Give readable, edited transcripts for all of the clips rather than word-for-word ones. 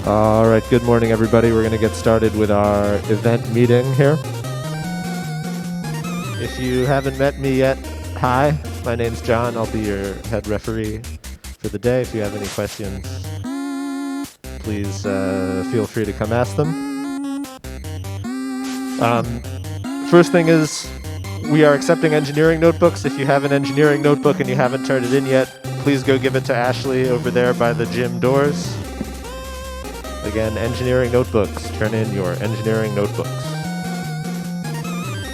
All right, good morning, everybody. We're going to get started with our event meeting here. If you haven't met me yet, hi, my name's John. I'll be your head referee for the day. If you have any questions, please feel free to come ask them. First thing is, we are accepting engineering notebooks. If you have an engineering notebook and you haven't turned it in yet, please go give it to Ashley over there by the gym doors. Again, engineering notebooks. Turn in your engineering notebooks.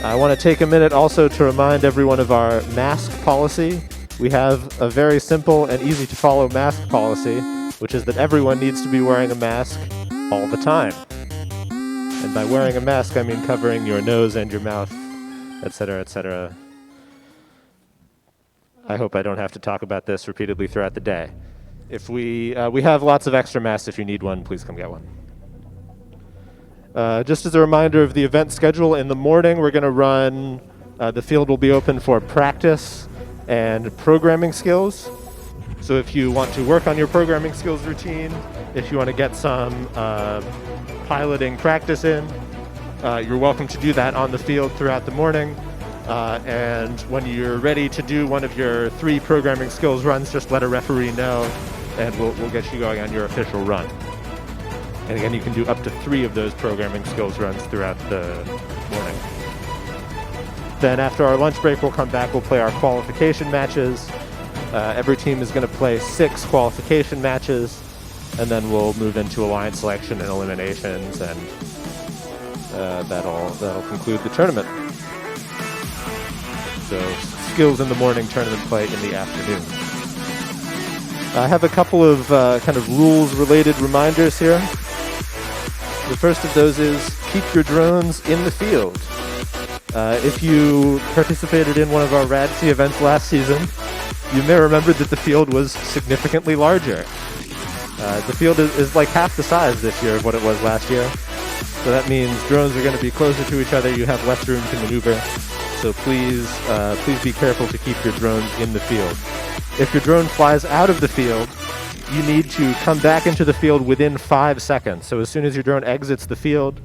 I want to take a minute also to remind everyone of our mask policy. We have a very simple and easy to follow mask policy, which is that everyone needs to be wearing a mask all the time. And by wearing a mask, I mean covering your nose and your mouth, etc., etc. I hope I don't have to talk about this repeatedly throughout the day. If we have lots of extra masks. If you need one, please come get one. Just as a reminder of the event schedule, in the morning we're going to run, the field will be open for practice and programming skills. So if you want to work on your programming skills routine, if you want to get some piloting practice in, you're welcome to do that on the field throughout the morning. And when you're ready to do one of your 3 programming skills runs, just let a referee know, and we'll get you going on your official run. And again, you can do up to 3 of those programming skills runs throughout the morning. Then after our lunch break, we'll come back, we'll play our qualification matches. Every team is going to play 6 qualification matches, and then we'll move into alliance selection and eliminations, and that'll conclude the tournament. So skills in the morning, tournament play in the afternoon. I have a couple of kind of rules-related reminders here. The first of those is keep your drones in the field. If you participated in one of our RADC events last season, you may remember that the field was significantly larger. The field is like half the size this year of what it was last year. So that means drones are going to be closer to each other. You have less room to maneuver. So please be careful to keep your drones in the field. If your drone flies out of the field, you need to come back into the field within 5 seconds. So as soon as your drone exits the field,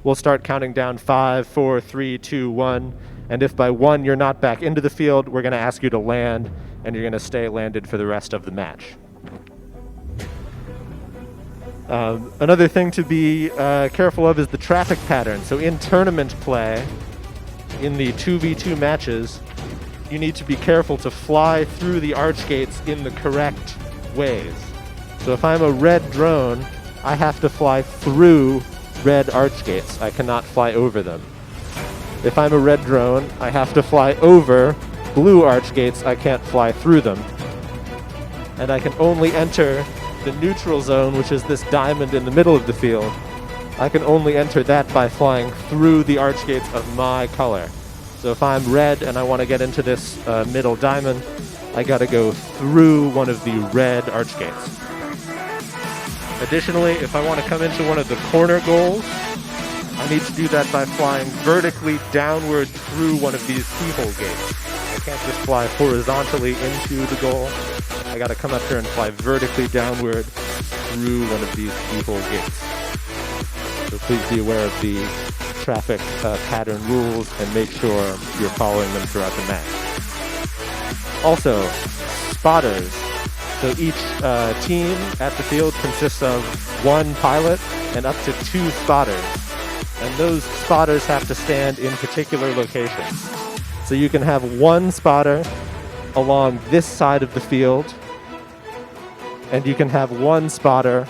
we'll start counting down 5, 4, 3, 2, 1. And if by 1 you're not back into the field, we're going to ask you to land, and you're going to stay landed for the rest of the match. Another thing to be careful of is the traffic pattern. So in tournament play, in the 2v2 matches, you need to be careful to fly through the arch gates in the correct ways. So if I'm a red drone, I have to fly through red arch gates. I cannot fly over them. If I'm a red drone, I have to fly over blue arch gates. I can't fly through them. And I can only enter the neutral zone, which is this diamond in the middle of the field. I can only enter that by flying through the arch gates of my color. So if I'm red and I want to get into this middle diamond, I got to go through one of the red arch gates. Additionally, if I want to come into one of the corner goals, I need to do that by flying vertically downward through one of these keyhole gates. I can't just fly horizontally into the goal. I got to come up here and fly vertically downward through one of these keyhole gates. So please be aware of the traffic pattern rules and make sure you're following them throughout the match. Also, spotters. So each team at the field consists of 1 pilot and up to 2 spotters. And those spotters have to stand in particular locations. So you can have 1 spotter along this side of the field, and you can have 1 spotter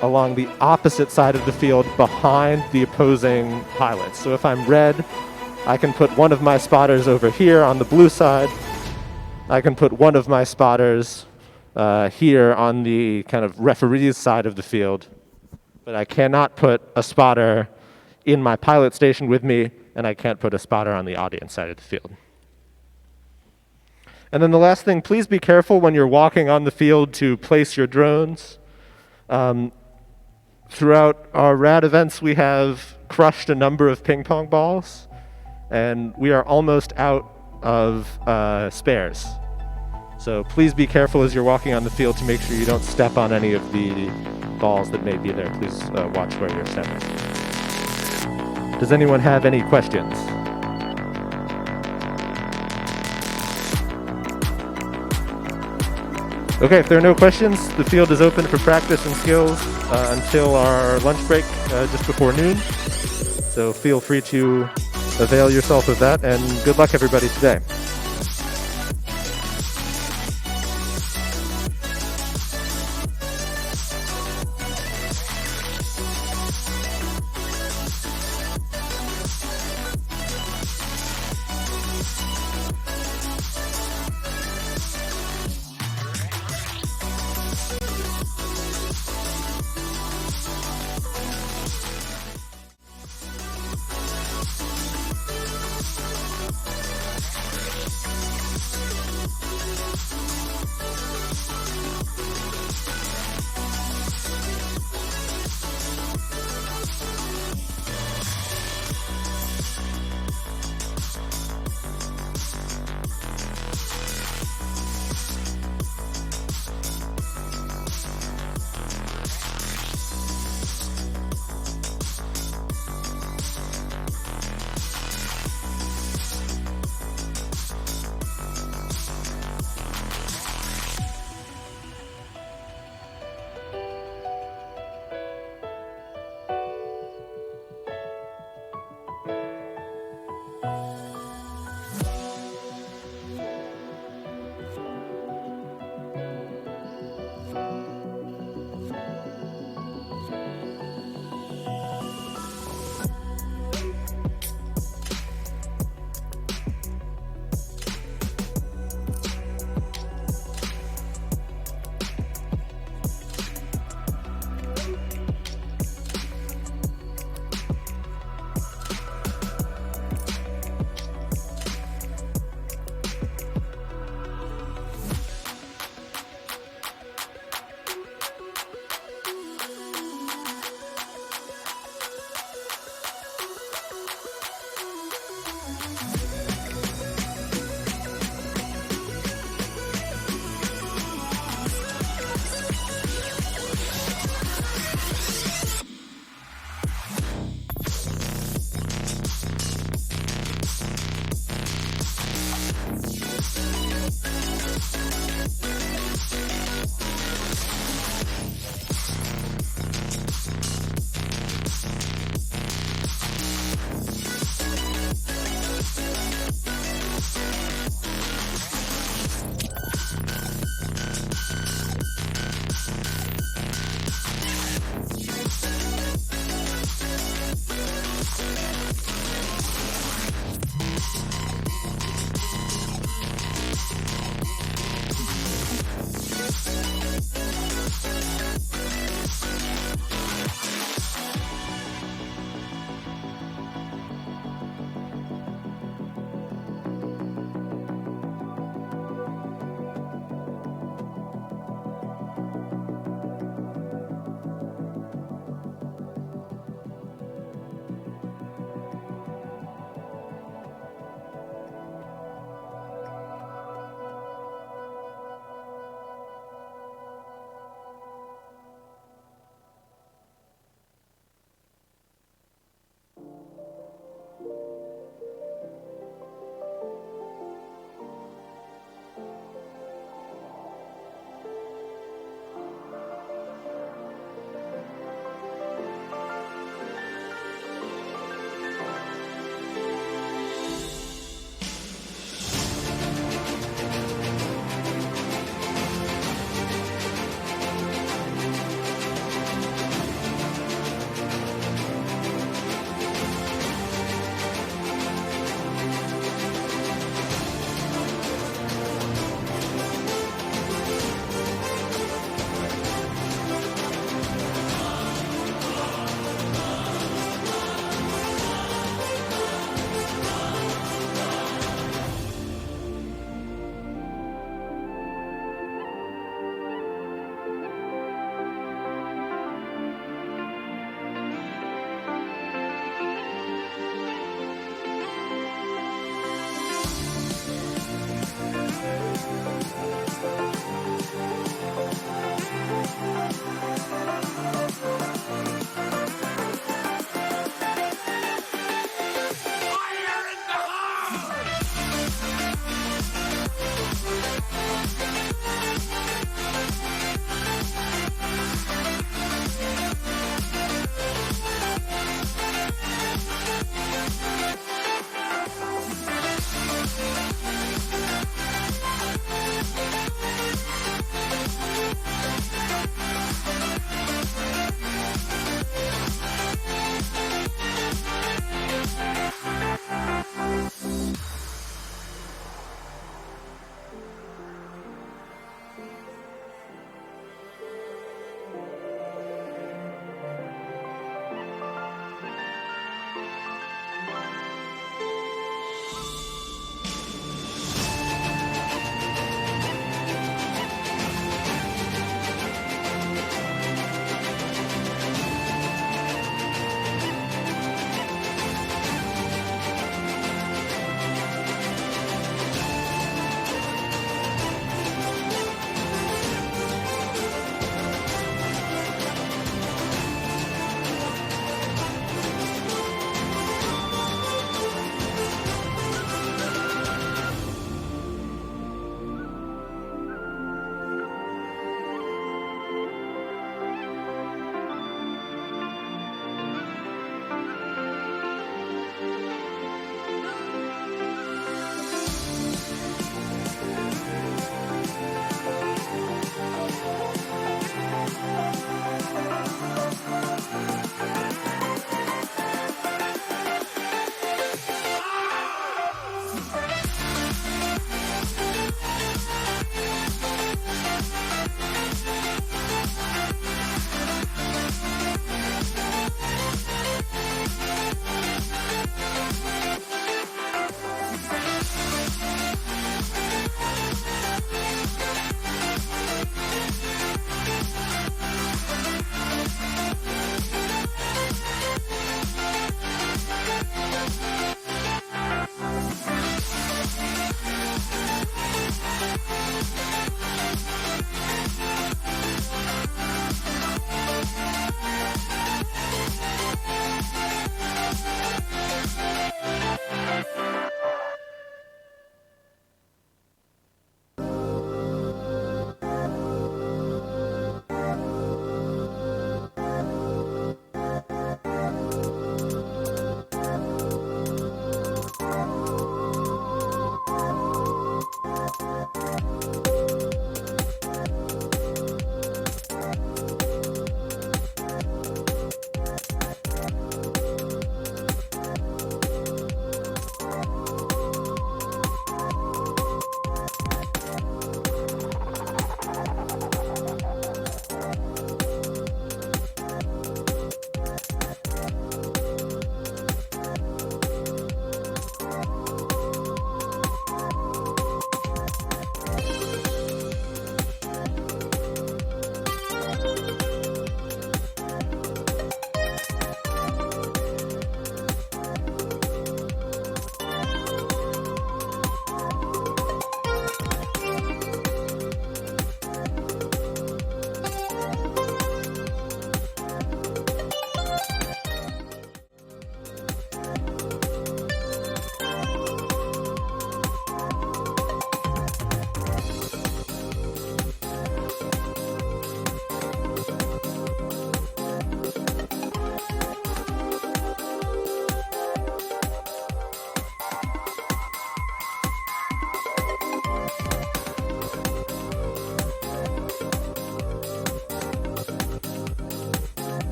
along the opposite side of the field behind the opposing pilots. So if I'm red, I can put one of my spotters over here on the blue side. I can put one of my spotters here on the kind of referee's side of the field. But I cannot put a spotter in my pilot station with me, and I can't put a spotter on the audience side of the field. And then the last thing, please be careful when you're walking on the field to place your drones. Throughout our RAD events, we have crushed a number of ping pong balls, and we are almost out of spares. So please be careful as you're walking on the field to make sure you don't step on any of the balls that may be there, please watch where you're setting. Does anyone have any questions? Okay, if there are no questions, the field is open for practice and skills until our lunch break just before noon. So feel free to avail yourself of that, and good luck everybody today.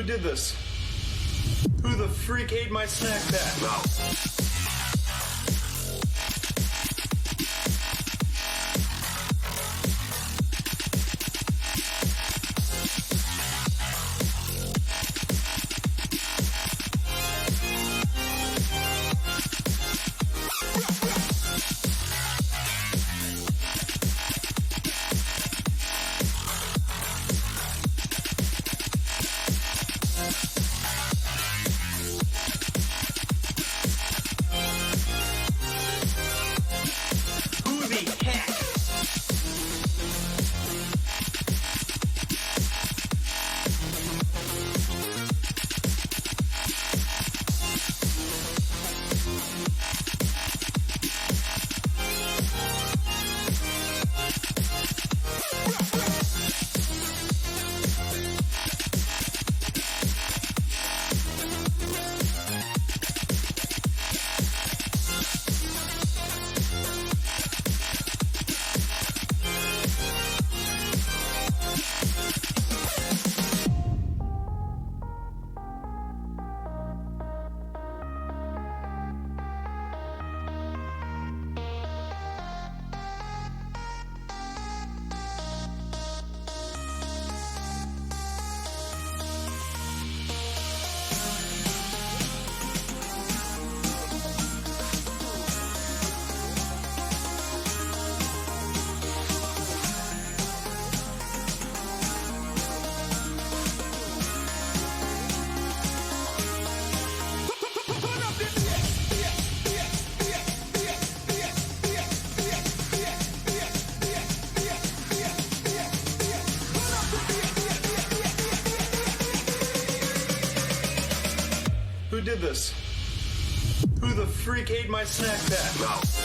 Who did this? Who the freak ate my snack pack? did this? Who the freak ate my snack pack?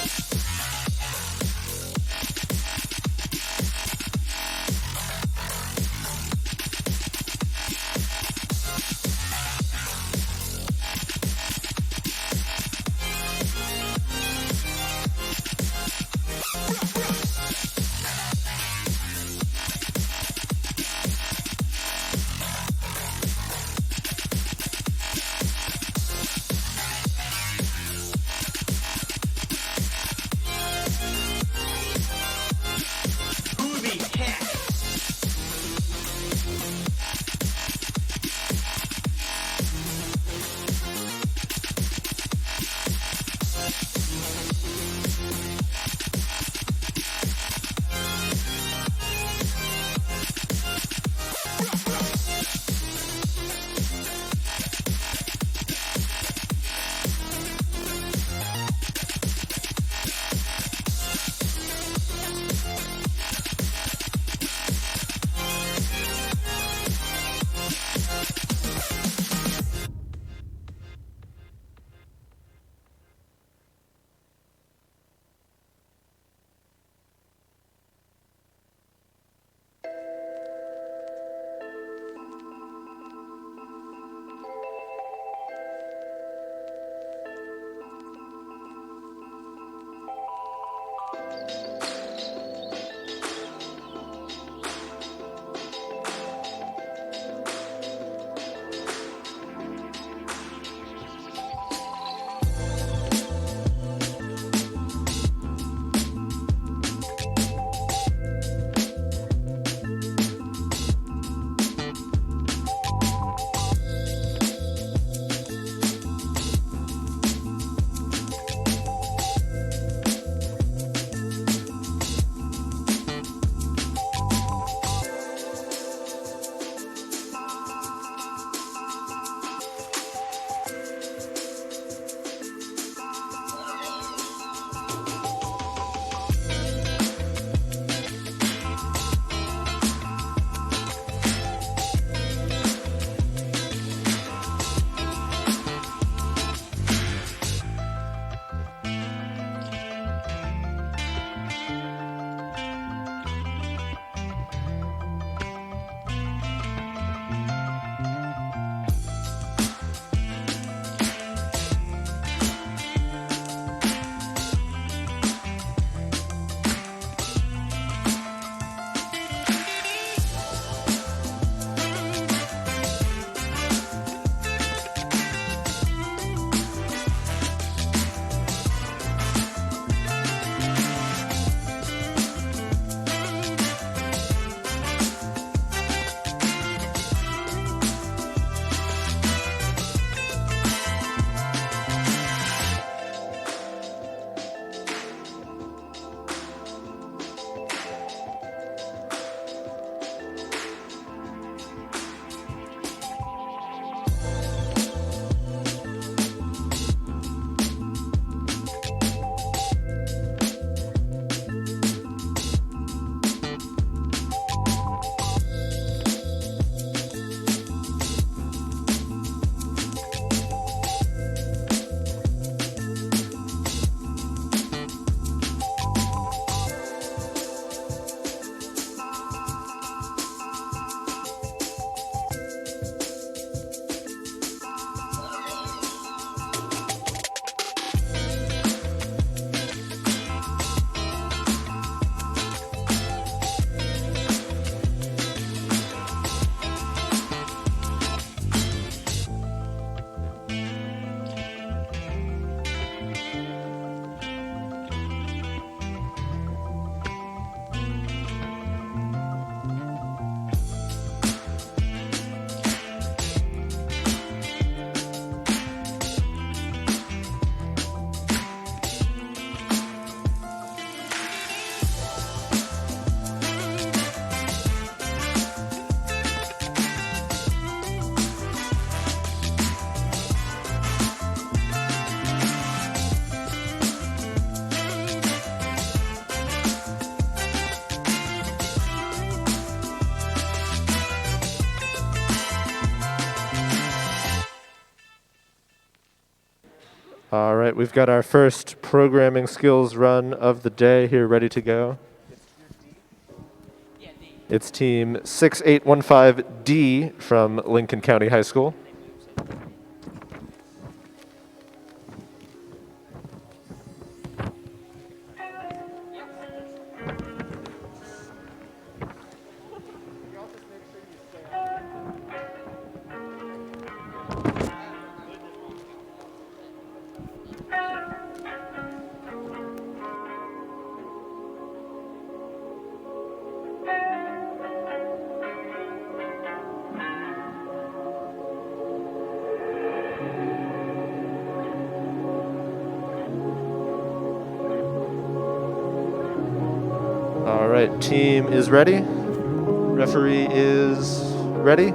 All right, we've got our first programming skills run of the day here ready to go. It's team 6815D from Lincoln County High School. All right, team is ready. Referee is ready.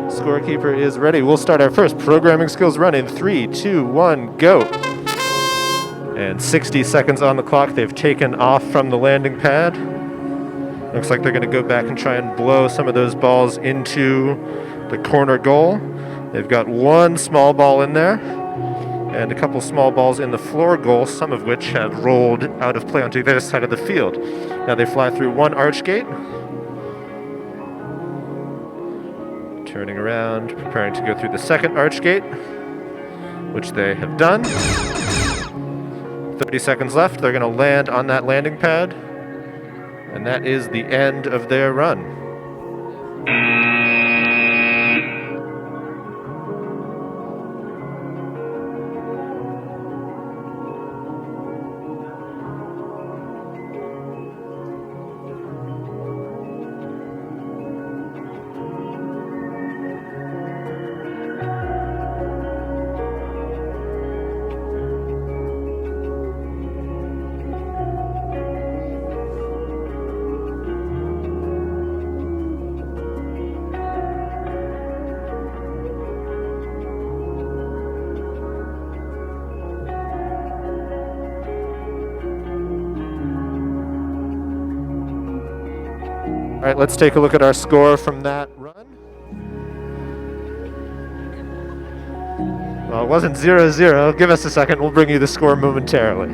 Scorekeeper is ready. We'll start our first programming skills run in 3, 2, 1, go. And 60 seconds on the clock. They've taken off from the landing pad. Looks like they're going to go back and try and blow some of those balls into the corner goal. They've got one small ball in there and a couple small balls in the floor goal, some of which have rolled out of play onto their side of the field. Now they fly through one arch gate, turning around, preparing to go through the second arch gate, which they have done. 30 seconds left. They're going to land on that landing pad, and that is the end of their run. All right, let's take a look at our score from that run. Well, it wasn't 0-0. Give us a second. We'll bring you the score momentarily.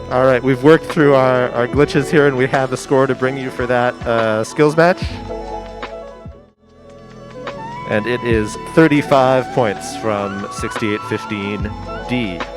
All right, we've worked through our glitches here, and we have the score to bring you for that skills match. And it is 35 points from 6815D.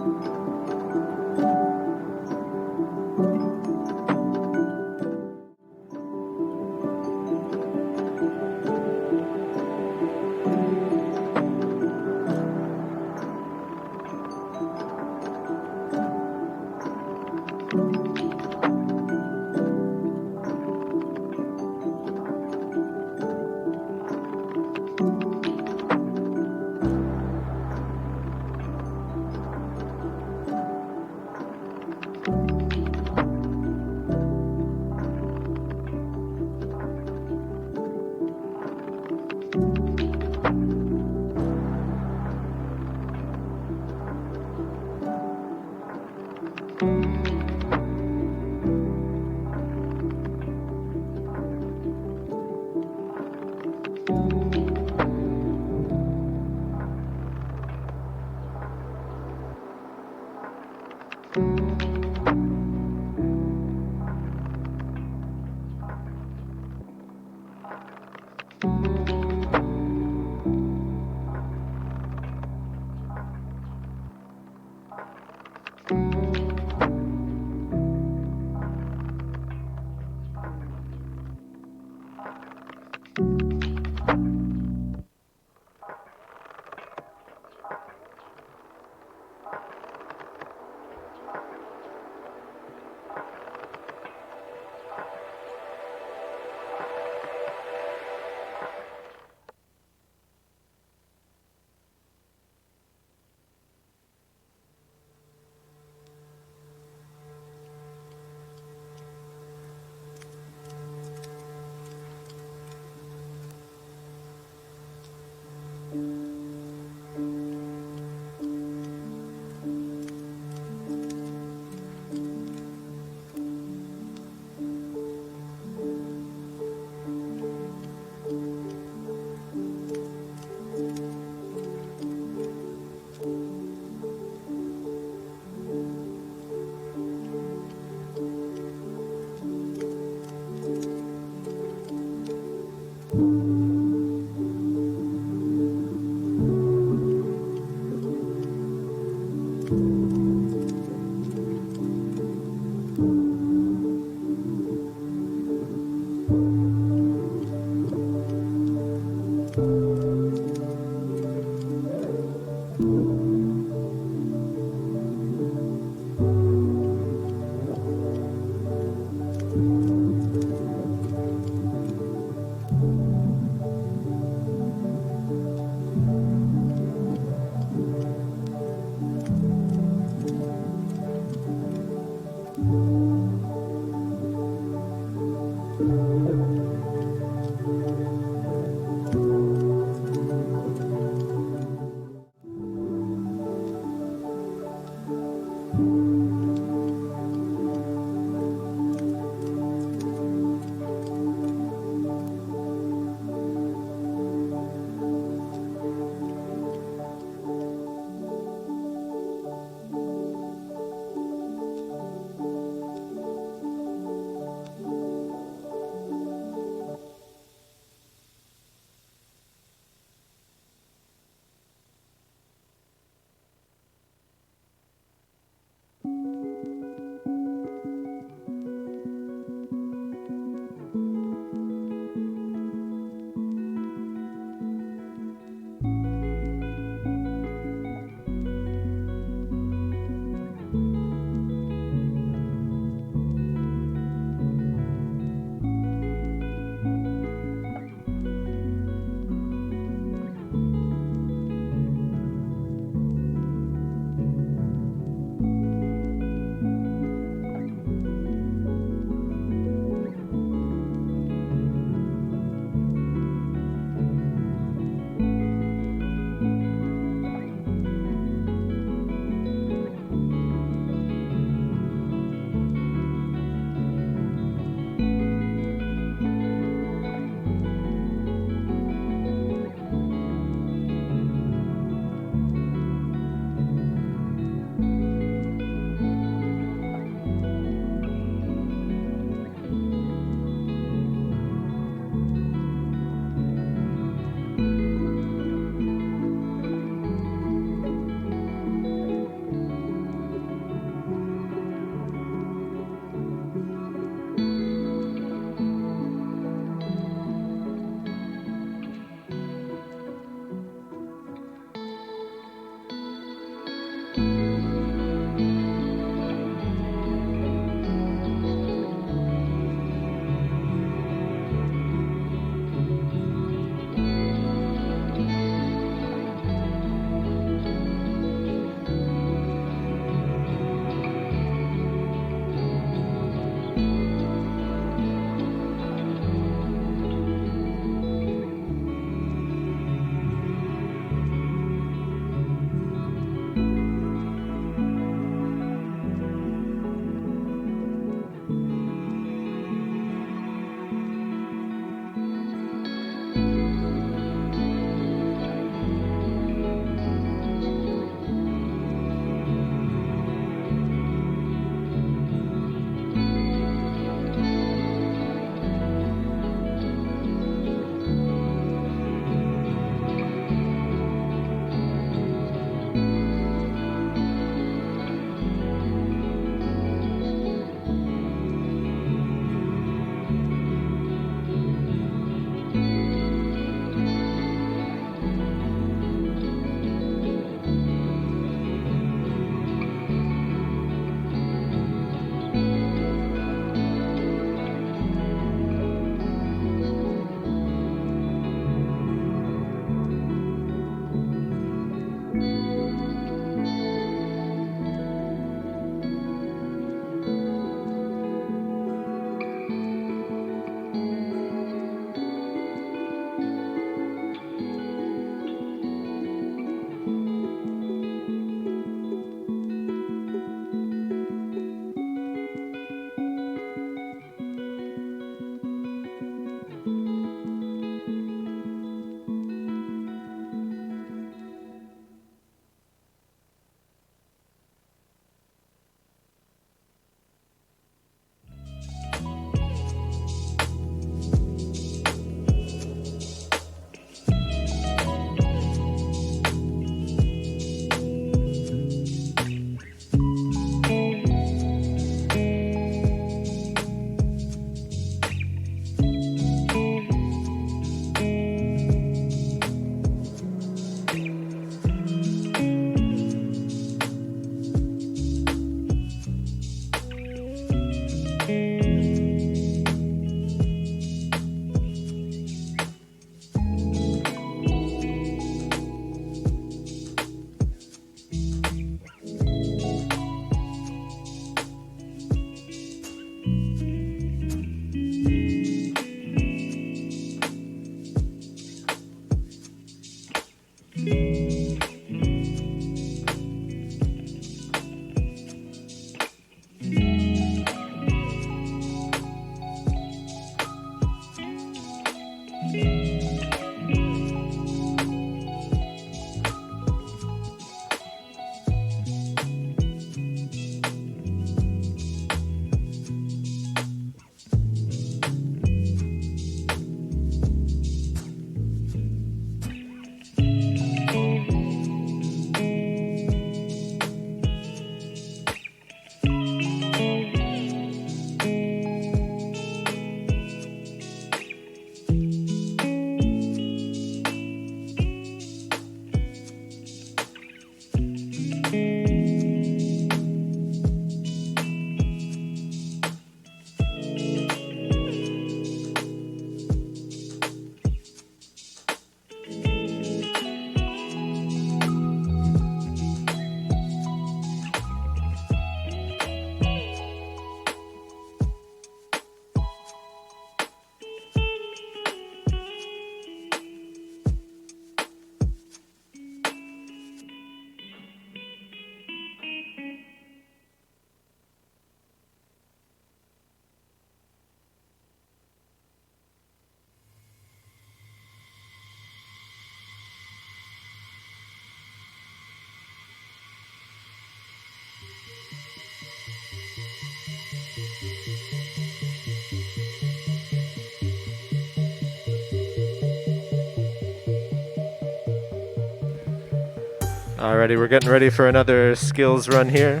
Alrighty, we're getting ready for another skills run here.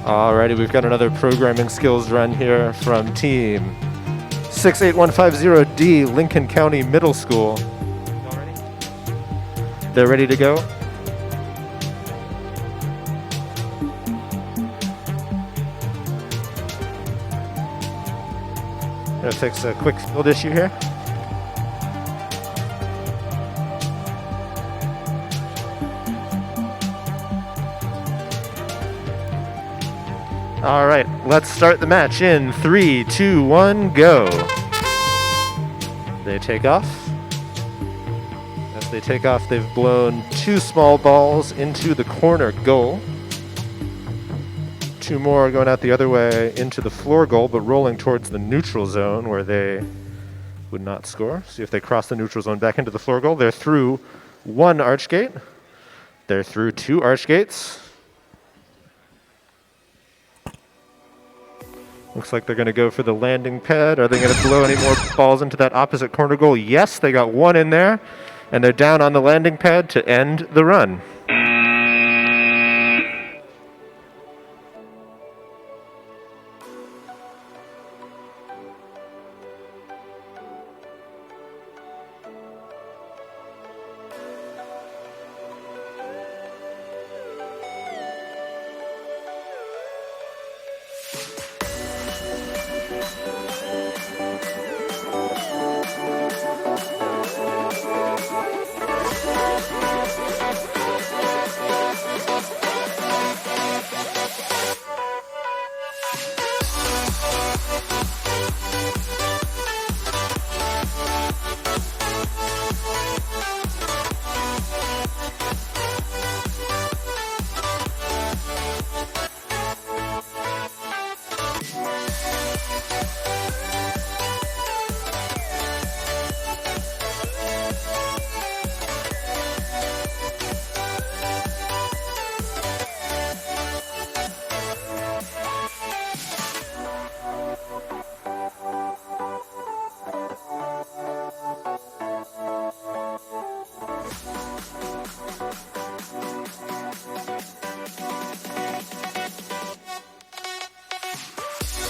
Alrighty, we've got another programming skills run here from team 68150D, Lincoln County Middle School. They're ready to go. Gonna fix a quick field issue here. All right, let's start the match in 3, 2, 1, go. They take off. As they take off, they've blown 2 small balls into the corner goal. 2 more going out the other way into the floor goal, but rolling towards the neutral zone where they would not score. See if they cross the neutral zone back into the floor goal. They're through 1 arch gate. They're through 2 arch gates. Looks like they're going to go for the landing pad. Are they going to blow any more balls into that opposite corner goal? Yes, they got 1 in there, and they're down on the landing pad to end the run.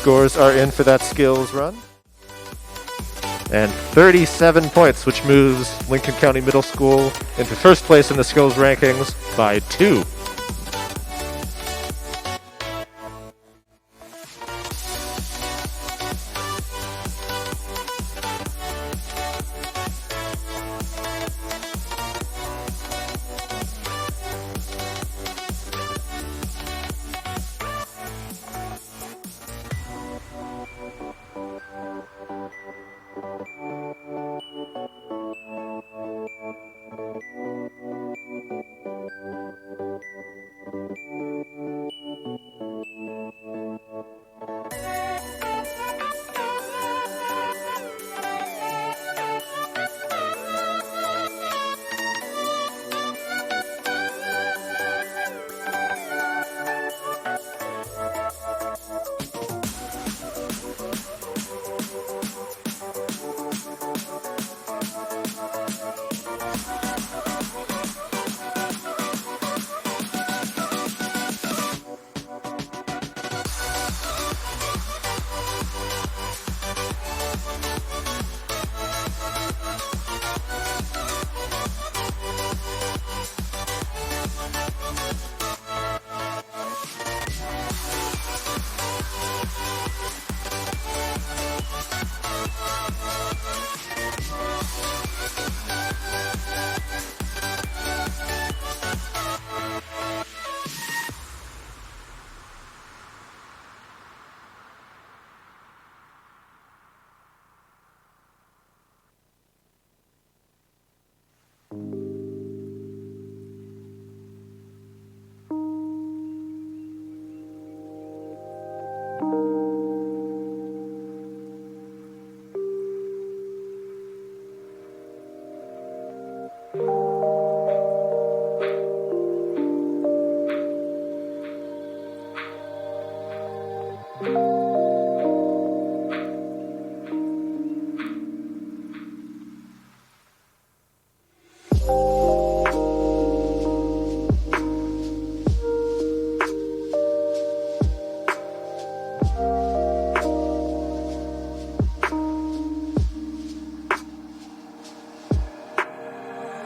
Scores are in for that skills run. And 37 points, which moves Lincoln County Middle School into first place in the skills rankings by 2.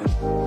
you.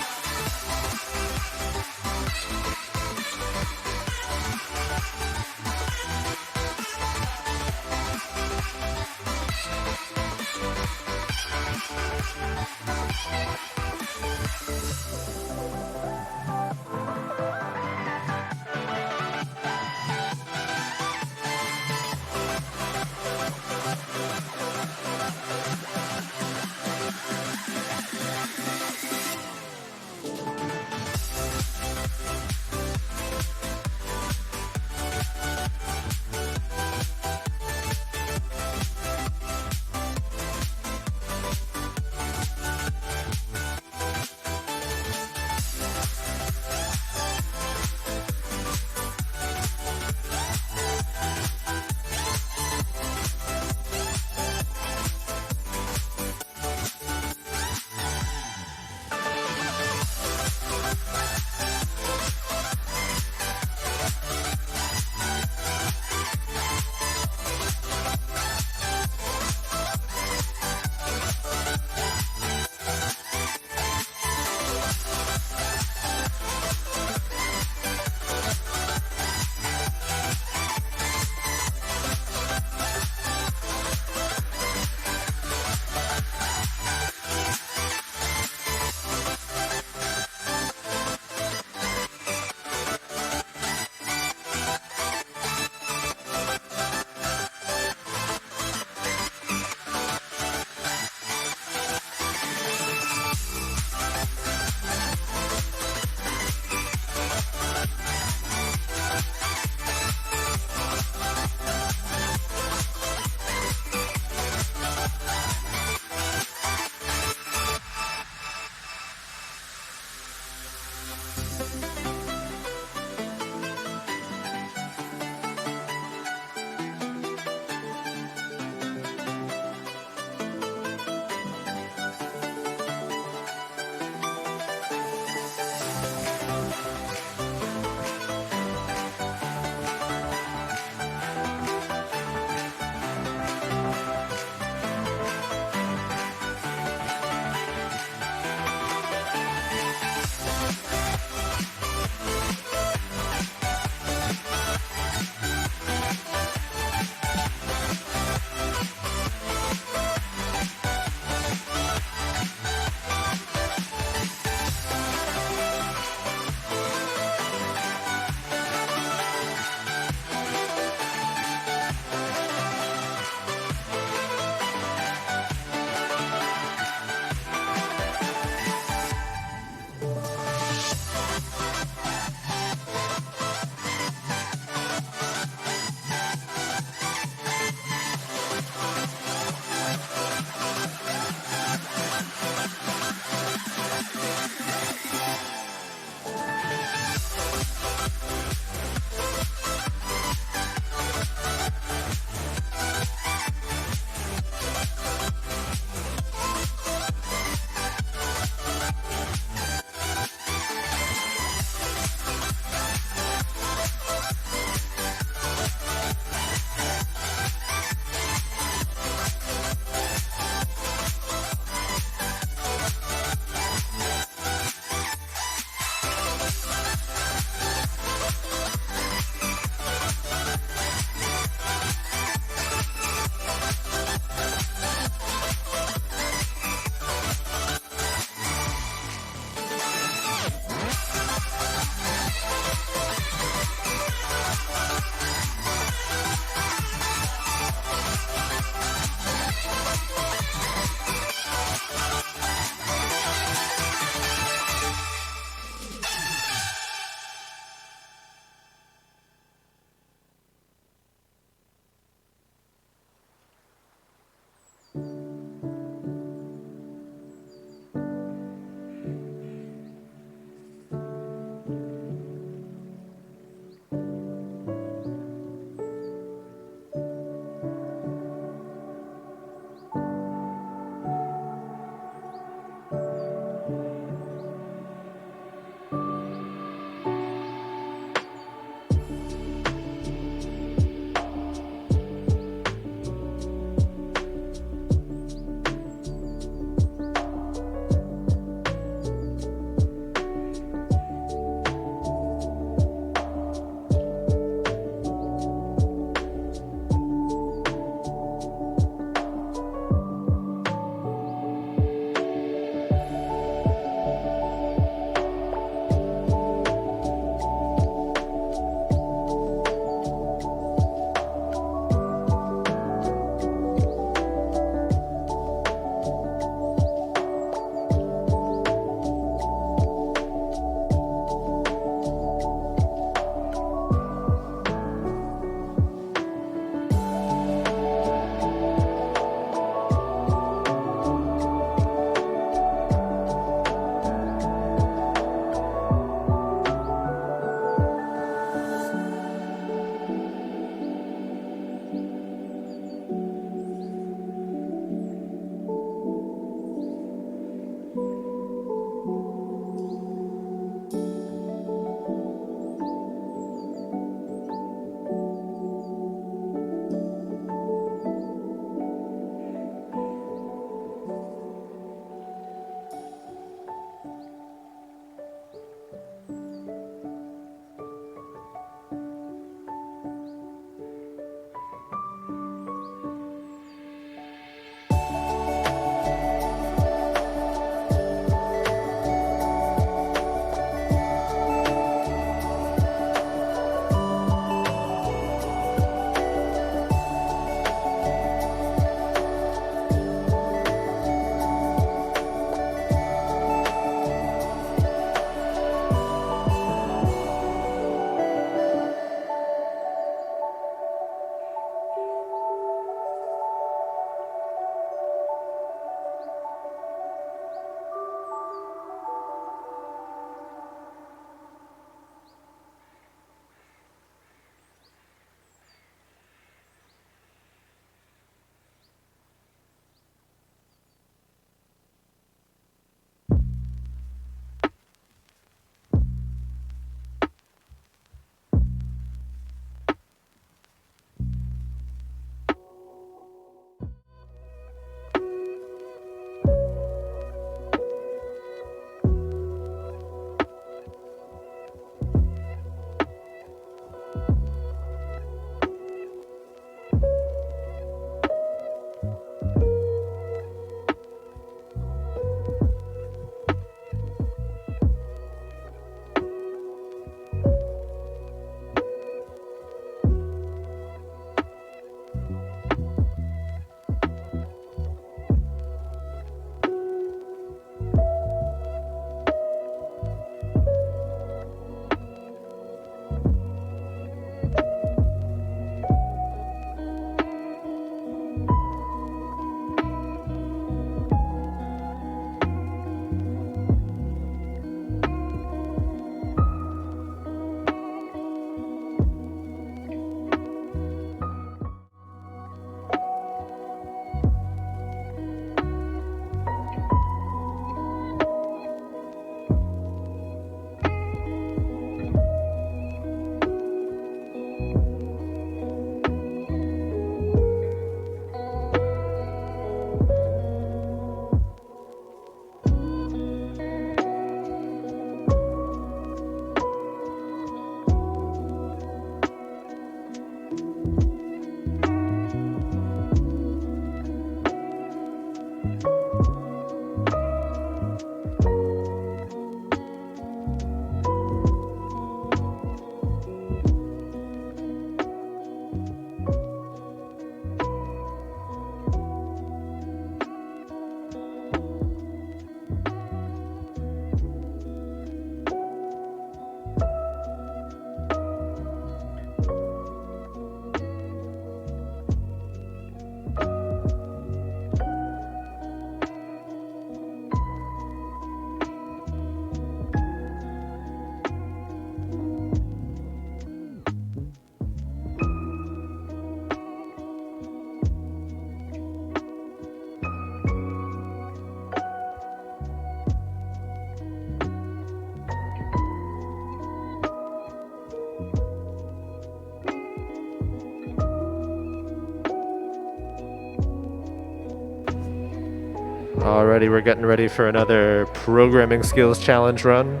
Alrighty, we're getting ready for another programming skills challenge run.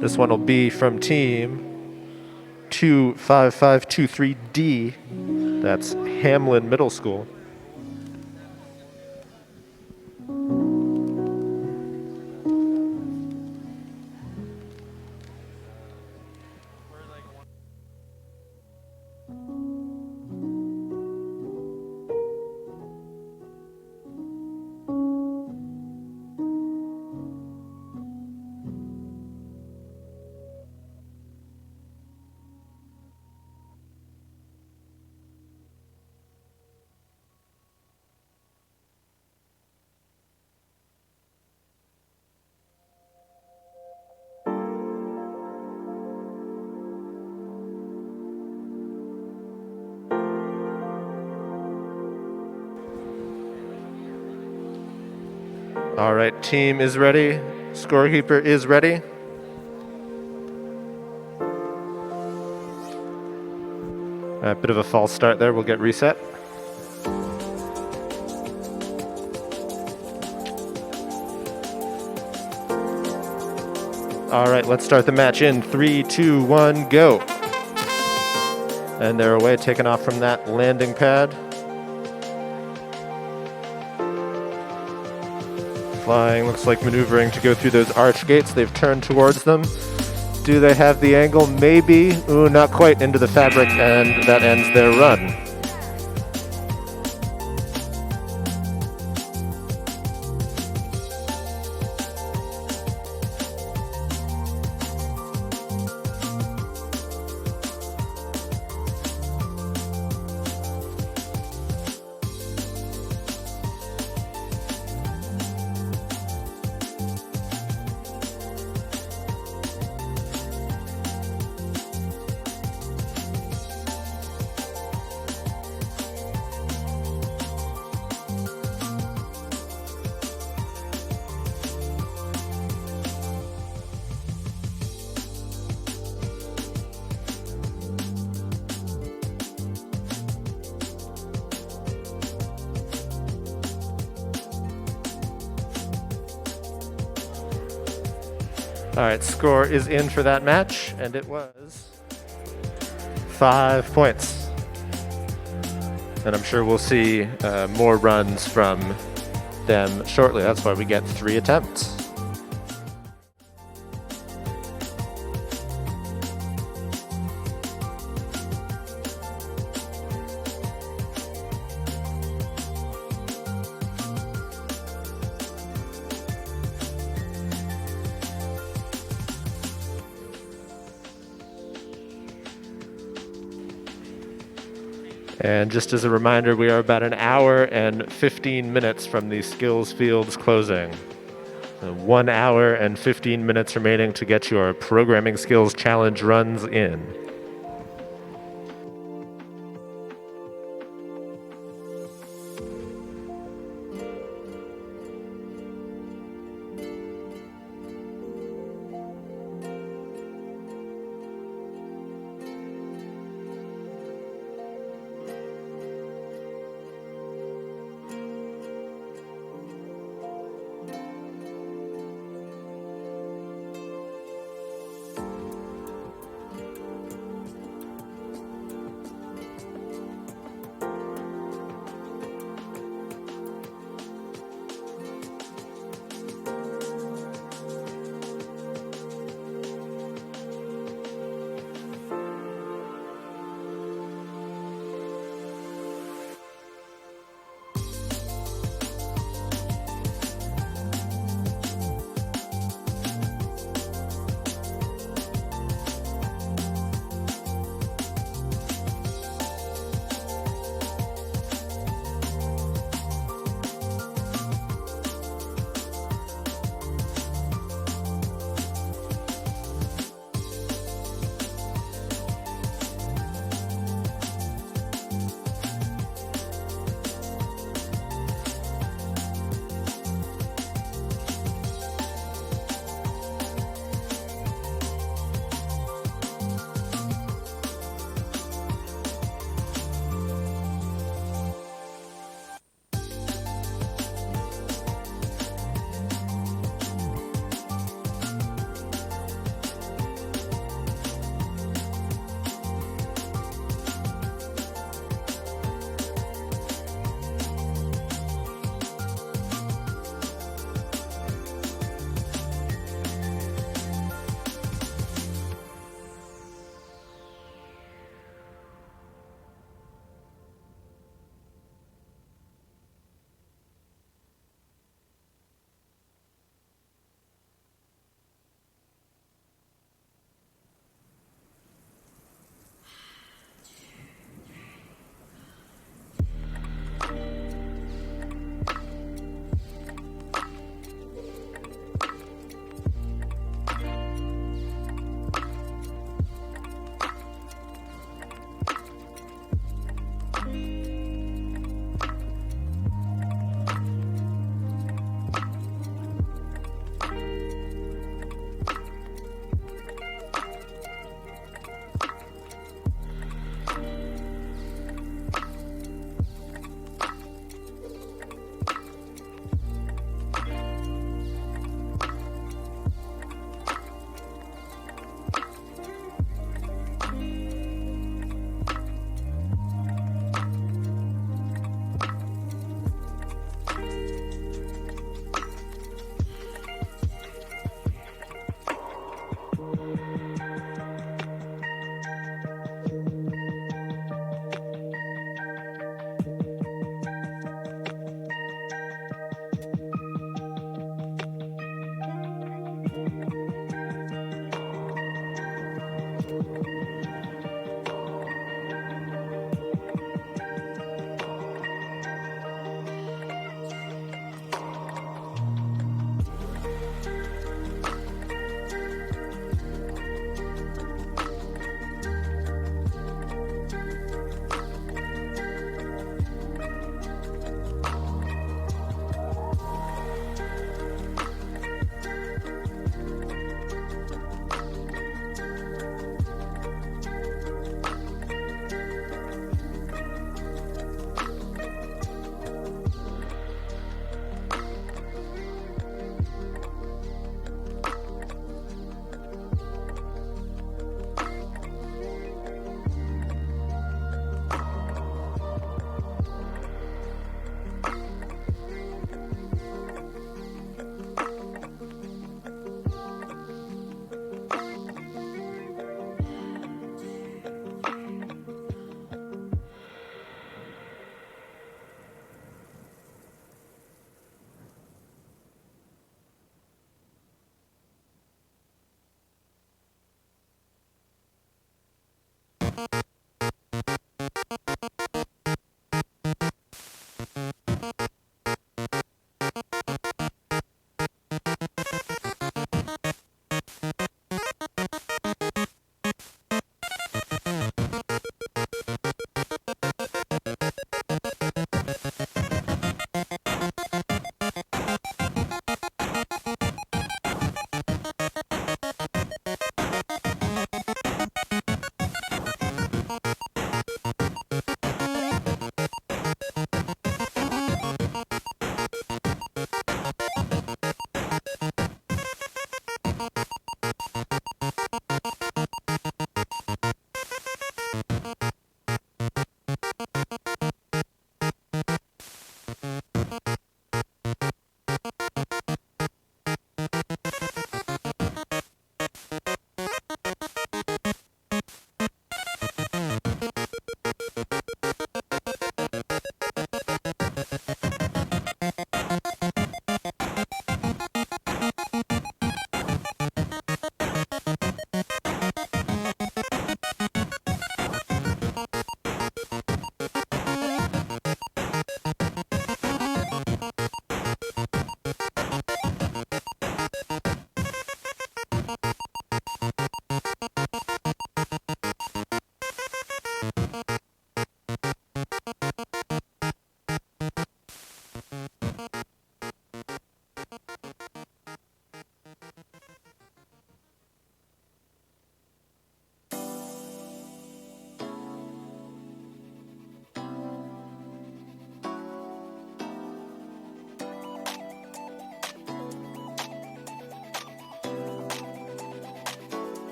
This one will be from team 25523D. That's Hamlin Middle School. All right, team is ready. Scorekeeper is ready. A bit of a false start there. We'll get reset. All right, let's start the match in 3, 2, 1, go. And they're away, taking off from that landing pad. Flying, looks like maneuvering to go through those arch gates. They've turned towards them. Do they have the angle? Maybe. Ooh, not quite into the fabric, and that ends their run. All right, score is in for that match, and it was 5 points. And I'm sure we'll see more runs from them shortly. That's why we get 3 attempts. And just as a reminder, we are about an hour and 15 minutes from the skills fields closing. 1 hour and 15 minutes remaining to get your programming skills challenge runs in.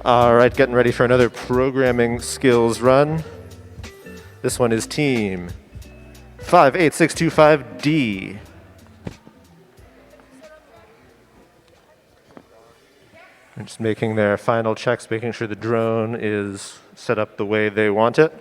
All right, getting ready for another programming skills run. This one is team 58625D. They're just making their final checks, making sure the drone is set up the way they want it.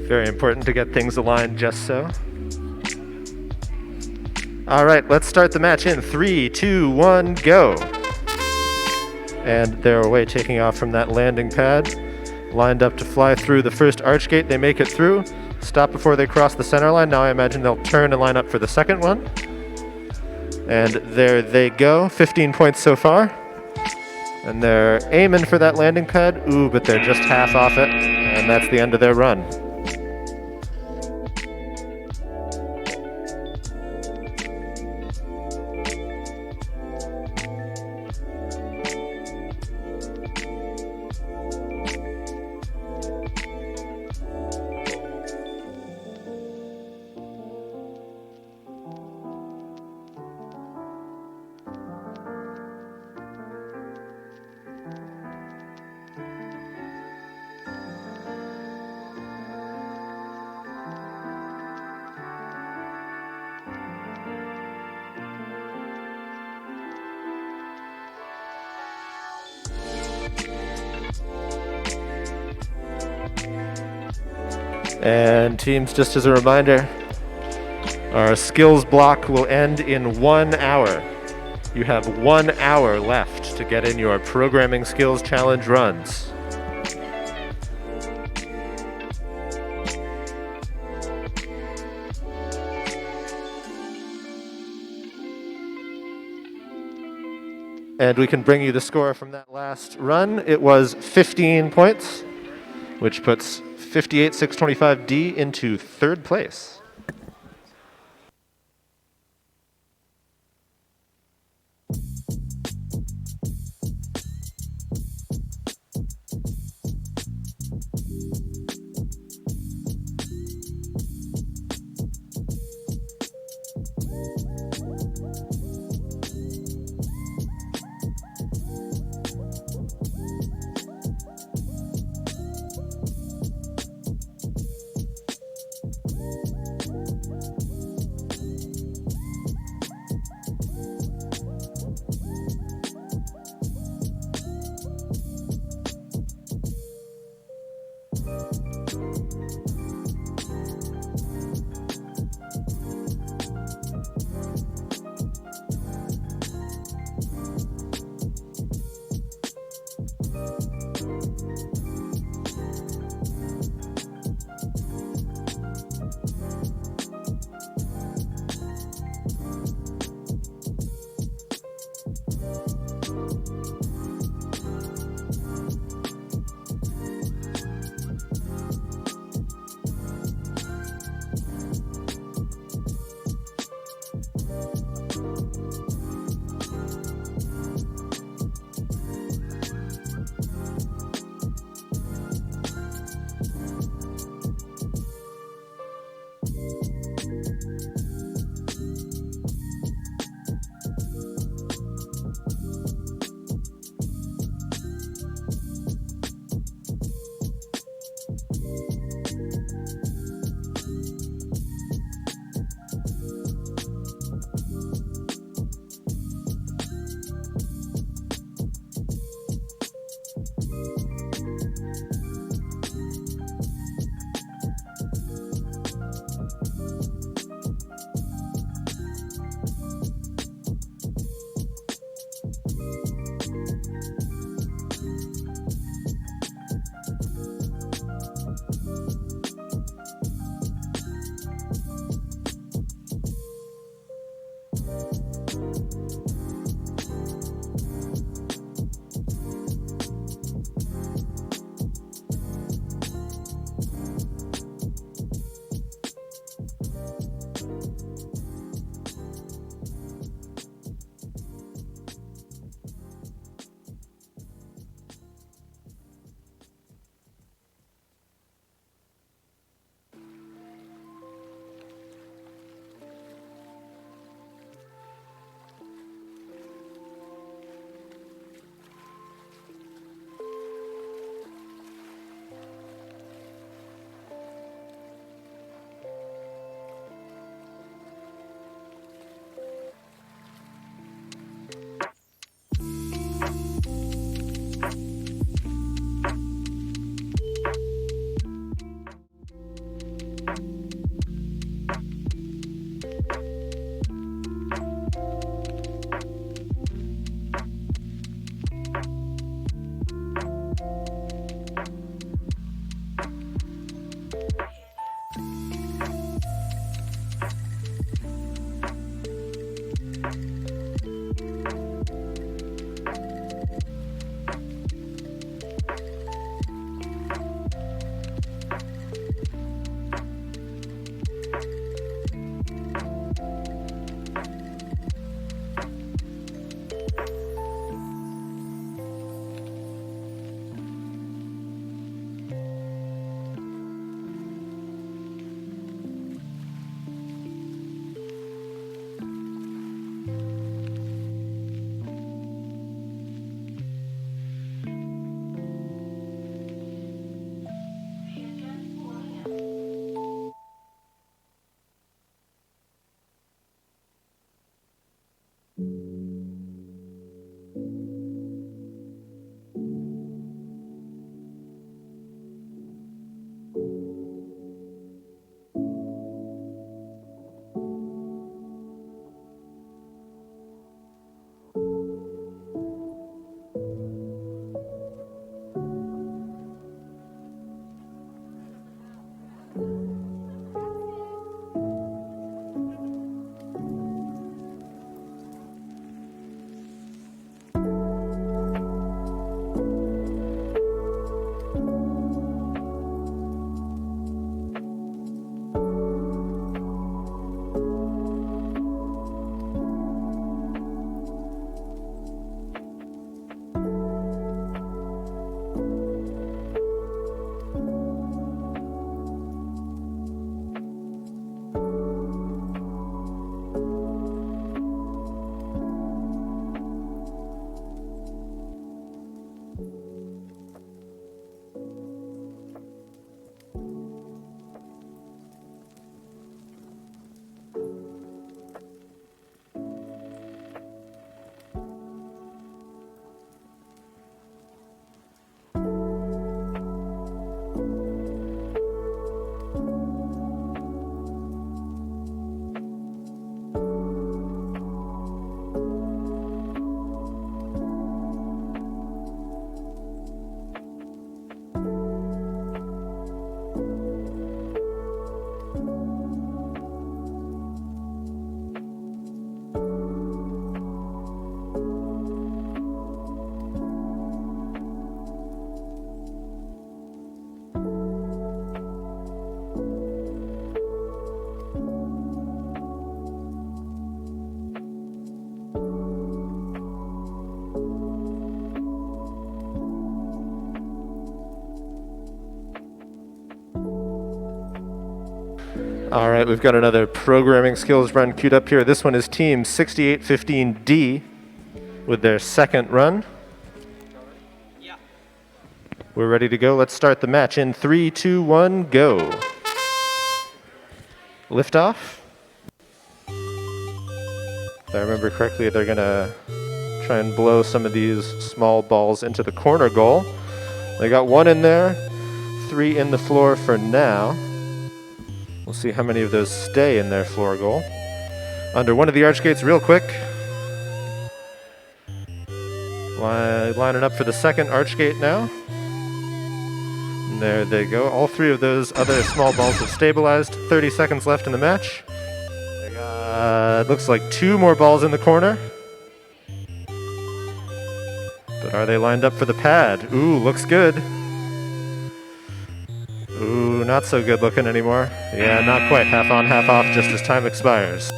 Very important to get things aligned just so. All right, let's start the match in 3, 2, 1, go. And they're away, taking off from that landing pad. Lined up to fly through the first arch gate. They make it through. Stop before they cross the center line. Now I imagine they'll turn and line up for the second one. And there they go, 15 points so far. And they're aiming for that landing pad. Ooh, but they're just half off it. And that's the end of their run. And teams, just as a reminder, our skills block will end in 1 hour. You have 1 hour left to get in your programming skills challenge runs. And we can bring you the score from that last run. It was 15 points, which puts 58625D into third place. All right, we've got another programming skills run queued up here. This one is team 6815D with their second run. Yeah. We're ready to go. Let's start the match in 3, 2, 1, go. Liftoff. If I remember correctly, they're going to try and blow some of these small balls into the corner goal. They got one in there, 3 in the floor for now. We'll see how many of those stay in their floor goal. Under one of the arch gates real quick. Lining up for the second arch gate now. And there they go. All 3 of those other small balls have stabilized. 30 seconds left in the match. They got, looks like 2 more balls in the corner. But are they lined up for the pad? Ooh, looks good. Ooh, not so good looking anymore. Yeah, not quite. Half on, half off just as time expires.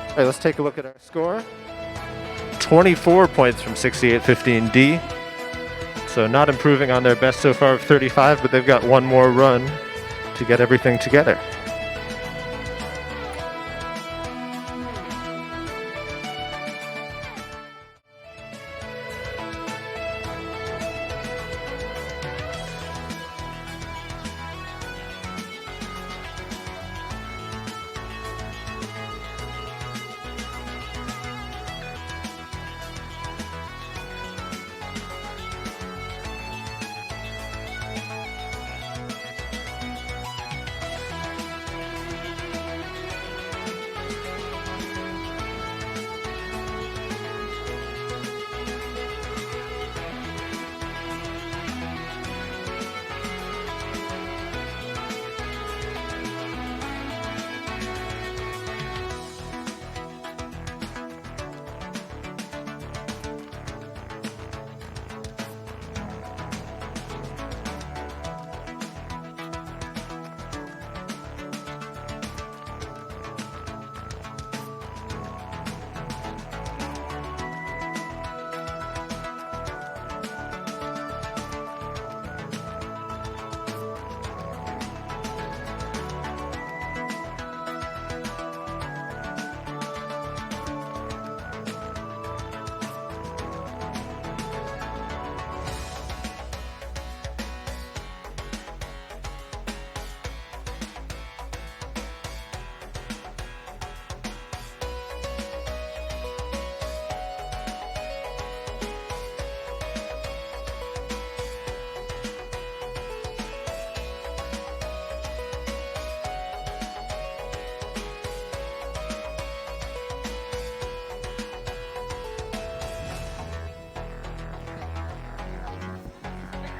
All right, let's take a look at our score. 24 points from 6815D. So not improving on their best so far of 35, but they've got one more run to get everything together.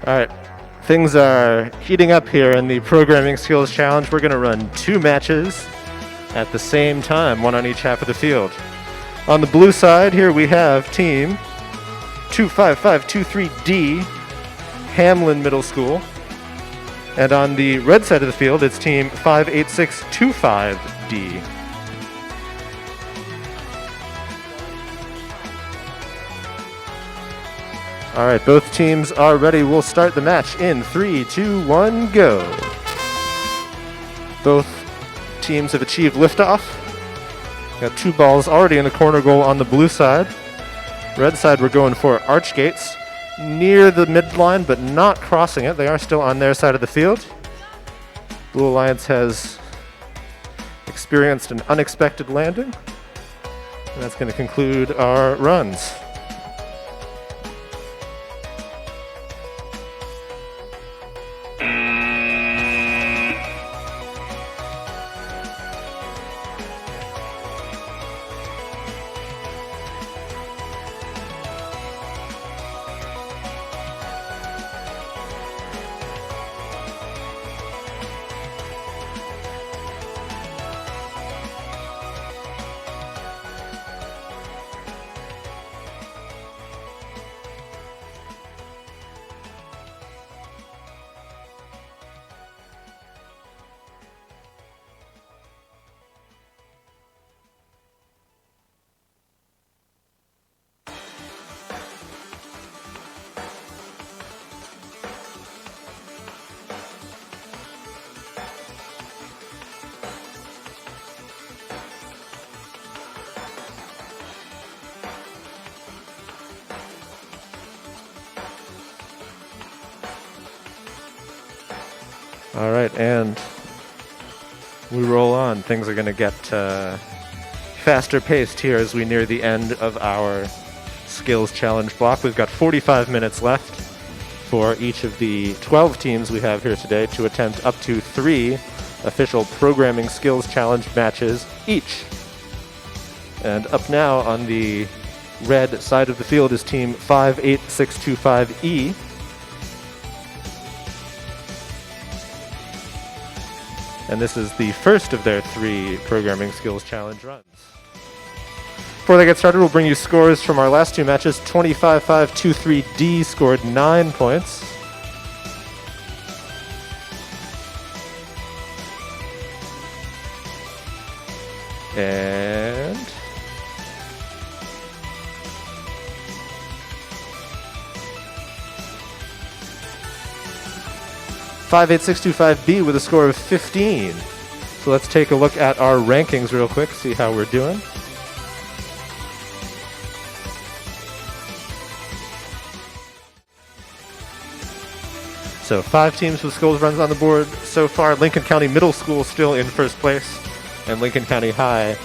All right, things are heating up here in the Programming Skills Challenge. We're going to run 2 matches at the same time, one on each half of the field. On the blue side here we have team 25523D, Hamlin Middle School. And on the red side of the field, it's team 58625D. All right, both teams are ready. We'll start the match in 3, 2, 1, go. Both teams have achieved liftoff. Got 2 balls already in the corner goal on the blue side. Red side, we're going for arch gates near the midline, but not crossing it. They are still on their side of the field. Blue Alliance has experienced an unexpected landing, and that's going to conclude our runs. All right, and we roll on. Things are going to get faster paced here as we near the end of our skills challenge block. We've got 45 minutes left for each of the 12 teams we have here today to attempt up to 3 official programming skills challenge matches each. And up now on the red side of the field is team 58625E. And this is the first of their 3 programming skills challenge runs. Before they get started, we'll bring you scores from our last 2 matches. 25523D scored 9 points. And 58625B with a score of 15. So let's take a look at our rankings real quick, see how we're doing. So 5 teams with skills runs on the board so far. Lincoln County Middle School still in first place, and Lincoln County High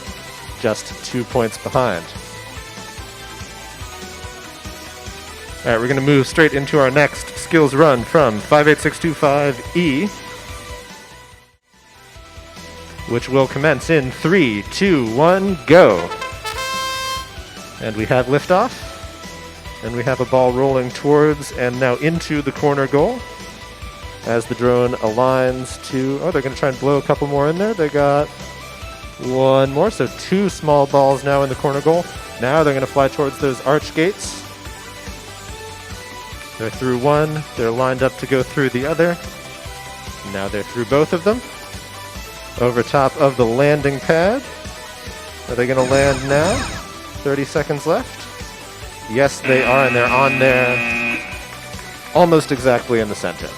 just 2 points behind. All right, we're going to move straight into our next skills run from 58625E, which will commence in 3, 2, 1, go. And we have liftoff, and we have a ball rolling towards and now into the corner goal as the drone aligns to, oh, they're going to try and blow a couple more in there. They got 1 more, so 2 small balls now in the corner goal. Now they're going to fly towards those arch gates. They're through 1, they're lined up to go through the other. Now they're through both of them. Over top of the landing pad. Are they going to land now? 30 seconds left. Yes, they are, and they're on there almost exactly in the center.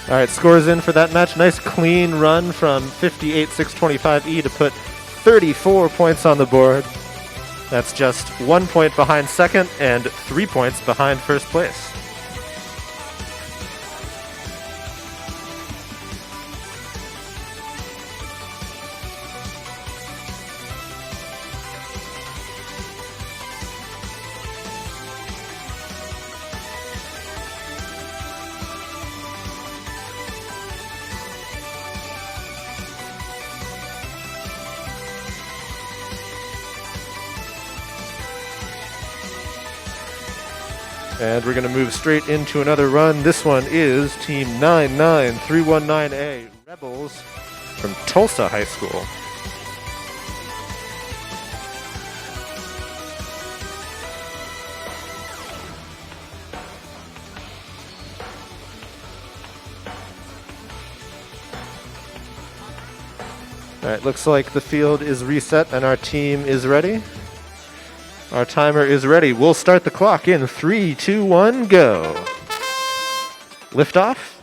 All right, scores in for that match. Nice clean run from 58-625E to put 34 points on the board. That's just 1 point behind second and 3 points behind first place. And we're going to move straight into another run. This one is Team 99319A Rebels from Tulsa High School. All right, looks like the field is reset and our team is ready. Our timer is ready. We'll start the clock in 3, 2, 1, go. Liftoff.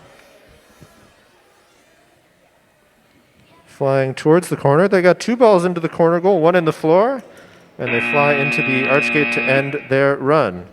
Flying towards the corner. They got 2 balls into the corner goal, 1 in the floor, and they fly into the arch gate to end their run.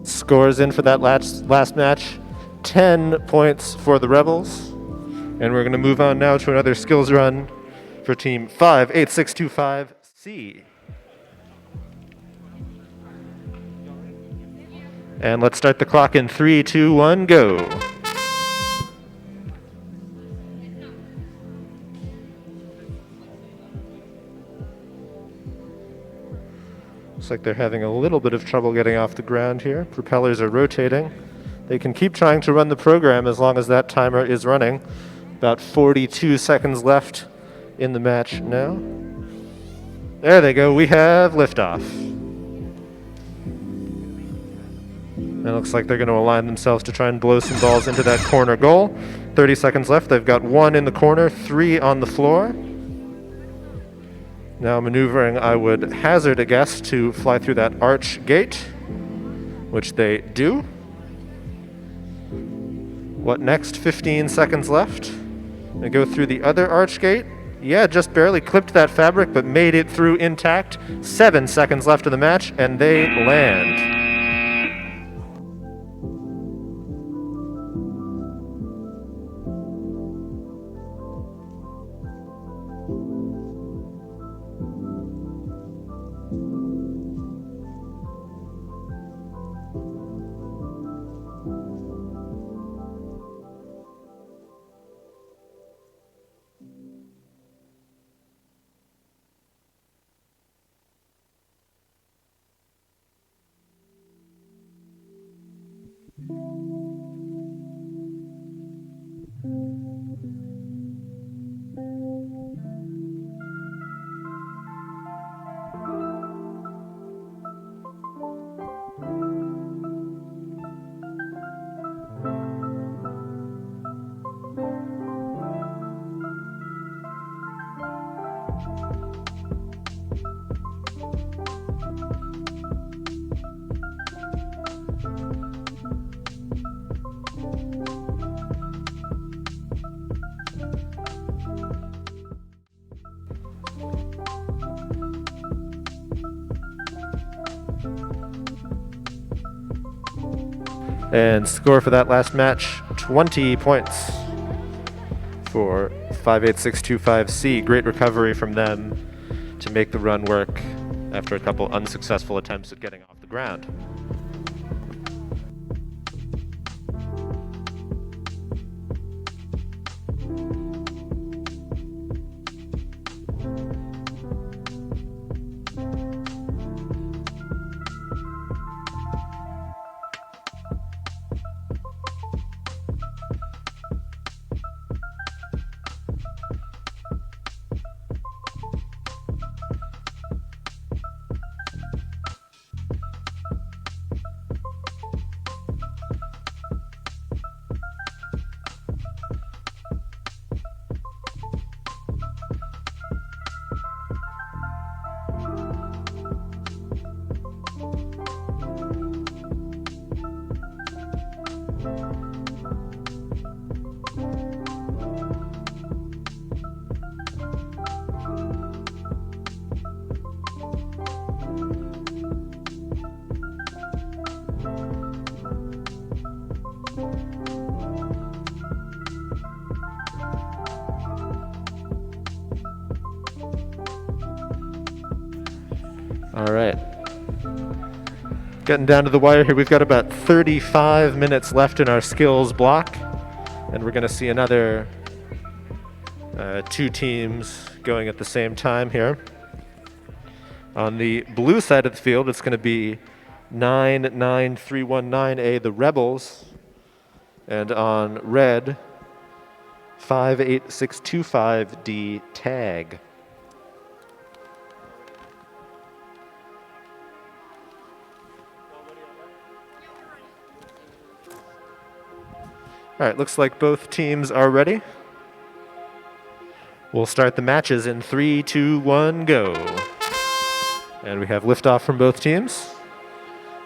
Scores in for that last match, 10 points for the Rebels. And we're going to move on now to another skills run for Team 58625C. And let's start the clock in 3, 2, 1, go. Looks like they're having a little bit of trouble getting off the ground here. Propellers are rotating. They can keep trying to run the program as long as that timer is running. About 42 seconds left in the match now. There they go. We have liftoff. And it looks like they're going to align themselves to try and blow some balls into that corner goal. 30 seconds left. They've got 1 in the corner, 3 on the floor. Now maneuvering, I would hazard a guess to fly through that arch gate, which they do. What next? 15 seconds left. And go through the other arch gate. Yeah, just barely clipped that fabric, but made it through intact. 7 seconds left of the match, and they land. And score for that last match, 20 points for 58625C. Great recovery from them to make the run work after a couple unsuccessful attempts at getting off the ground. All right. Getting down to the wire here. We've got about 35 minutes left in our skills block, and we're going to see another two teams going at the same time here. On the blue side of the field, it's going to be 99319A, the Rebels, and on red, 58625D, Tag. All right, looks like both teams are ready. We'll start the matches in 3, 2, 1, go. And we have liftoff from both teams.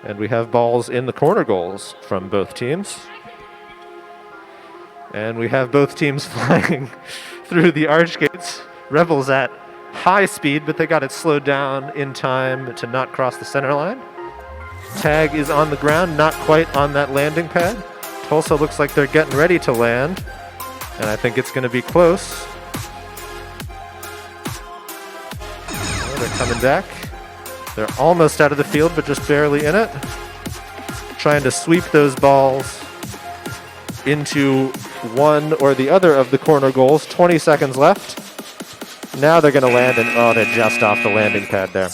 And we have balls in the corner goals from both teams. And we have both teams flying through the arch gates. Rebels at high speed, but they got it slowed down in time to not cross the center line. Tag is on the ground, not quite on that landing pad. Tulsa looks like they're getting ready to land, and I think it's going to be close. Oh, they're coming back. They're almost out of the field, but just barely in it. Trying to sweep those balls into one or the other of the corner goals. 20 seconds left. Now they're going to land, and oh, they're just off the landing pad there.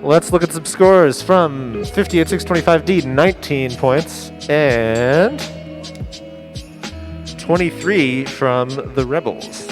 Let's look at some scores from 58-625D, 19 points, and 23 from the Rebels.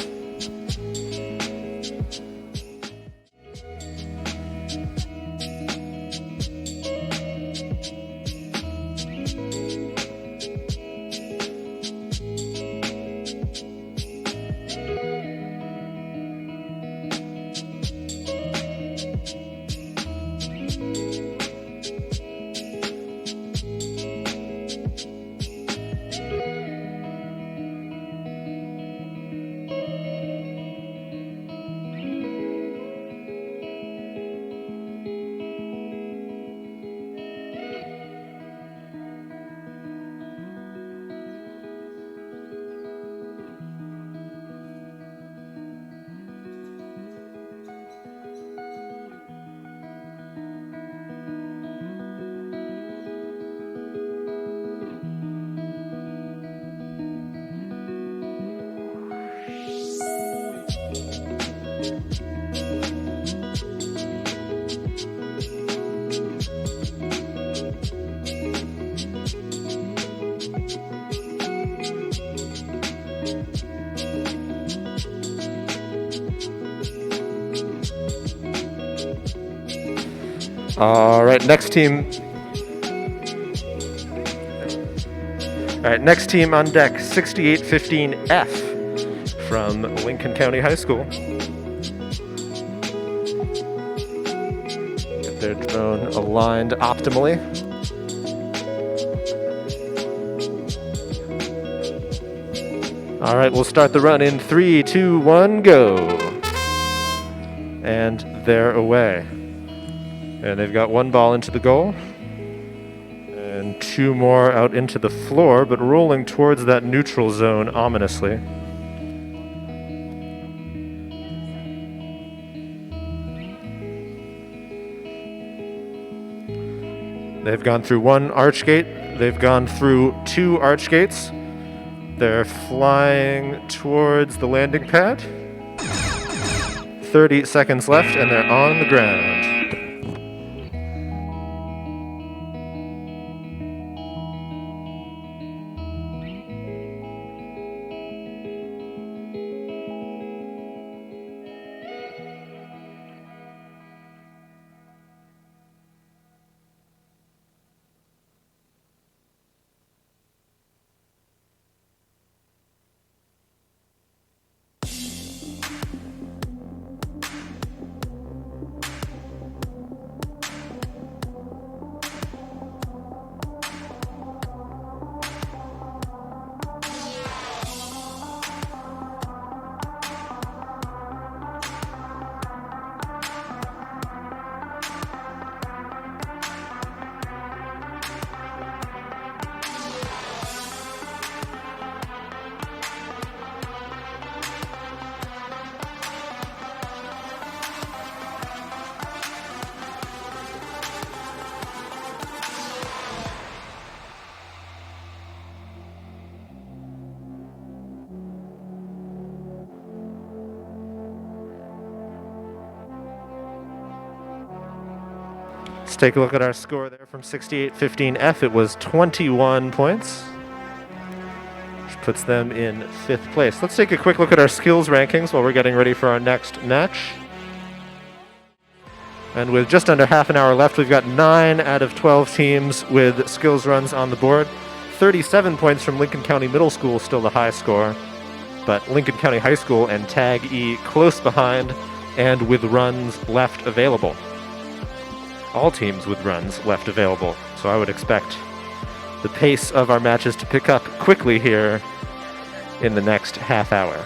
All right, next team. All right, next team on deck, 6815F from Lincoln County High School. Get their drone aligned optimally. All right, we'll start the run in 3, 2, 1, go. And they're away. And they've got one ball into the goal. And two more out into the floor, but rolling towards that neutral zone ominously. They've gone through one arch gate. They've gone through two arch gates. They're flying towards the landing pad. 30 seconds left, and they're on the ground. Let's take a look at our score there from 6815F. It was 21 points, which puts them in 5th place. Let's take a quick look at our skills rankings while we're getting ready for our next match. And with just under half an hour left, we've got 9 out of 12 teams with skills runs on the board. 37 points from Lincoln County Middle School, still the high score, but Lincoln County High School and Tag E close behind and with runs left available. All teams with runs left available, so I would expect the pace of our matches to pick up quickly here in the next half hour.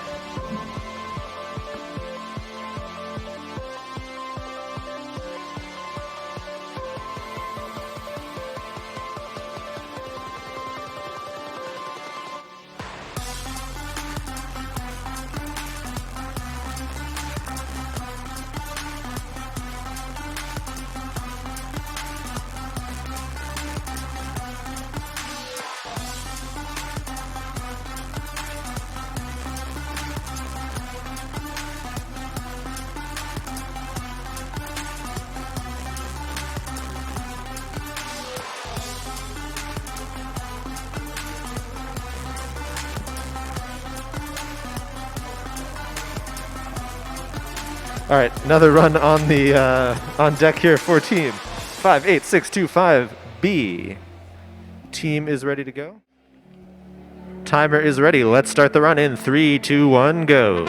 All right, another run on the on deck here for team 58625B. Team is ready to go. Timer is ready. Let's start the run in 3, 2, 1, go.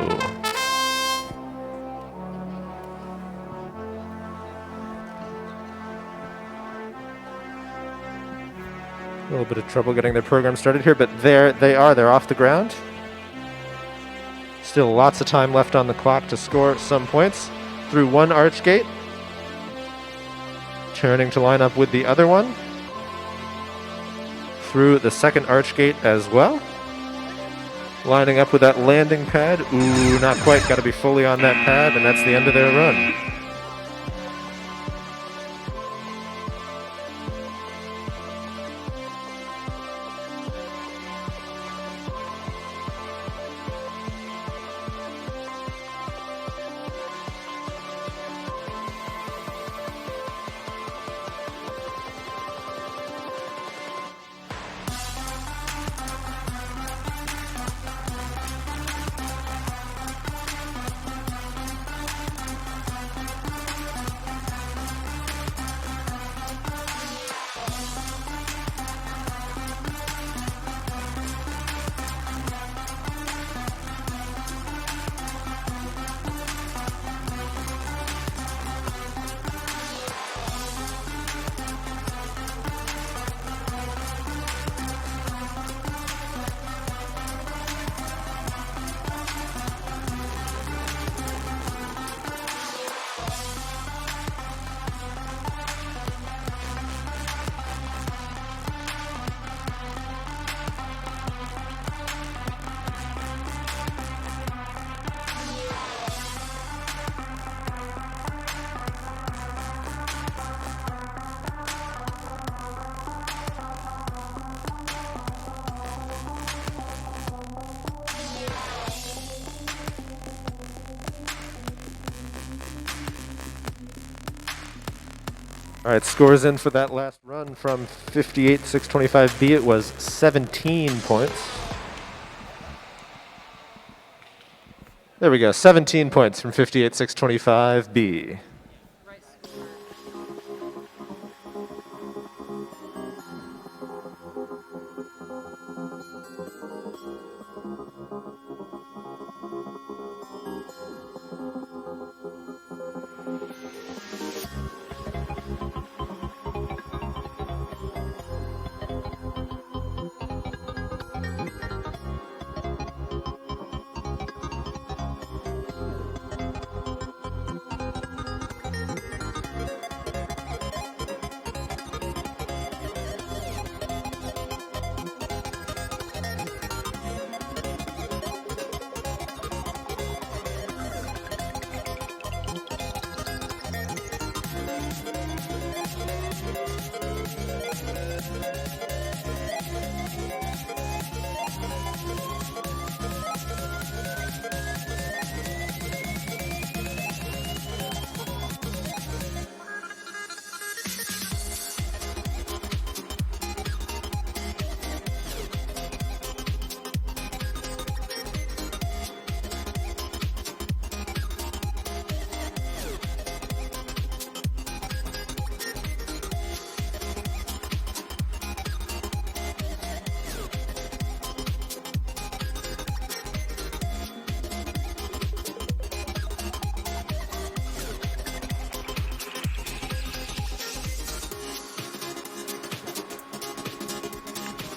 A little bit of trouble getting their program started here, but there they are. They're off the ground. Still lots of time left on the clock to score some points. Through one arch gate. Turning to line up with the other one. Through the second arch gate as well. Lining up with that landing pad. Ooh, not quite. Got to be fully on that pad, and that's the end of their run. All right, scores in for that last run from 58-625B. It was 17 points. There we go, 17 points from 58-625B.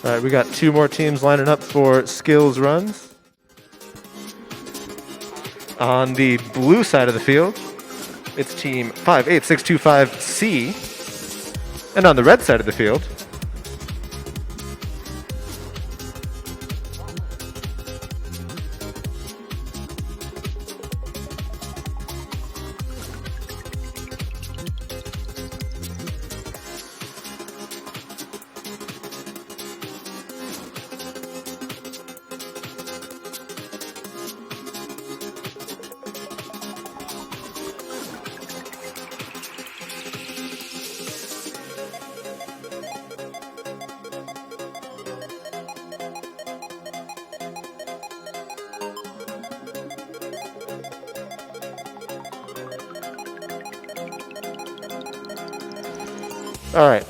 All right, we got two more teams lining up for skills runs. On the blue side of the field, it's team 58625C. And on the red side of the field, All right.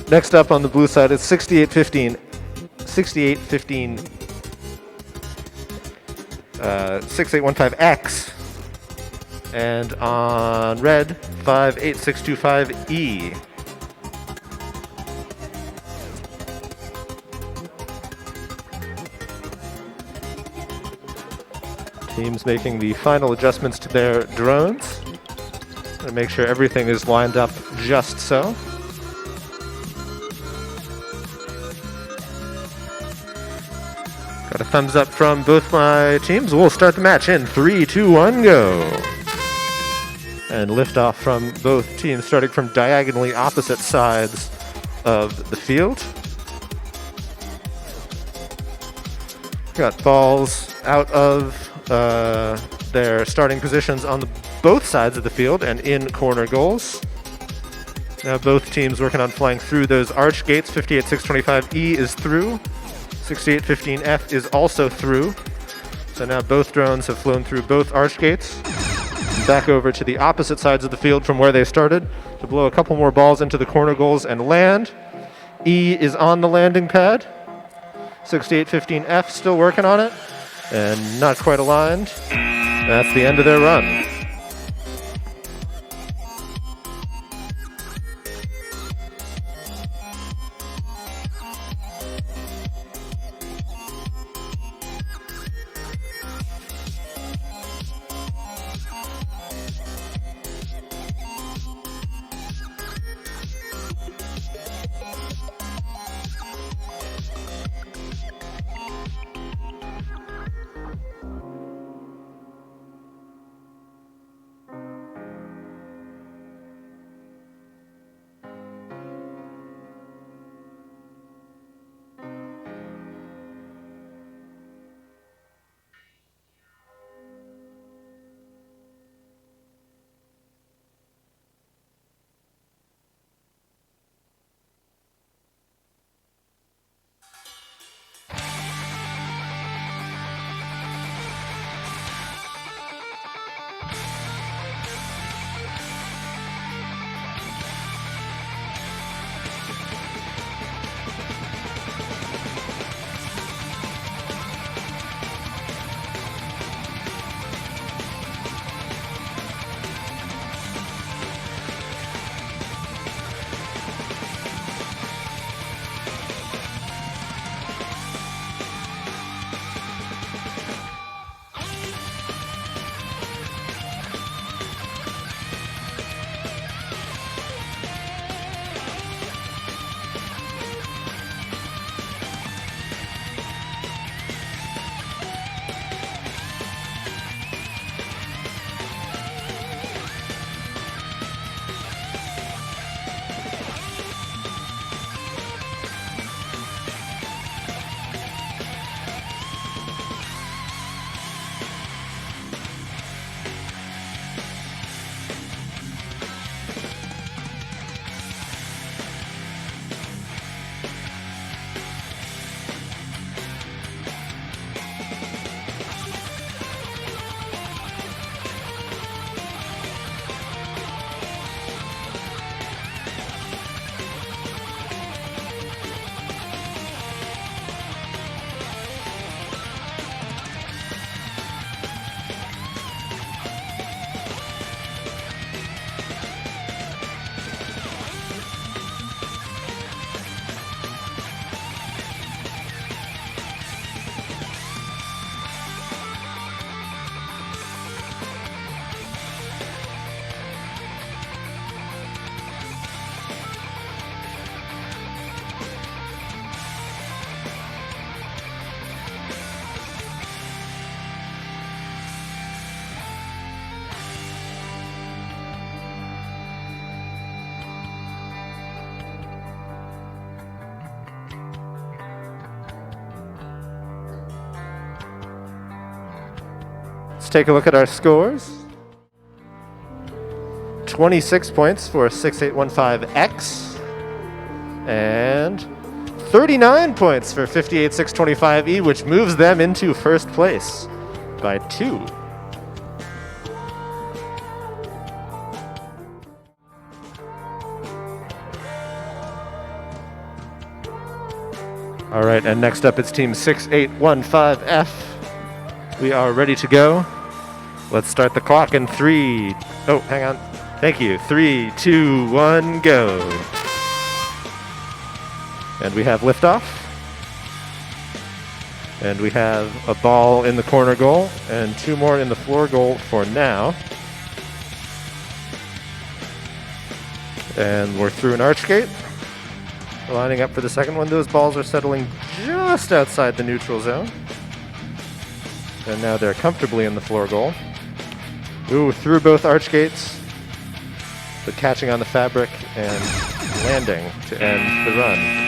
Next up on the blue side is 6815. 6815X. And on red, 58625E. Teams making the final adjustments to their drones to make sure everything is lined up just so. Got a thumbs up from both my teams. We'll start the match in 3, 2, 1, go. And liftoff from both teams, starting from diagonally opposite sides of the field. Got balls out of their starting positions on both sides of the field and in corner goals. Now both teams working on flying through those arch gates. 58625E is through. 6815F is also through. So now both drones have flown through both arch gates. Back over to the opposite sides of the field from where they started to blow a couple more balls into the corner goals and land. E is on the landing pad. 6815F still working on it and not quite aligned. That's the end of their run. Let's take a look at our scores. 26 points for 6815X and 39 points for 58625E, which moves them into first place by 2. All right, and next up it's team 6815F. We are ready to go. Let's start the clock in 3. Oh, hang on. Thank you. 3, 2, 1, go. And we have liftoff. And we have a ball in the corner goal and 2 more in the floor goal for now. And we're through an arch gate. We're lining up for the second one. Those balls are settling just outside the neutral zone. And now they're comfortably in the floor goal. Ooh, through both arch gates, but catching on the fabric and landing to end the run.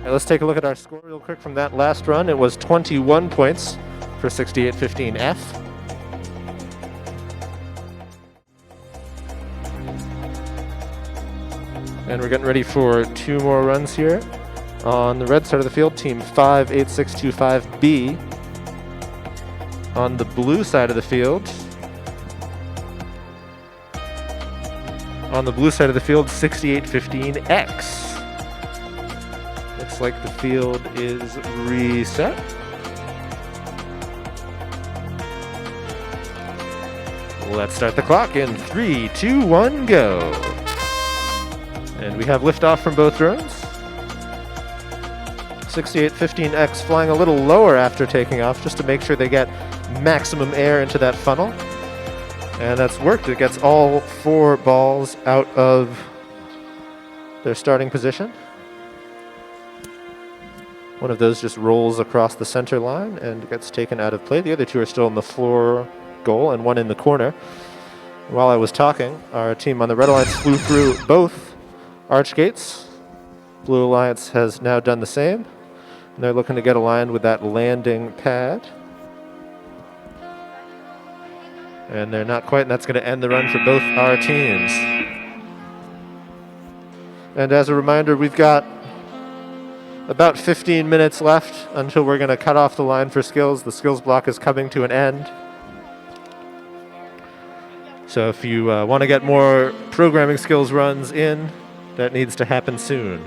Let's take a look at our score real quick from that last run. It was 21 points for 6815F. And we're getting ready for 2 more runs here. On the red side of the field, team 58625B. On the blue side of the field, 6815X. Looks like the field is reset. Let's start the clock in 3, 2, 1, go. And we have liftoff from both drones. 6815X flying a little lower after taking off just to make sure they get maximum air into that funnel. And that's worked. It gets all 4 balls out of their starting position. One of those just rolls across the center line and gets taken out of play. The other 2 are still in the floor goal and 1 in the corner. While I was talking, our team on the Red Alliance flew through both arch gates. Blue Alliance has now done the same. And they're looking to get aligned with that landing pad. And they're not quite, and that's going to end the run for both our teams. And as a reminder, we've got about 15 minutes left until we're going to cut off the line for skills. The skills block is coming to an end. So if you want to get more programming skills runs in, that needs to happen soon.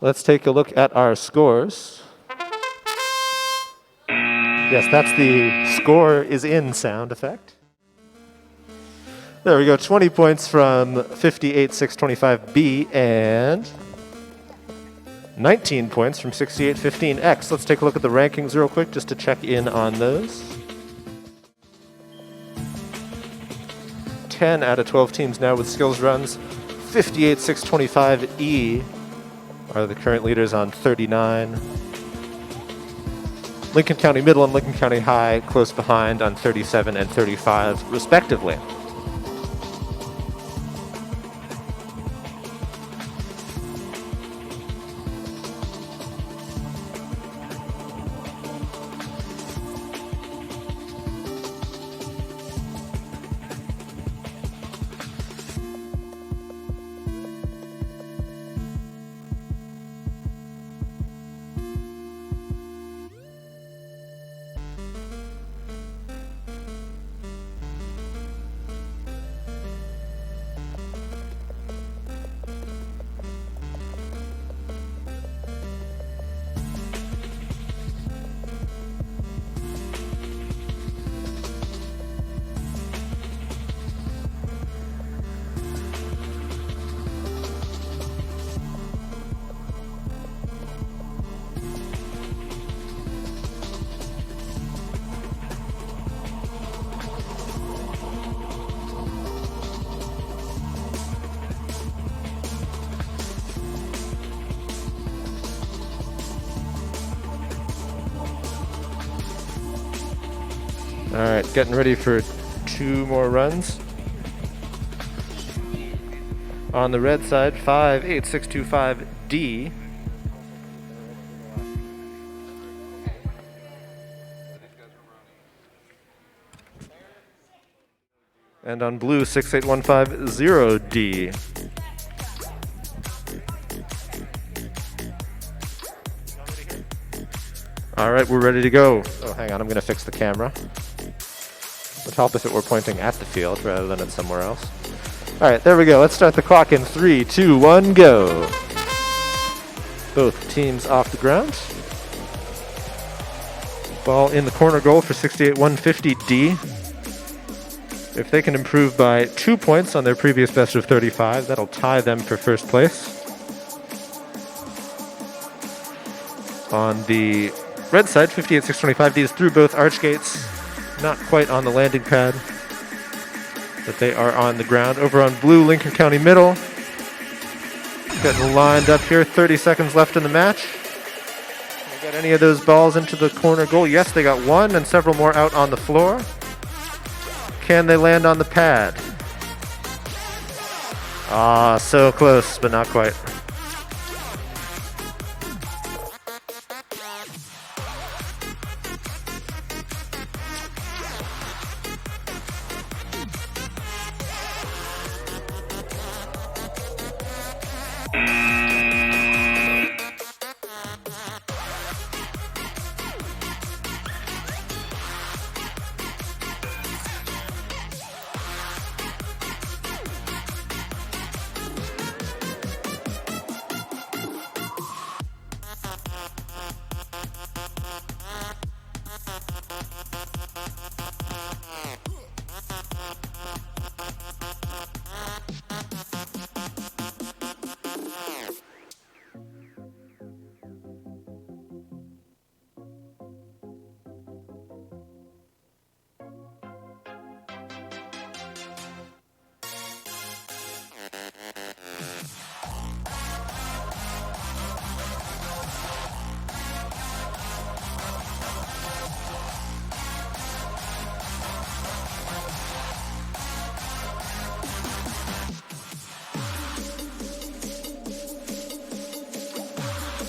Let's take a look at our scores. Yes, that's the score is in sound effect. There we go, 20 points from 58-625B and 19 points from 68-15X. Let's take a look at the rankings real quick just to check in on those. 10 out of 12 teams now with skills runs. 58-625E are the current leaders on 39. Lincoln County Middle and Lincoln County High close behind on 37 and 35 respectively. All right, getting ready for 2 more runs. On the red side, 5-8-6-2-5-D. And on blue, 6-8-1-5-0-D. All right, we're ready to go. Oh, hang on, I'm gonna fix the camera. Would help if it were pointing at the field rather than at somewhere else. All right, there we go. Let's start the clock in 3, 2, 1, go. Both teams off the ground. Ball in the corner goal for 68-150D. If they can improve by 2 points on their previous best of 35, that'll tie them for first place. On the red side, 58-625D is through both arch gates. Not quite on the landing pad, but they are on the ground. Over on blue, Lincoln County Middle. Getting lined up here, 30 seconds left in the match. They got any of those balls into the corner goal? Yes, they got one and several more out on the floor. Can they land on the pad? Ah, so close, but not quite.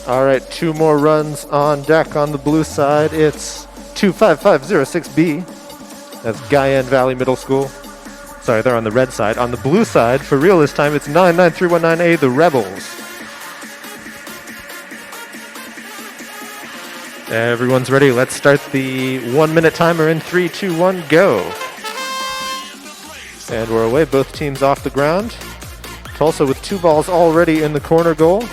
All right, 2 more runs on deck on the blue side. It's 25506B. That's Guyan Valley Middle School. Sorry, they're on the red side. On the blue side, for real this time, it's 99319A, the Rebels. Everyone's ready. Let's start the 1-minute timer in 3, 2, 1, go. And we're away. Both teams off the ground. Tulsa with 2 balls already in the corner goal.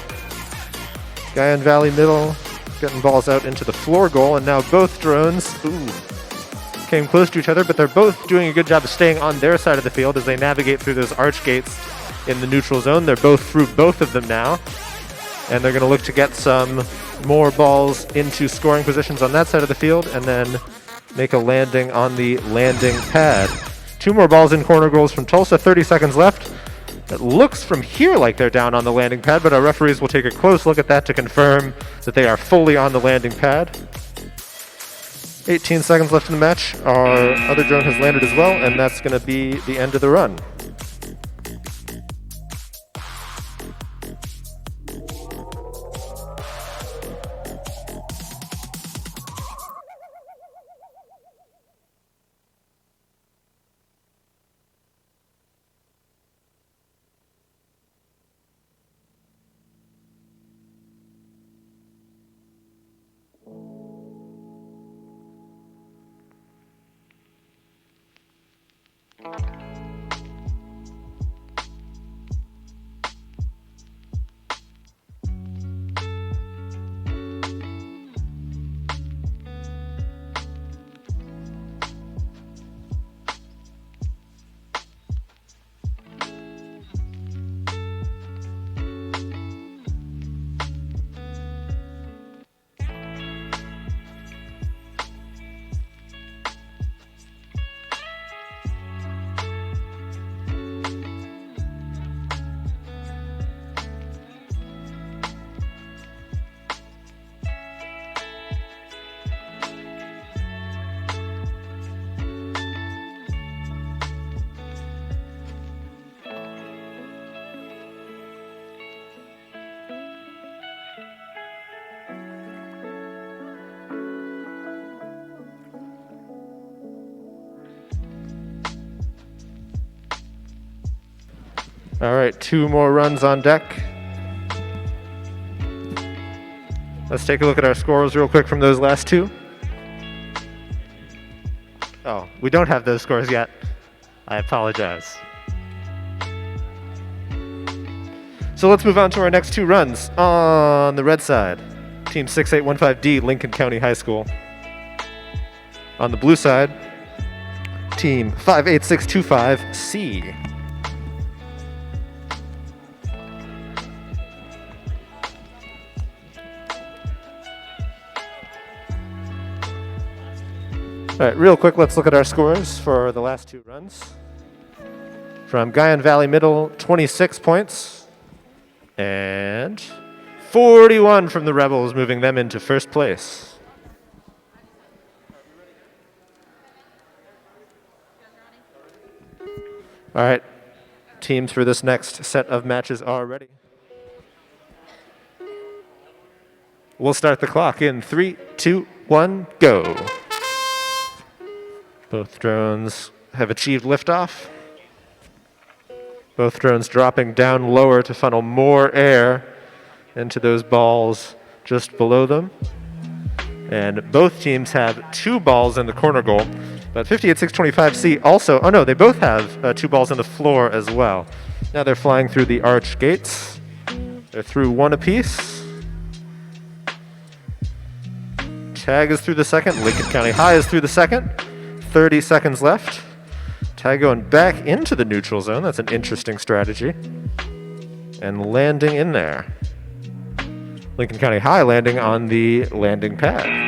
Guyan Valley Middle getting balls out into the floor goal, and now both drones came close to each other, but they're both doing a good job of staying on their side of the field as they navigate through those arch gates in the neutral zone. They're both through both of them now, and they're going to look to get some more balls into scoring positions on that side of the field and then make a landing on the landing pad. 2 more balls in corner goals from Tulsa, 30 seconds left. It looks from here like they're down on the landing pad, but our referees will take a close look at that to confirm that they are fully on the landing pad. 18 seconds left in the match. Our other drone has landed as well, and that's going to be the end of the run. All right, 2 more runs on deck. Let's take a look at our scores real quick from those last 2. Oh, we don't have those scores yet. I apologize. So let's move on to our next 2 runs. On the red side, Team 6815D, Lincoln County High School. On the blue side, Team 58625C. All right, real quick, let's look at our scores for the last 2 runs. From Guyan Valley Middle, 26 points. And 41 from the Rebels, moving them into first place. All right, teams for this next set of matches are ready. We'll start the clock in 3, 2, 1, go. Both drones have achieved liftoff. Both drones dropping down lower to funnel more air into those balls just below them. And both teams have 2 balls in the corner goal. But 58625C also, oh no, they both have 2 balls on the floor as well. Now they're flying through the arch gates. They're through 1 apiece. Tag is through the second. Lincoln County High is through the second. 30 seconds left. Tag going back into the neutral zone. That's an interesting strategy. And landing in there. Lincoln County High landing on the landing pad.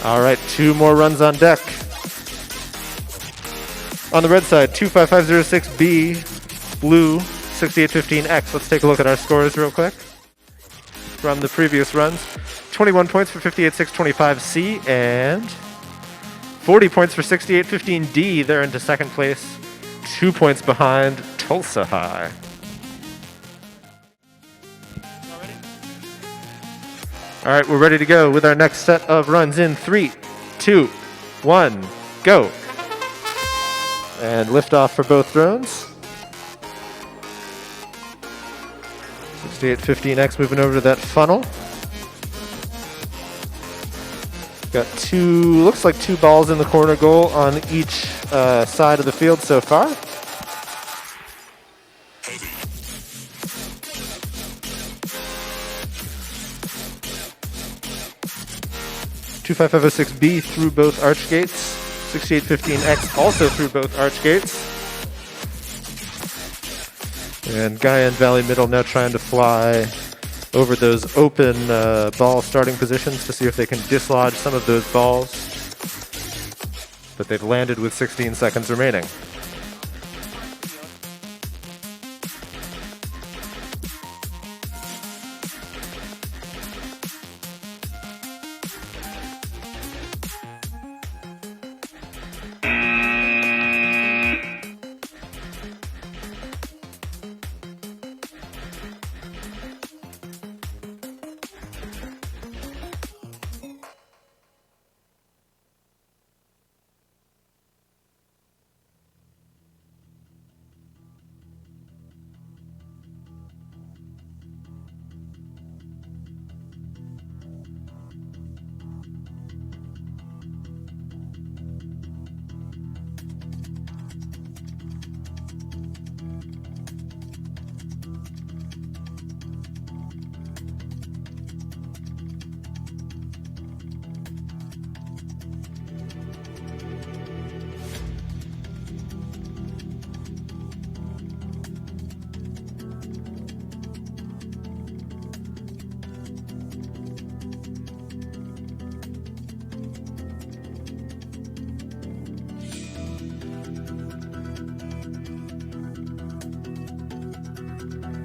All right, 2 more runs on deck. On the red side, 25506B, blue, 6815X. Let's take a look at our scores real quick from the previous runs. 21 points for 58625C and 40 points for 6815D. They're into second place, 2 points behind Tulsa High. All right, we're ready to go with our next set of runs in 3, 2, 1, go. And liftoff for both drones. 6815X moving over to that funnel. Got looks like 2 balls in the corner goal on each side of the field so far. Two 5506B through both arch gates. 6815X also through both arch gates. And Guyan Valley Middle now trying to fly over those open ball starting positions to see if they can dislodge some of those balls. But they've landed with 16 seconds remaining.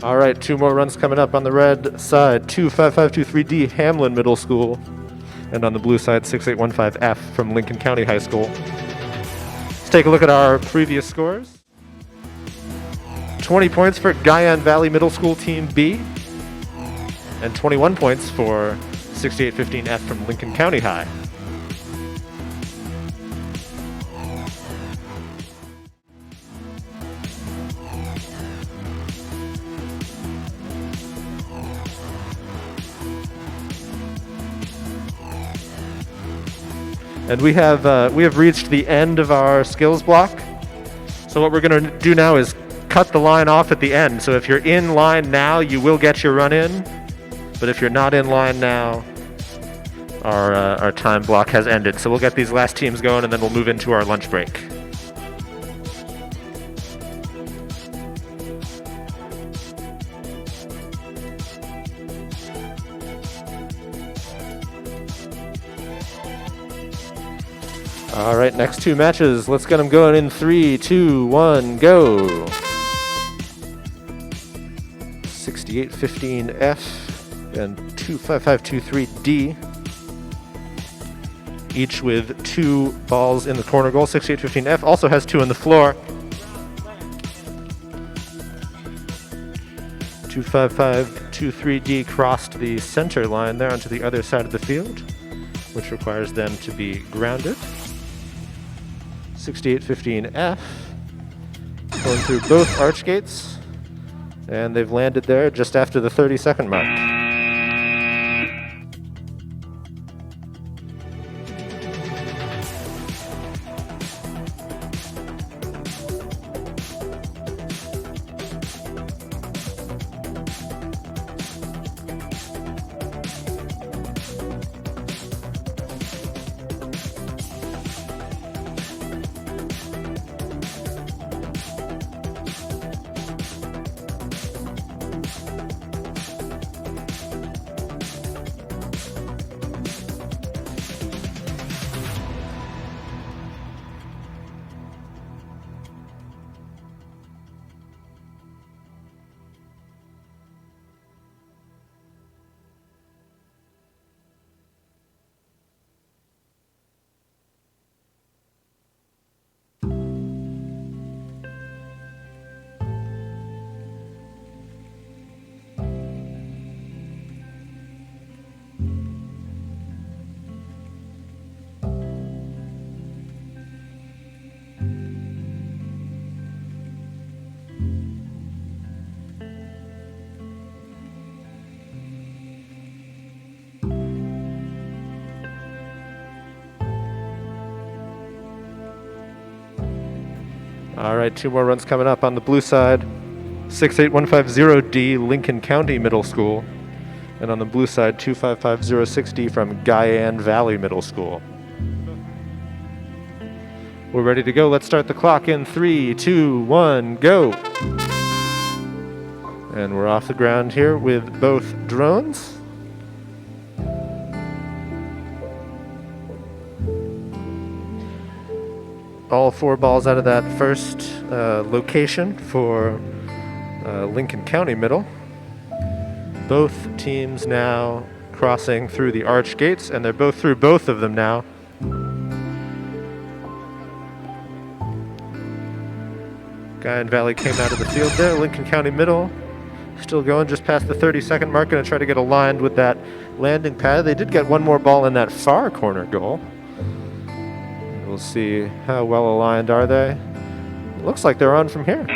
All right, 2 more runs coming up on the red side. 25523D Hamlin Middle School. And on the blue side, 6815F from Lincoln County High School. Let's take a look at our previous scores. 20 points for Guyan Valley Middle School Team B. And 21 points for 6815F from Lincoln County High. And we have reached the end of our skills block. So what we're going to do now is cut the line off at the end. So if you're in line now, you will get your run in. But if you're not in line now, our time block has ended. So we'll get these last teams going and then we'll move into our lunch break. All right, next 2 matches. Let's get them going in 3, 2, 1, go. 6815F and 25523D. Each with 2 balls in the corner goal. 6815F also has 2 on the floor. 25523D crossed the center line there onto the other side of the field, which requires them to be grounded. 6815F going through both arch gates, and they've landed there just after the 30-second mark. All right, 2 more runs coming up on the blue side. 68150D, Lincoln County Middle School. And on the blue side, 255060 from Guyan Valley Middle School. We're ready to go. Let's start the clock in 3, 2, 1, go. And we're off the ground here with both drones. All 4 balls out of that first location for Lincoln County Middle. Both teams now crossing through the arch gates, and they're both through both of them now. Guyan Valley came out of the field there. Lincoln County Middle still going just past the 30-second mark, going to try to get aligned with that landing pad. They did get 1 more ball in that far corner goal. We'll see how well aligned are they. It looks like they're on from here.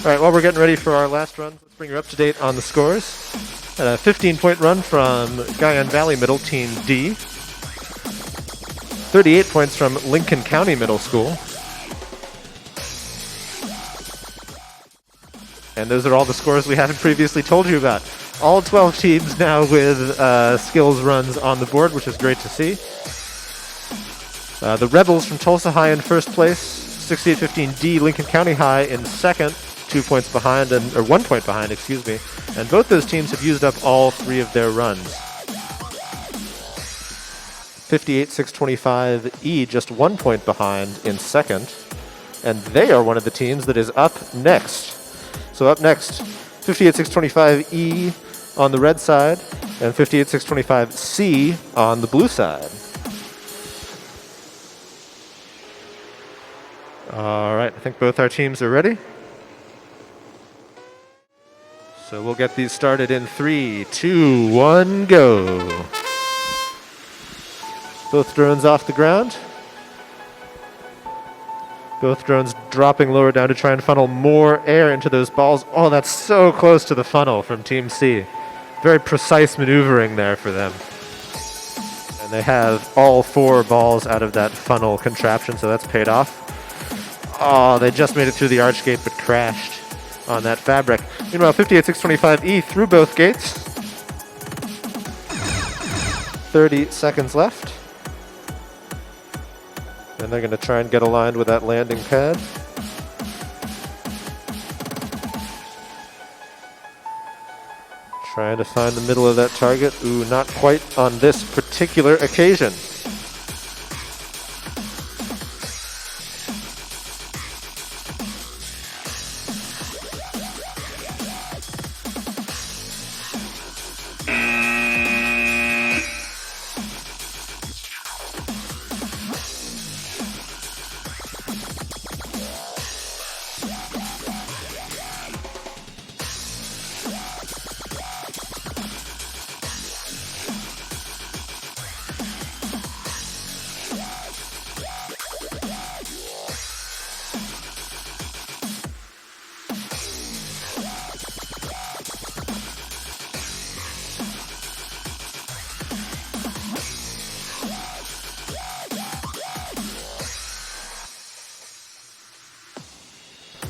All right, while we're getting ready for our last run, let's bring you up to date on the scores. A 15-point run from Guyan Valley Middle, Team D. 38 points from Lincoln County Middle School. And those are all the scores we haven't previously told you about. All 12 teams now with skills runs on the board, which is great to see. The Rebels from Tulsa High in first place, 6815D, Lincoln County High in second, 2 points behind, or 1 point behind, excuse me. And both those teams have used up all 3 of their runs. 58625E just 1 point behind in second. And they are one of the teams that is up next. So up next, 58625E on the red side and 58625C on the blue side. All right, I think both our teams are ready. So we'll get these started in 3, 2, 1, go. Both drones off the ground. Both drones dropping lower down to try and funnel more air into those balls. Oh, that's so close to the funnel from Team C. Very precise maneuvering there for them. And they have all 4 balls out of that funnel contraption, so that's paid off. Oh, they just made it through the arch gate but crashed on that fabric. Meanwhile, 58625E through both gates. 30 seconds left. And they're going to try and get aligned with that landing pad. Trying to find the middle of that target. Ooh, not quite on this particular occasion.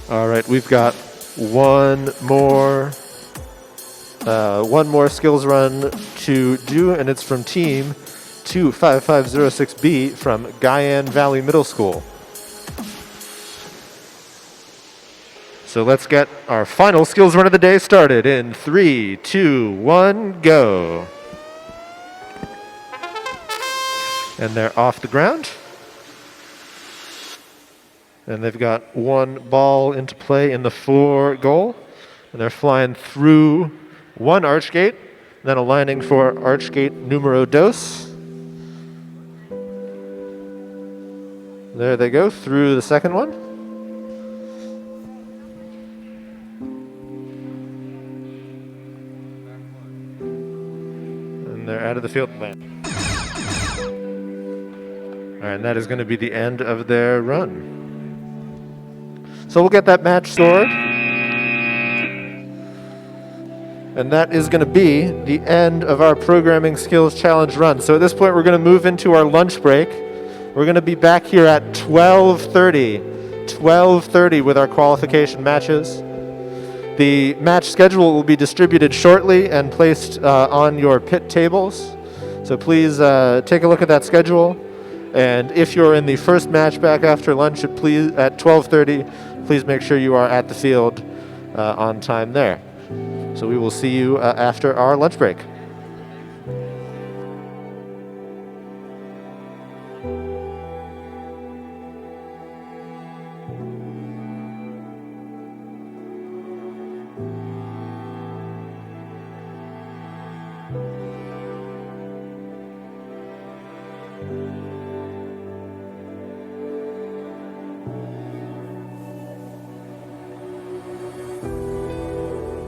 All right, we've got one more skills run to do, and it's from team 25506B from Guyan Valley Middle School. So let's get our final skills run of the day started in 3, 2, 1, go. And they're off the ground. And they've got one ball into play in the floor goal. And they're flying through one arch gate, then aligning for arch gate numero dos. There they go, through the second one. And they're out of the field. All right, and that is going to be the end of their run. So we'll get that match scored. And that is going to be the end of our Programming Skills Challenge run. So at this point, we're going to move into our lunch break. We're going to be back here at 12:30 with our qualification matches. The match schedule will be distributed shortly and placed on your pit tables. So please take a look at that schedule. And if you're in the first match back after lunch at 12:30, please make sure you are at the field on time there. So we will see you after our lunch break.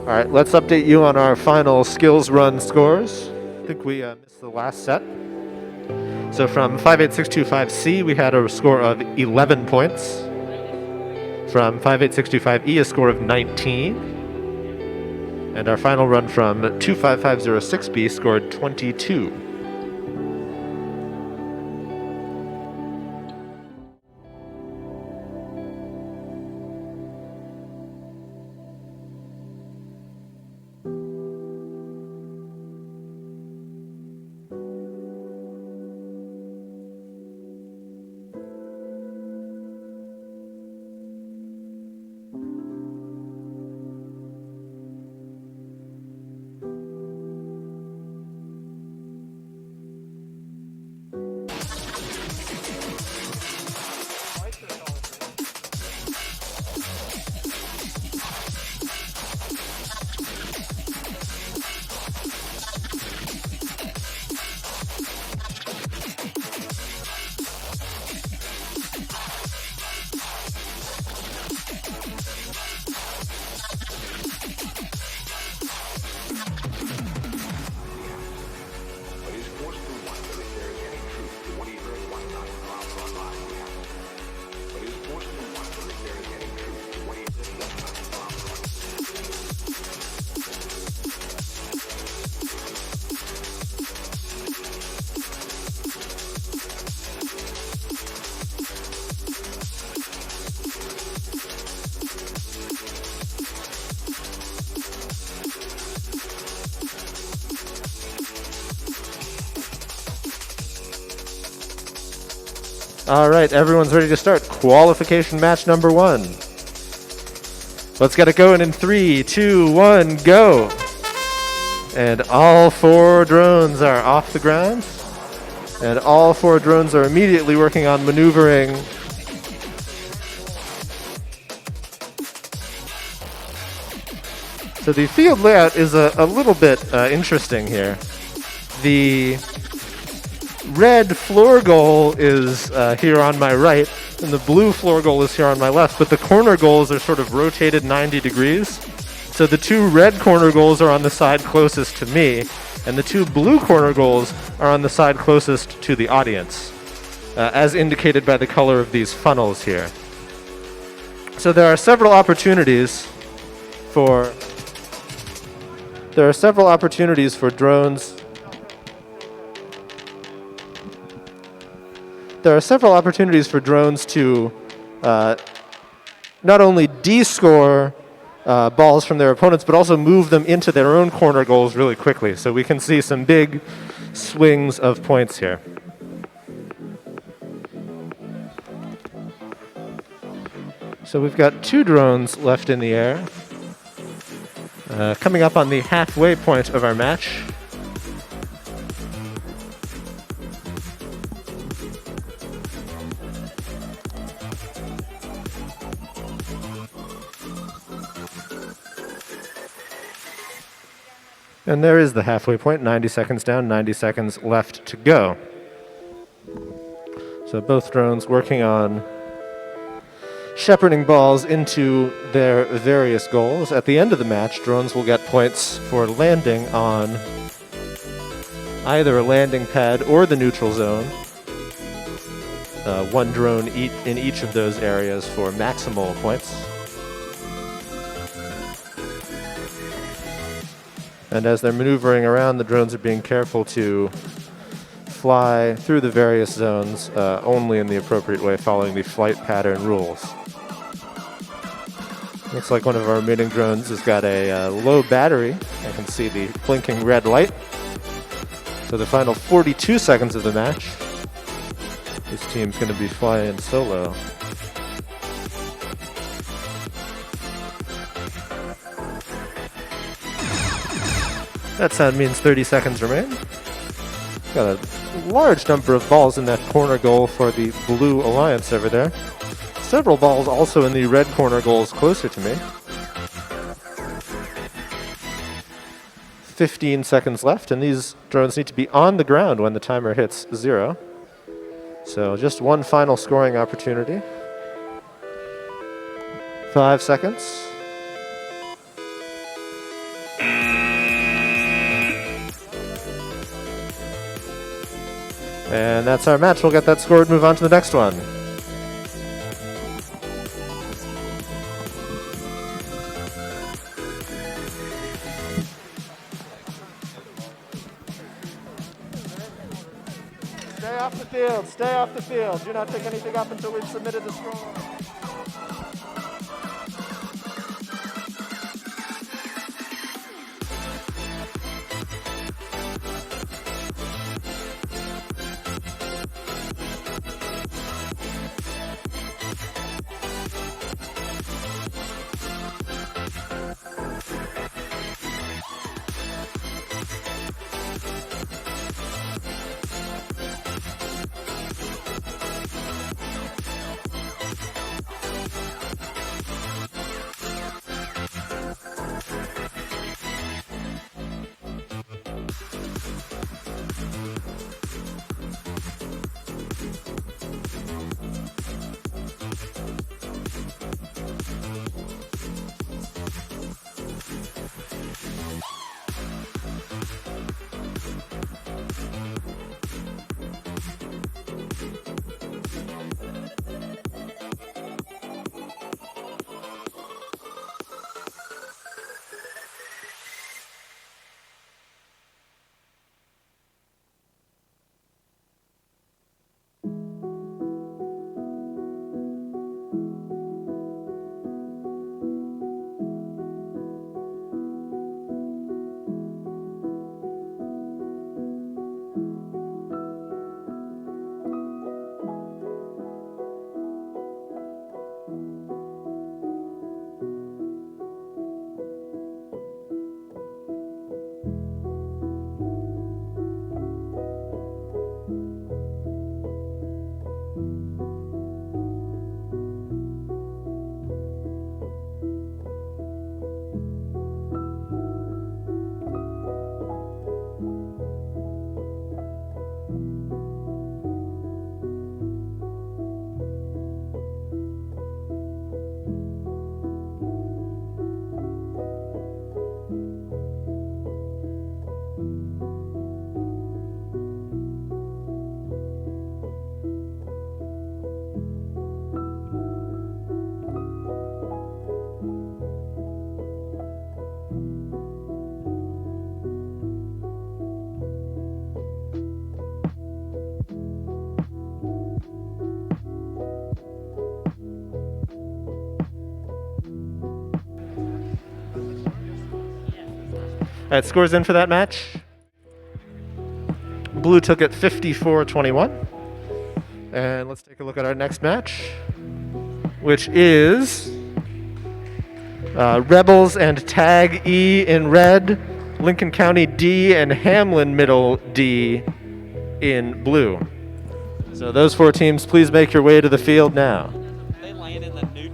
All right, let's update you on our final skills run scores. I think we missed the last set. So from 58625C, we had a score of 11 points. From 58625E, a score of 19. And our final run from 25506B scored 22. All right, everyone's ready to start. Qualification match number 1. Let's get it going in 3, 2, 1, go. And all 4 drones are off the ground. And all 4 drones are immediately working on maneuvering. So the field layout is a little bit interesting here. The red floor goal is here on my right, and the blue floor goal is here on my left, but the corner goals are sort of rotated 90 degrees. So the 2 red corner goals are on the side closest to me, and the 2 blue corner goals are on the side closest to the audience, as indicated by the color of these funnels here. So there are several opportunities for drones. There are several opportunities for drones to not only de-score balls from their opponents, but also move them into their own corner goals really quickly. So we can see some big swings of points here. So we've got 2 drones left in the air. Coming up on the halfway point of our match. And there is the halfway point, 90 seconds down, 90 seconds left to go. So both drones working on shepherding balls into their various goals. At the end of the match, drones will get points for landing on either a landing pad or the neutral zone. 1 drone in each of those areas for maximal points. And as they're maneuvering around, the drones are being careful to fly through the various zones only in the appropriate way, following the flight pattern rules. Looks like one of our remaining drones has got a low battery. I can see the blinking red light. So the final 42 seconds of the match. This team's going to be flying solo. That sound means 30 seconds remain. Got a large number of balls in that corner goal for the Blue Alliance over there. Several balls also in the red corner goals closer to me. 15 seconds left, and these drones need to be on the ground when the timer hits 0. So just one final scoring opportunity. 5 seconds. And that's our match. We'll get that scored, move on to the next one. Stay off the field, stay off the field. Do not pick anything up until we've submitted the score. All right, scores in for that match. Blue took it 54-21. And let's take a look at our next match, which is Rebels and Tag E in red, Lincoln County D, and Hamlin Middle D in blue. So those 4 teams, please make your way to the field now. They land in the new.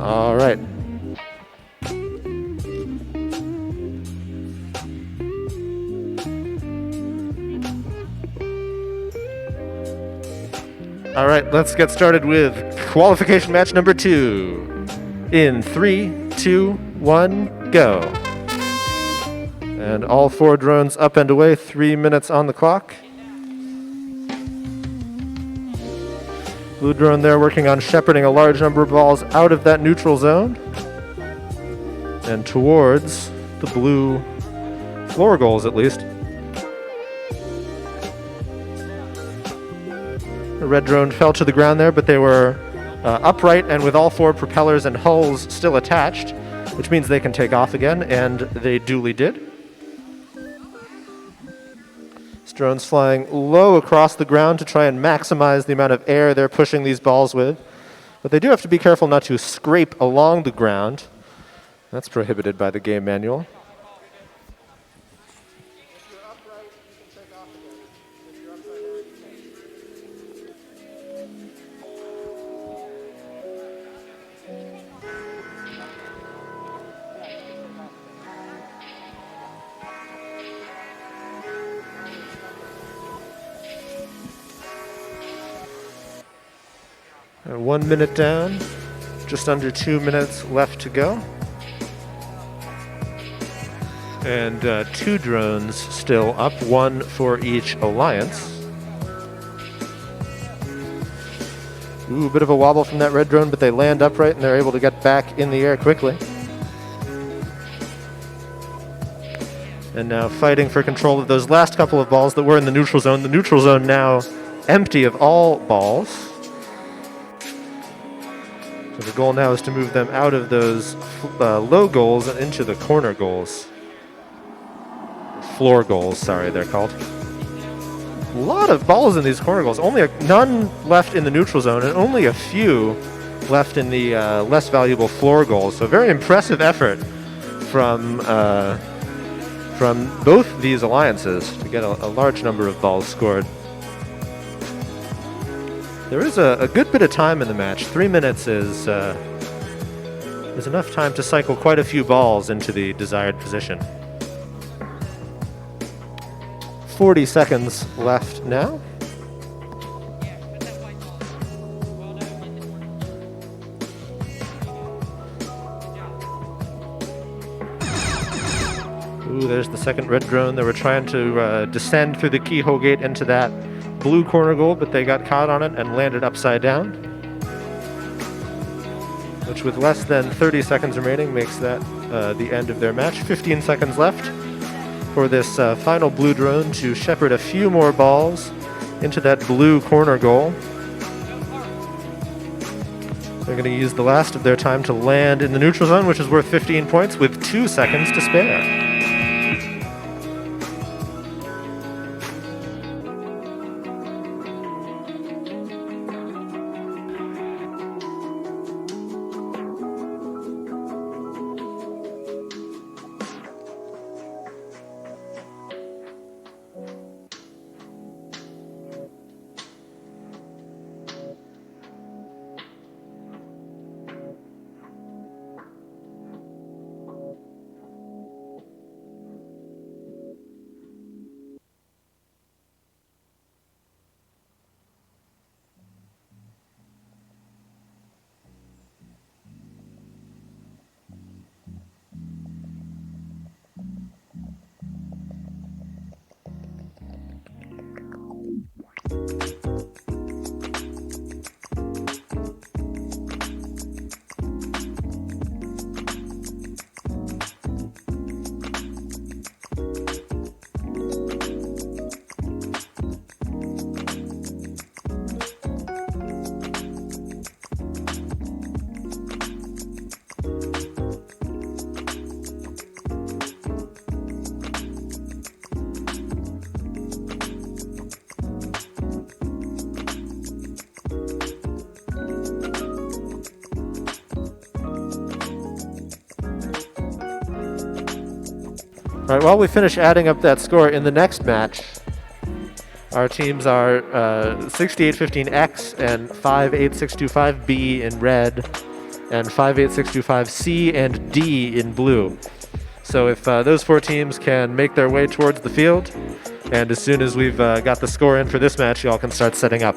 All right. All right, let's get started with qualification match number 2. In 3, 2, 1, go. And all 4 drones up and away, 3 minutes on the clock. Blue drone there working on shepherding a large number of balls out of that neutral zone and towards the blue floor goals at least. The red drone fell to the ground there, but they were upright and with all 4 propellers and hulls still attached, which means they can take off again, and they duly did. This drone's flying low across the ground to try and maximize the amount of air they're pushing these balls with, but they do have to be careful not to scrape along the ground. That's prohibited by the game manual. And 1 minute down, just under 2 minutes left to go. And 2 drones still up, 1 for each alliance. Ooh, a bit of a wobble from that red drone, but they land upright and they're able to get back in the air quickly. And now fighting for control of those last couple of balls that were in the neutral zone. The neutral zone now empty of all balls. So the goal now is to move them out of those low goals and into the corner goals. Floor goals, sorry, they're called. A lot of balls in these corner goals. Only none left in the neutral zone and only a few left in the less valuable floor goals. So very impressive effort from both these alliances to get a large number of balls scored. There is a good bit of time in the match. 3 minutes is enough time to cycle quite a few balls into the desired position. 40 seconds left now. Ooh, there's the second red drone. They were trying to descend through the keyhole gate into that blue corner goal, but they got caught on it and landed upside down, which with less than 30 seconds remaining makes that the end of their match. 15 seconds left for this final blue drone to shepherd a few more balls into that blue corner goal. They're going to use the last of their time to land in the neutral zone, which is worth 15 points with 2 seconds to spare. All right, while we finish adding up that score in the next match, our teams are 6815X and 58625B in red and 58625C and D in blue. So if those 4 teams can make their way towards the field, and as soon as we've got the score in for this match, y'all can start setting up.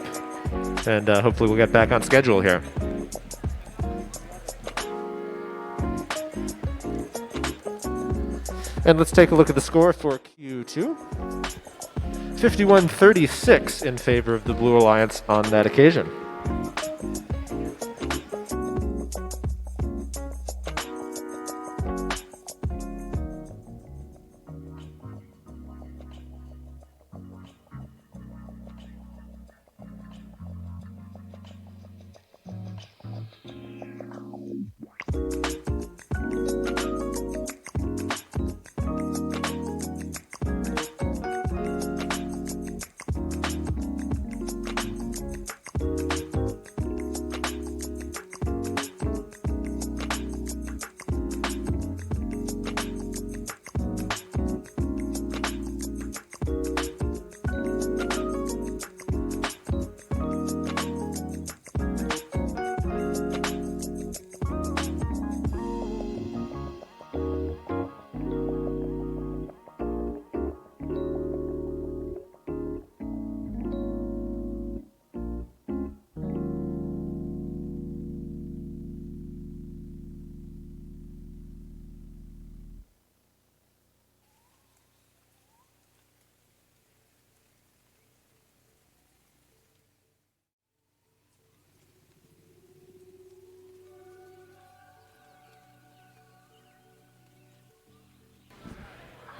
And hopefully we'll get back on schedule here. And let's take a look at the score for Q2. 51-36 in favor of the Blue Alliance on that occasion.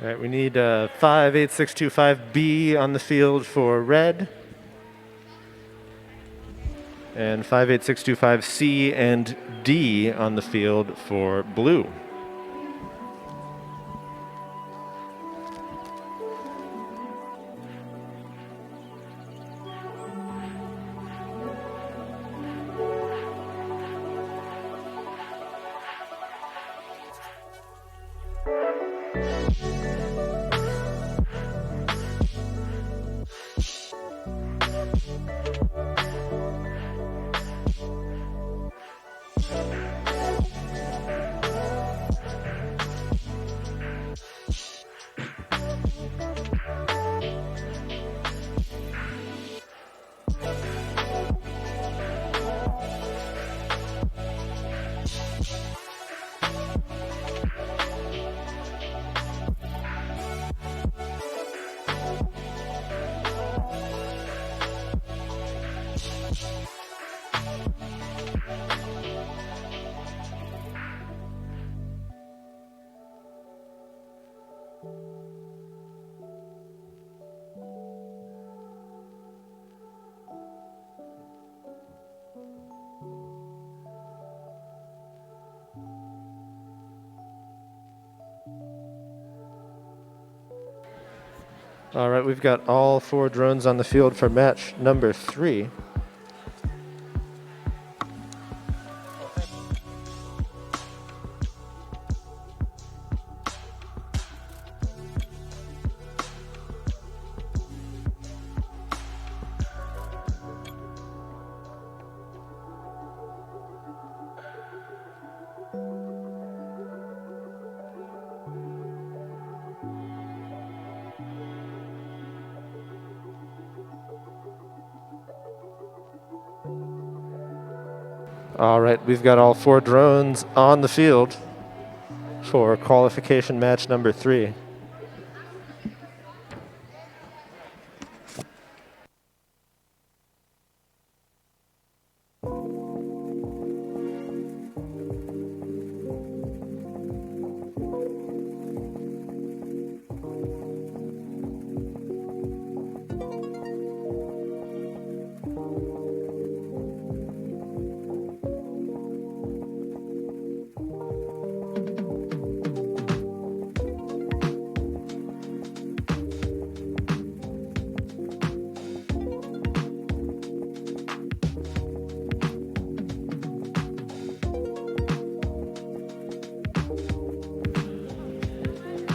All right, we need 58625B on the field for red, and 58625C and D on the field for blue. All right, we've got all 4 drones on the field for match number 3. All right, we've got all 4 drones on the field for qualification match number 3.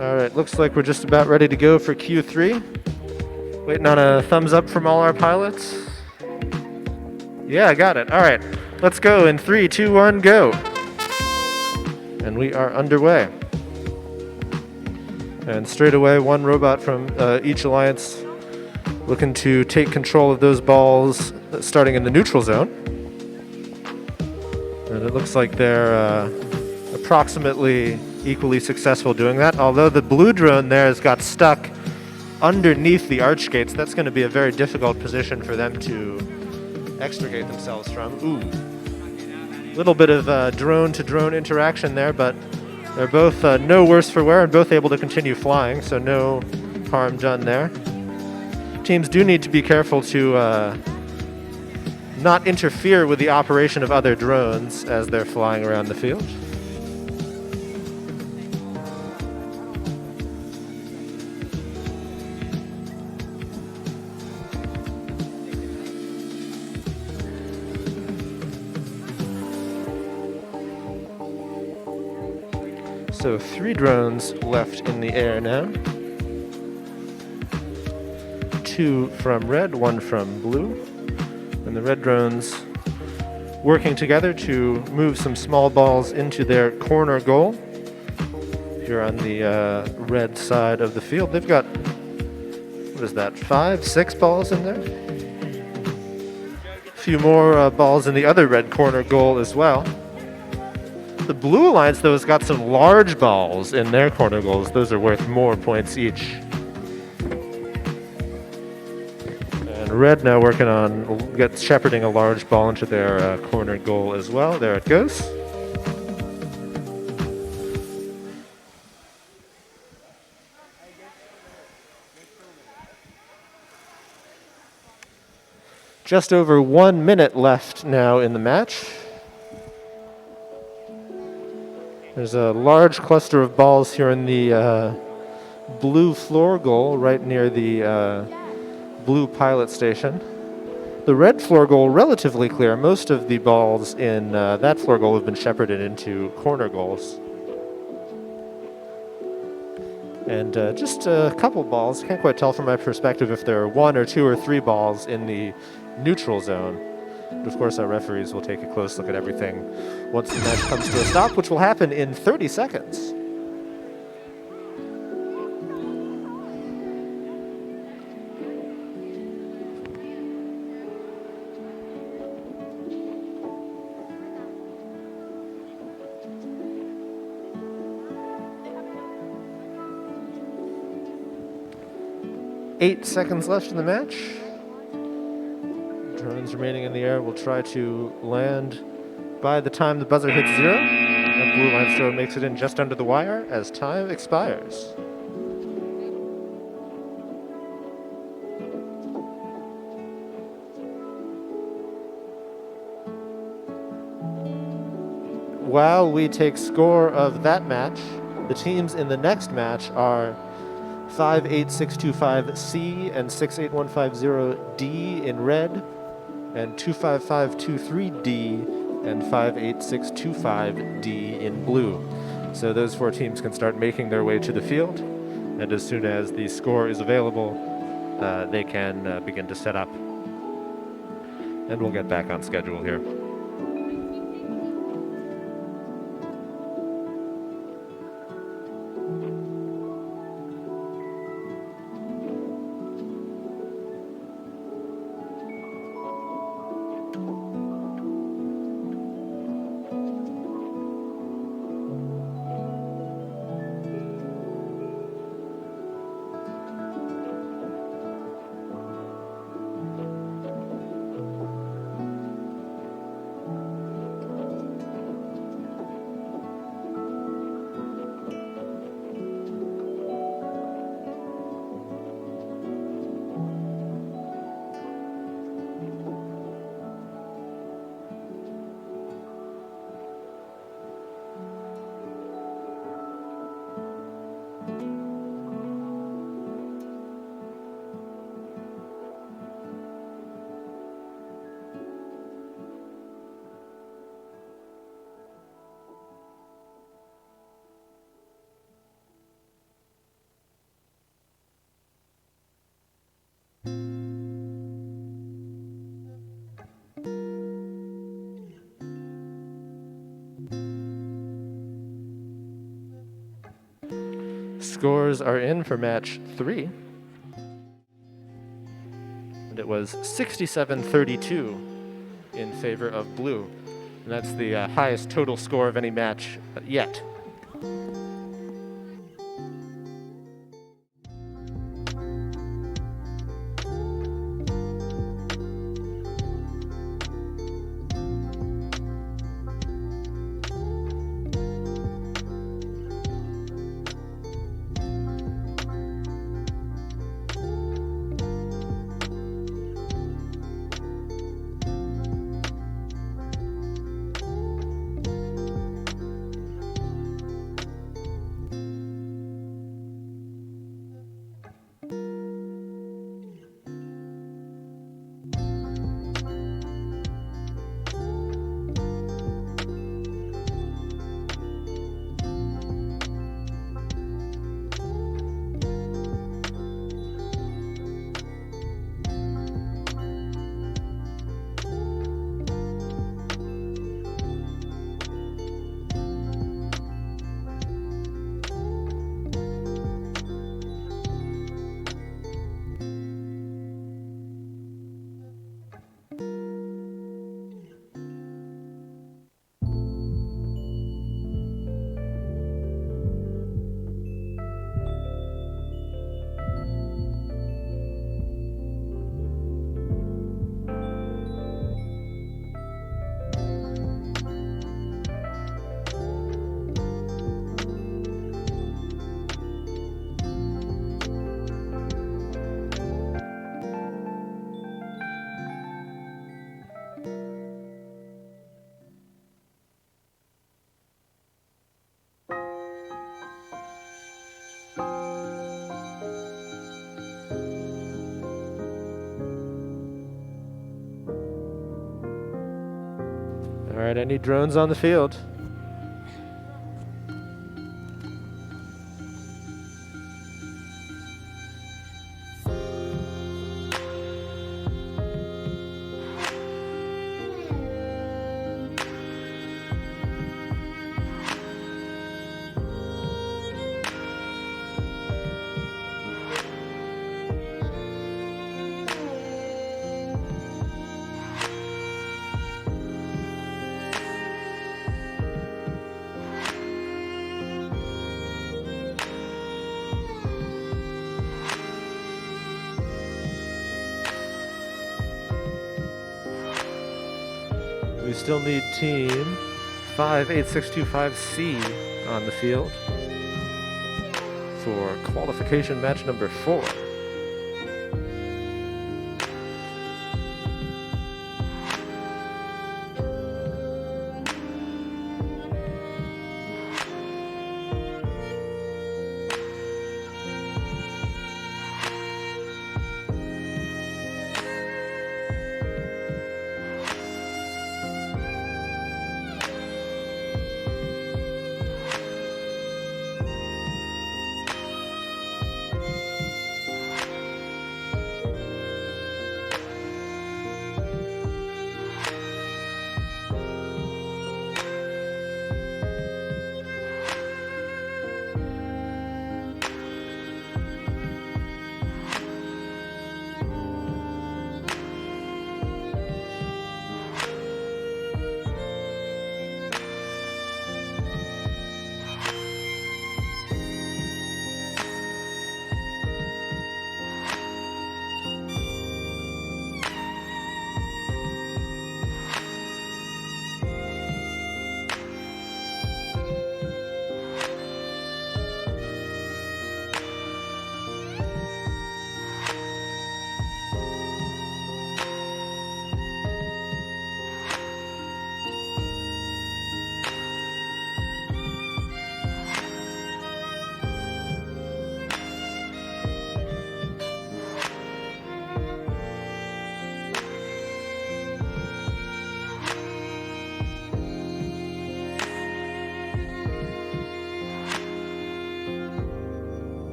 All right, looks like we're just about ready to go for Q3. Waiting on a thumbs up from all our pilots. Yeah, I got it. All right. Let's go in 3, 2, 1, go. And we are underway. And straight away, one robot from each alliance looking to take control of those balls starting in the neutral zone. And it looks like they're approximately equally successful doing that. Although the blue drone there has got stuck underneath the arch gates, that's going to be a very difficult position for them to extricate themselves from. Ooh. Little bit of drone-to-drone interaction there, but they're both no worse for wear and both able to continue flying, so no harm done there. Teams do need to be careful to not interfere with the operation of other drones as they're flying around the field. So 3 drones left in the air now. 2 from red, 1 from blue. And the red drones working together to move some small balls into their corner goal. Here on the red side of the field. They've got, what is that, 5, 6 balls in there? A few more balls in the other red corner goal as well. The blue alliance, though, has got some large balls in their corner goals. Those are worth more points each. And red now working on shepherding a large ball into their corner goal as well. There it goes. Just over 1 minute left now in the match. There's a large cluster of balls here in the blue floor goal right near the blue pilot station. The red floor goal relatively clear. Most of the balls in that floor goal have been shepherded into corner goals. And just a couple balls, can't quite tell from my perspective if there are 1 or 2 or 3 balls in the neutral zone. But of course, our referees will take a close look at everything once the match comes to a stop, which will happen in 30 seconds. Eight seconds left in the match. Drones remaining in the air will try to land by the time the buzzer hits 0. And blue line throw makes it in just under the wire as time expires. While we take score of that match, the teams in the next match are 58625C and 68150D in red, and 25523D and 58625D in blue. So those 4 teams can start making their way to the field, and as soon as the score is available, they can begin to set up. And we'll get back on schedule here. scores are in for match 3. And it was 67-32 in favor of blue. And that's the highest total score of any match yet. All right, any drones on the field? We still need team 58625C on the field for qualification match number 4.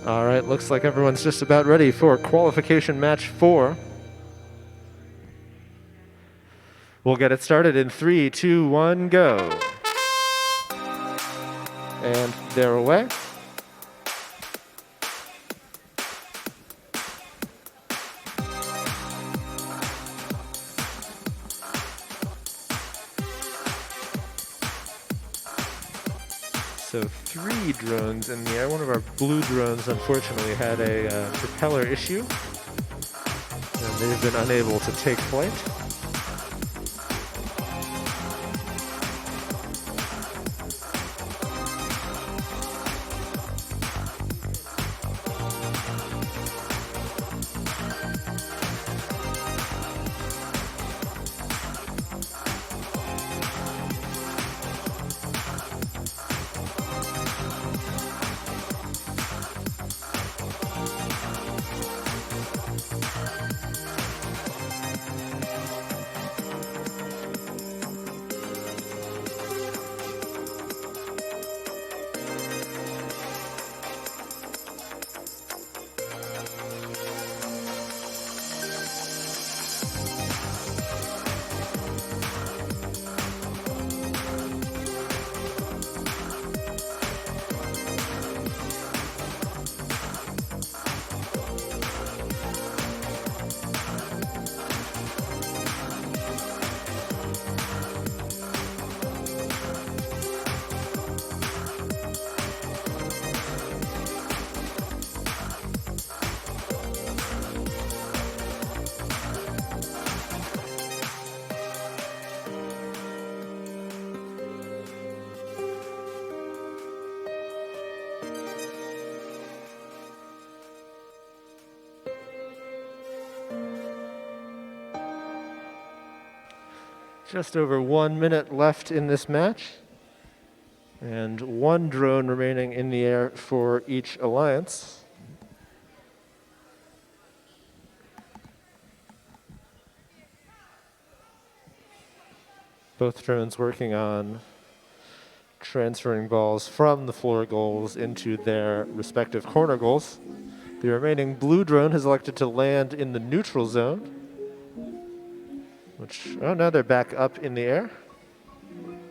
All right, looks like everyone's just about ready for qualification match 4. We'll get it started in 3, 2, 1, go. And they're away. So 3 drones in the air. One of our blue drones, unfortunately, had a propeller issue, and they've been unable to take flight. Just over 1 minute left in this match, and 1 drone remaining in the air for each alliance. Both drones working on transferring balls from the floor goals into their respective corner goals. The remaining blue drone has elected to land in the neutral zone. Oh, now they're back up in the air.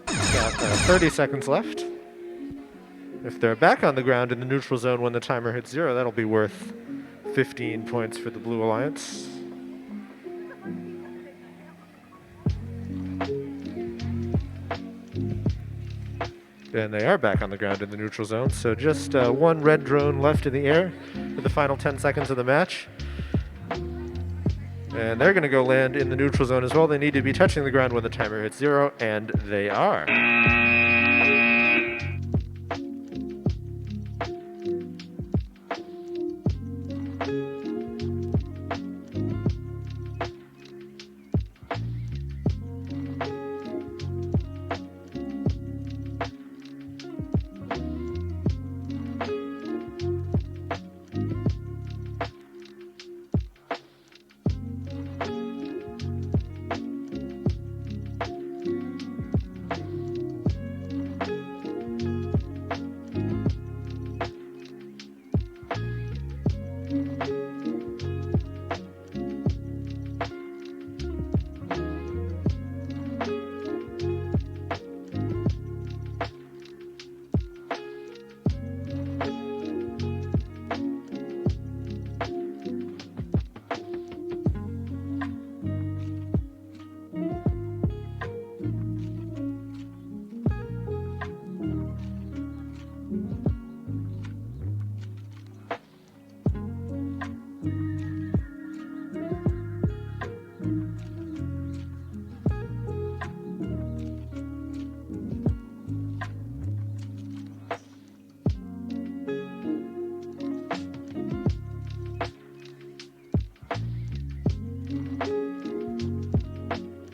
Got 30 seconds left. If they're back on the ground in the neutral zone when the timer hits 0, that'll be worth 15 points for the Blue Alliance. And they are back on the ground in the neutral zone, so just 1 red drone left in the air for the final 10 seconds of the match. And they're going to go land in the neutral zone as well. They need to be touching the ground when the timer hits 0, and they are.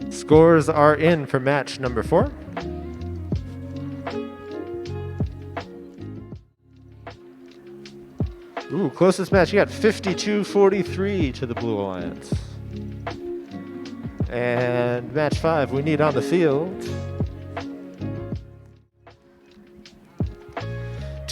Scores are in for match number 4. Ooh, closest match. You got 52-43 to the Blue Alliance. And match 5, we need on the field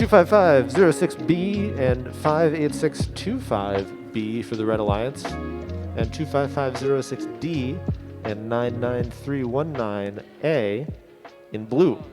25506B and 58625B for the Red Alliance, and 25506D and 99319A in blue.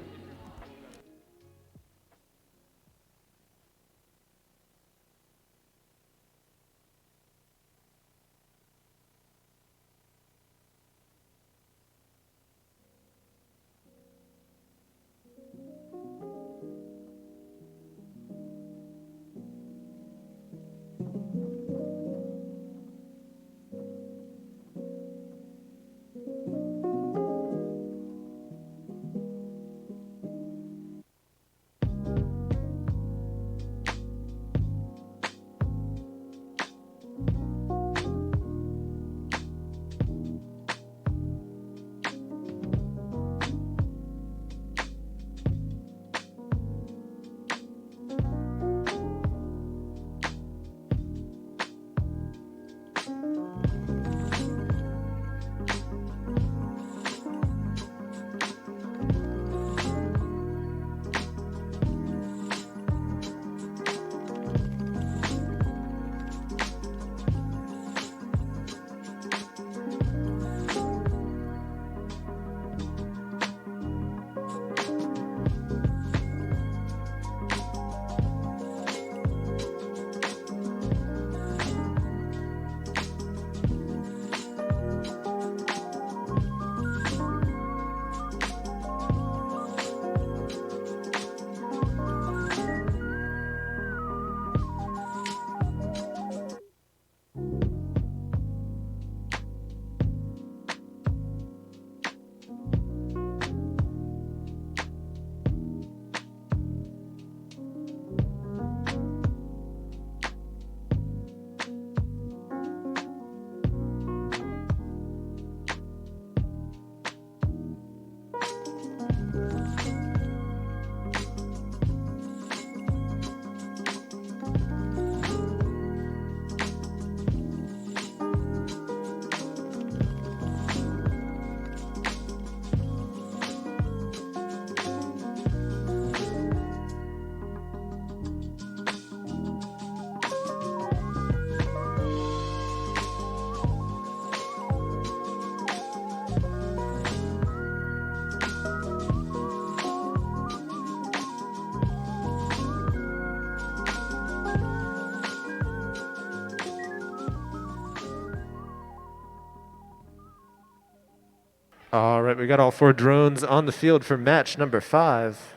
All right, we got all 4 drones on the field for match number 5.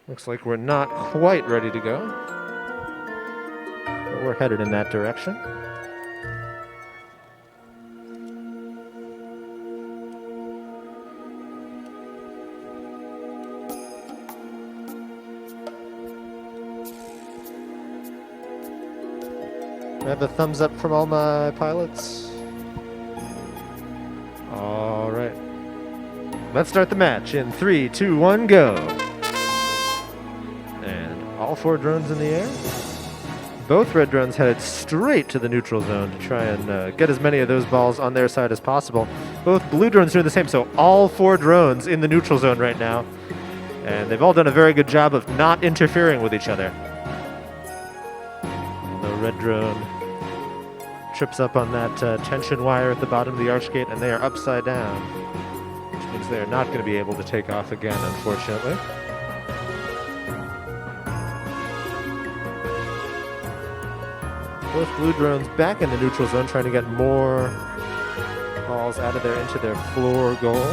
Looks like we're not quite ready to go, but we're headed in that direction. I have a thumbs up from all my pilots. All right. Let's start the match in 3, 2, 1, go. And all 4 drones in the air. Both red drones headed straight to the neutral zone to try and get as many of those balls on their side as possible. Both blue drones doing the same, so all 4 drones in the neutral zone right now. And they've all done a very good job of not interfering with each other. And the red drone trips up on that tension wire at the bottom of the arch gate, and they are upside down, which means they are not going to be able to take off again, unfortunately. Both blue drones back in the neutral zone, trying to get more balls out of there into their floor goal.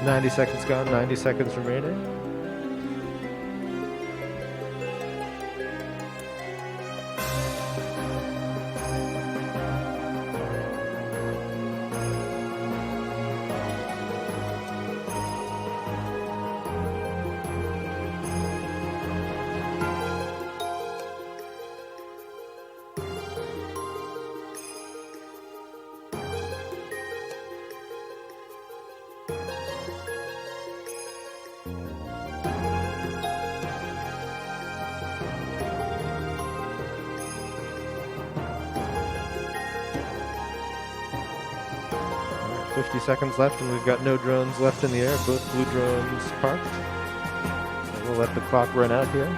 90 seconds gone, 90 seconds remaining. Alright, 50 seconds left, and we've got no drones left in the air. Both blue drones parked. So we'll let the clock run out here.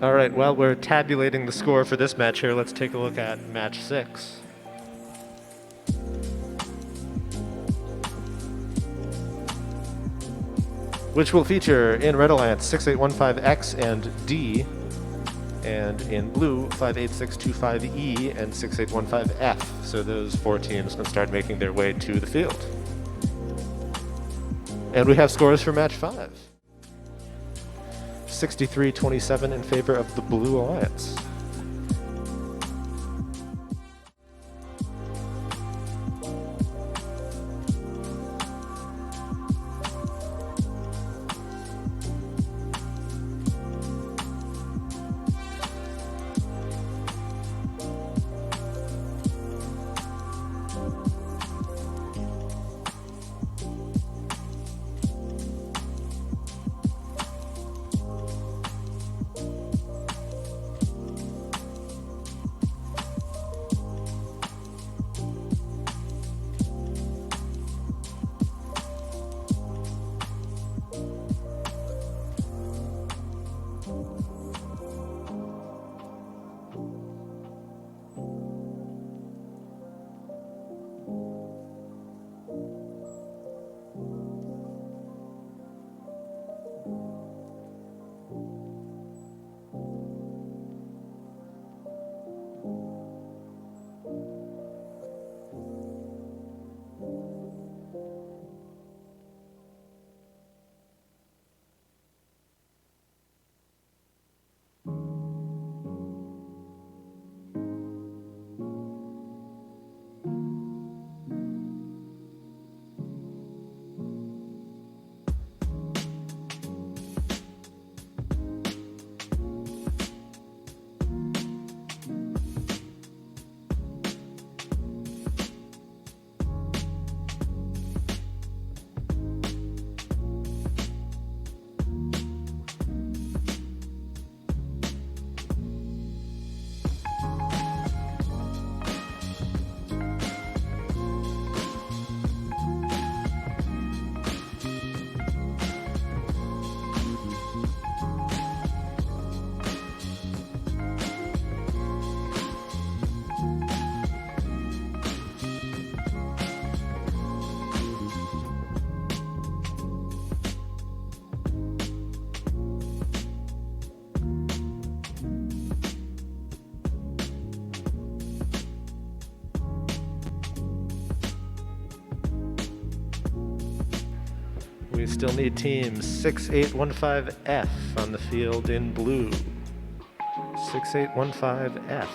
All right, while we're tabulating the score for this match here, let's take a look at match 6. Which will feature in Red Alliance 6815X and D, and in blue 58625E and 6815F. So those 4 teams can start making their way to the field. And we have scores for match 5. 63-27 in favor of the Blue Alliance. We still need team 6815F on the field in blue. 6815F.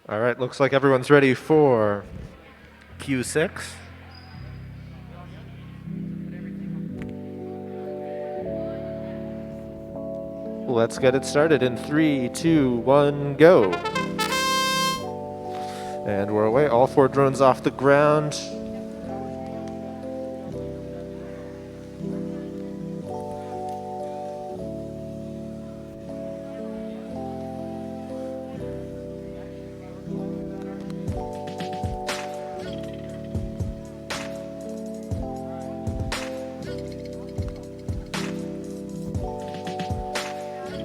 All right, looks like everyone's ready for Q6. Let's get it started in 3, 2, 1, go. And we're away. All 4 drones off the ground.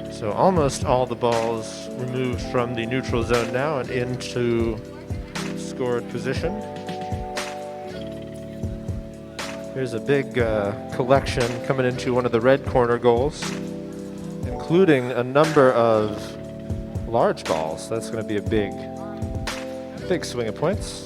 So almost all the balls removed from the neutral zone now and into scored position. Here's a big collection coming into one of the red corner goals, including a number of large balls. That's going to be a big swing of points.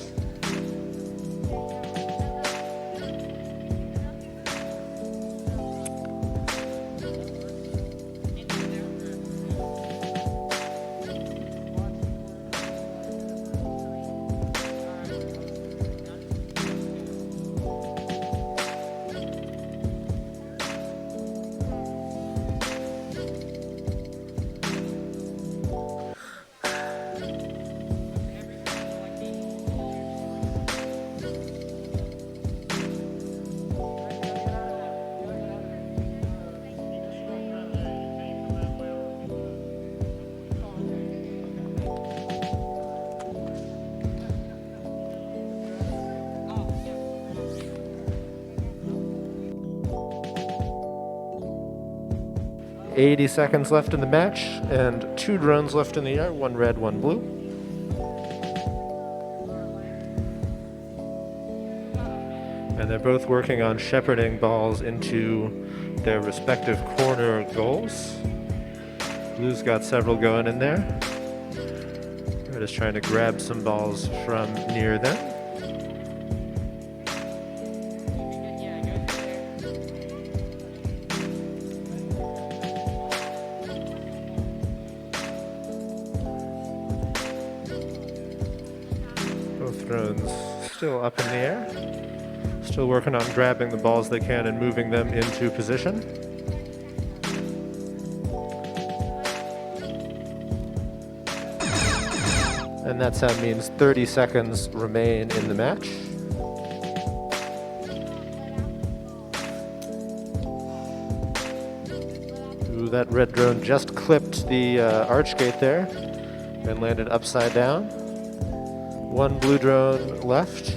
.80 seconds left in the match, and 2 drones left in the air, 1 red, 1 blue. And they're both working on shepherding balls into their respective corner goals. Blue's got several going in there. Red is trying to grab some balls from near them. Both drones still up in the air. Still working on grabbing the balls they can and moving them into position. And that means 30 seconds remain in the match. Ooh, that red drone just clipped the arch gate there and landed upside down. One blue drone left.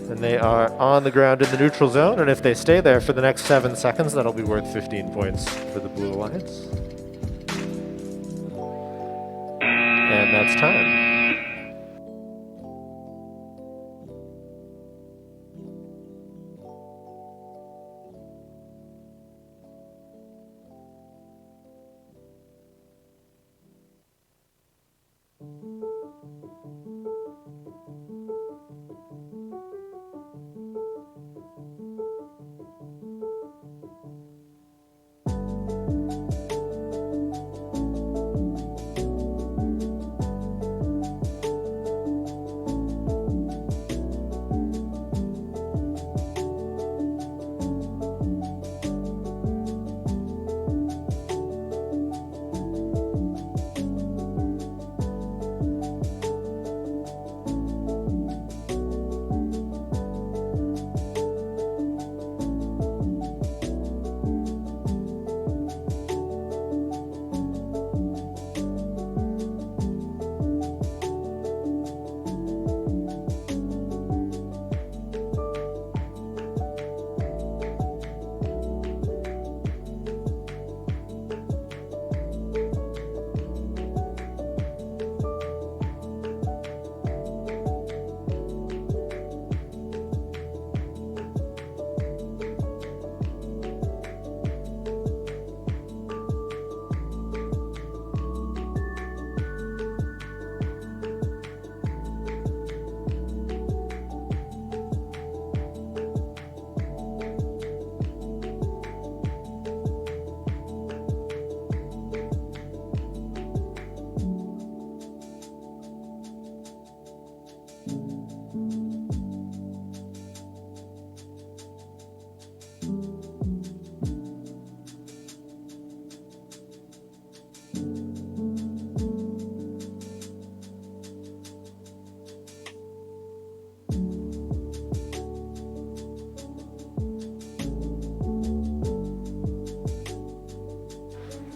And they are on the ground in the neutral zone, and if they stay there for the next 7 seconds, that'll be worth 15 points for the Blue Alliance. And that's time.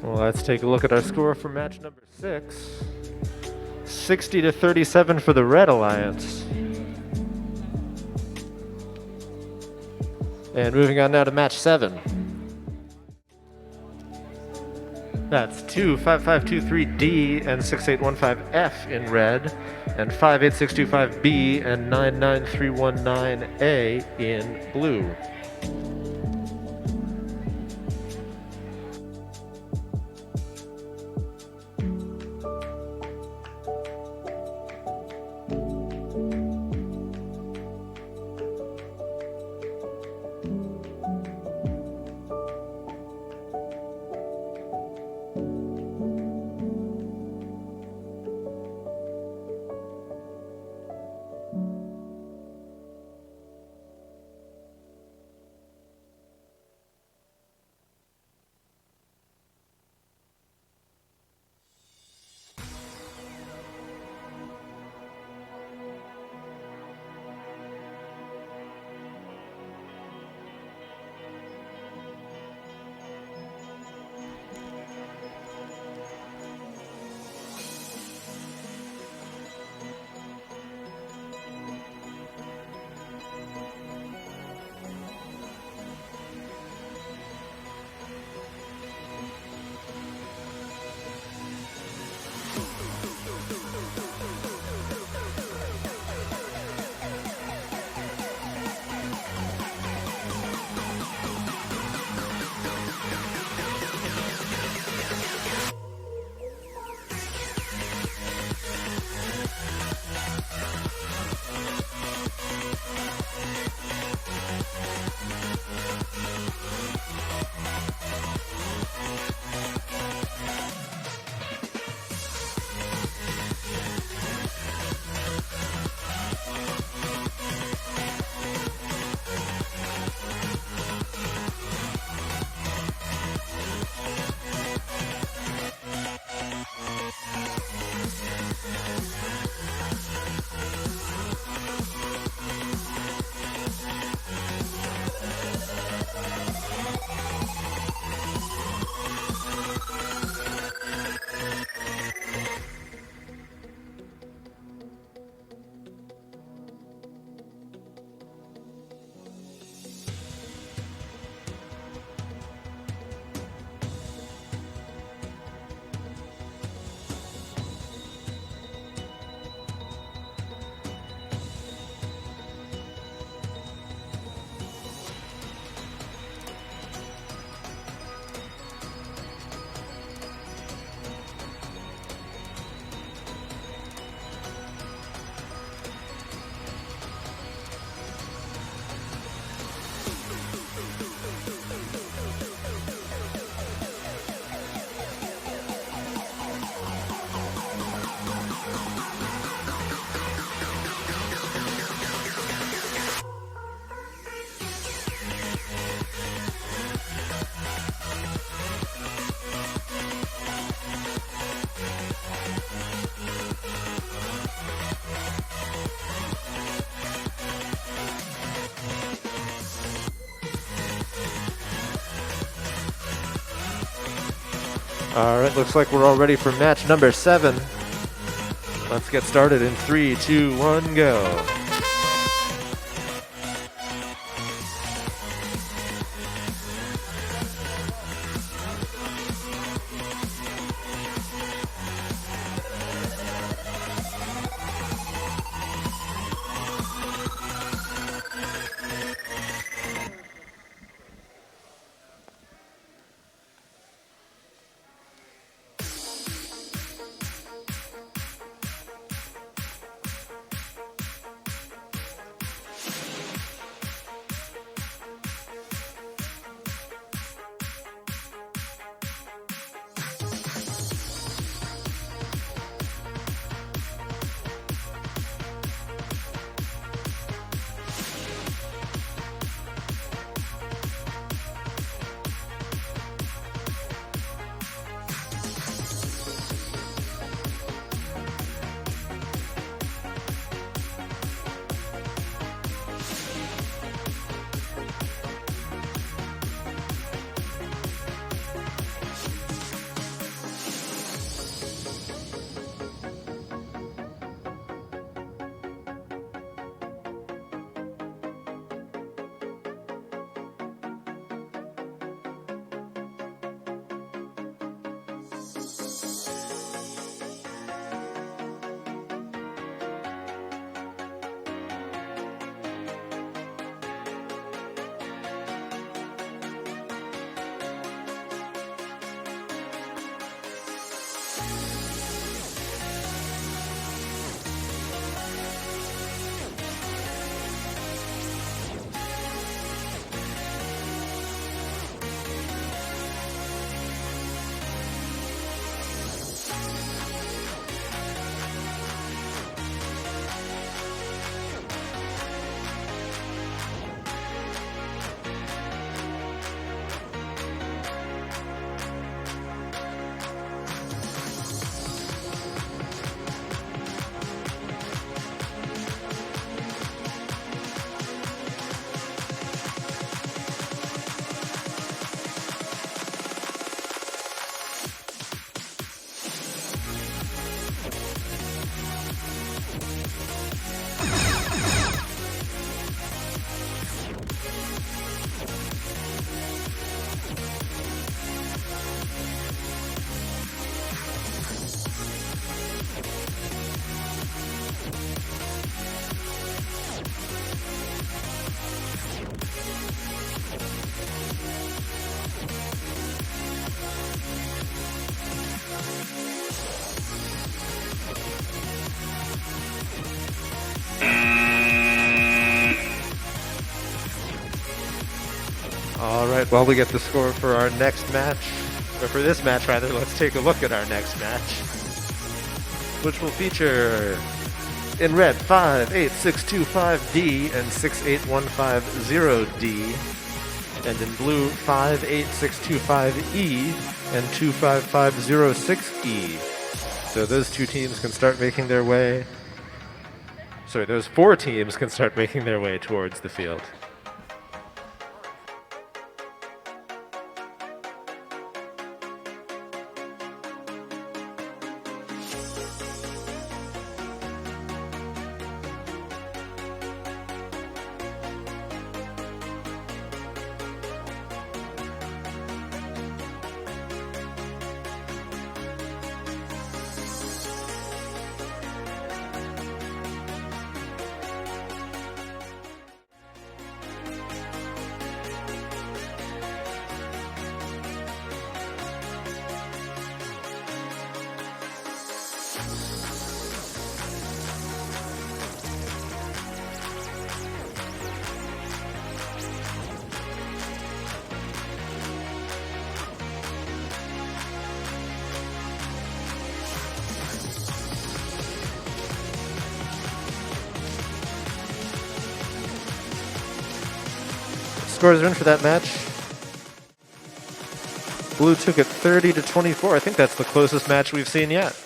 Well, let's take a look at our score for match number 6. 60 to 37 for the Red Alliance. And moving on now to match 7. That's 25523D and 6815F in red, and 58625B and 99319A in blue. Alright, looks like we're all ready for match number 7. Let's get started in 3, 2, 1, go. Alright, while we get the score for our next match, or for this match rather, let's take a look at our next match, which will feature in red 58625D and 68150D, and in blue 58625E and 25506E. So those two teams can start making their way, those 4 teams can start making their way towards the field. Scores are in for that match. Blue took it 30-24. I think that's the closest match we've seen yet.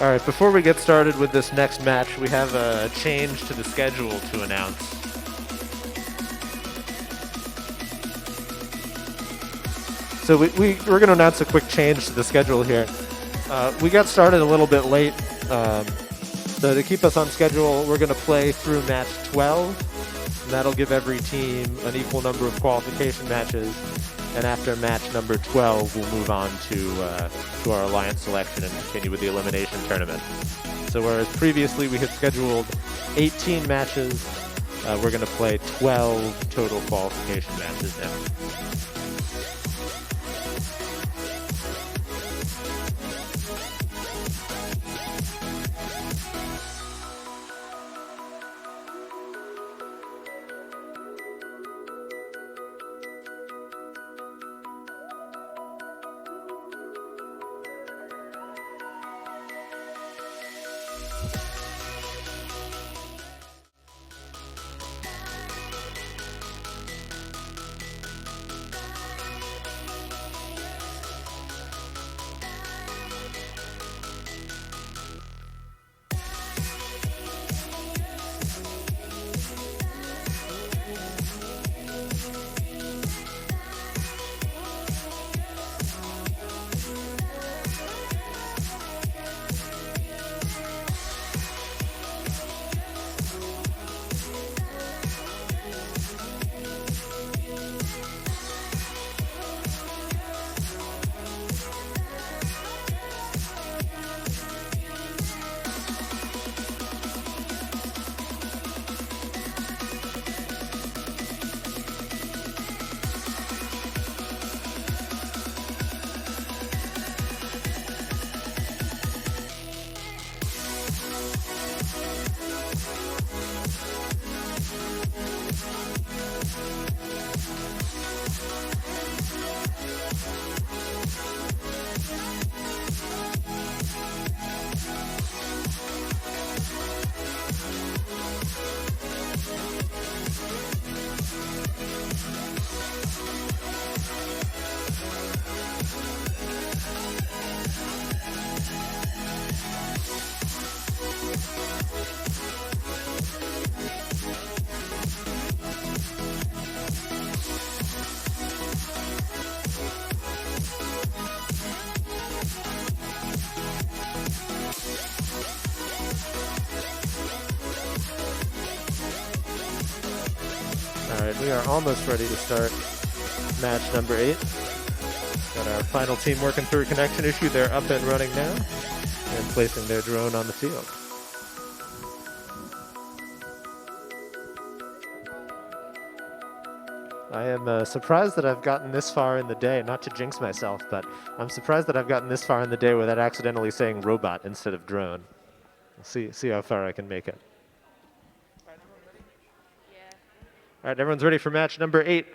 All right, before we get started with this next match, we have a change to the schedule to announce. So we're going to announce a quick change to the schedule here. We got started a little bit late, so to keep us on schedule, we're going to play through match 12, and that'll give every team an equal number of qualification matches. And after match number 12, we'll move on to our alliance selection and continue with the elimination tournament. So whereas previously we had scheduled 18 matches, we're going to play 12 total qualification matches now. Alright, we are almost ready to start match number 8. Got our final team working through a connection issue. They're up and running now and placing their drone on the field. I am surprised that I've gotten this far in the day, not to jinx myself, but I'm surprised that I've gotten this far in the day without accidentally saying robot instead of drone. We'll see how far I can make it. All right, everyone's ready for match number 8.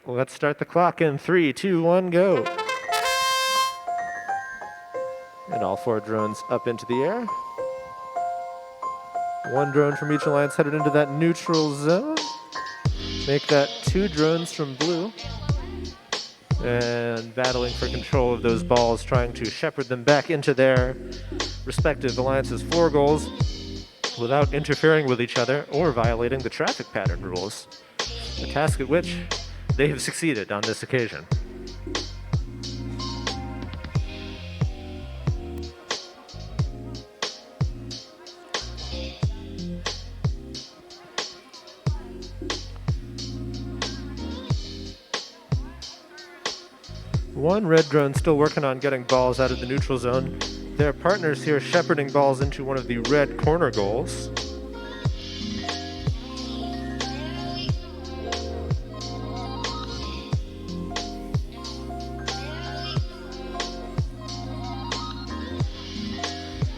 Let's start the clock in 3, 2, 1, go. And all 4 drones up into the air. 1 drone from each alliance headed into that neutral zone. Make that 2 drones from blue. And battling for control of those balls, trying to shepherd them back into their respective alliances' 4 goals without interfering with each other or violating the traffic pattern rules. A task at which they have succeeded on this occasion. One red drone still working on getting balls out of the neutral zone. Their partners here shepherding balls into one of the red corner goals.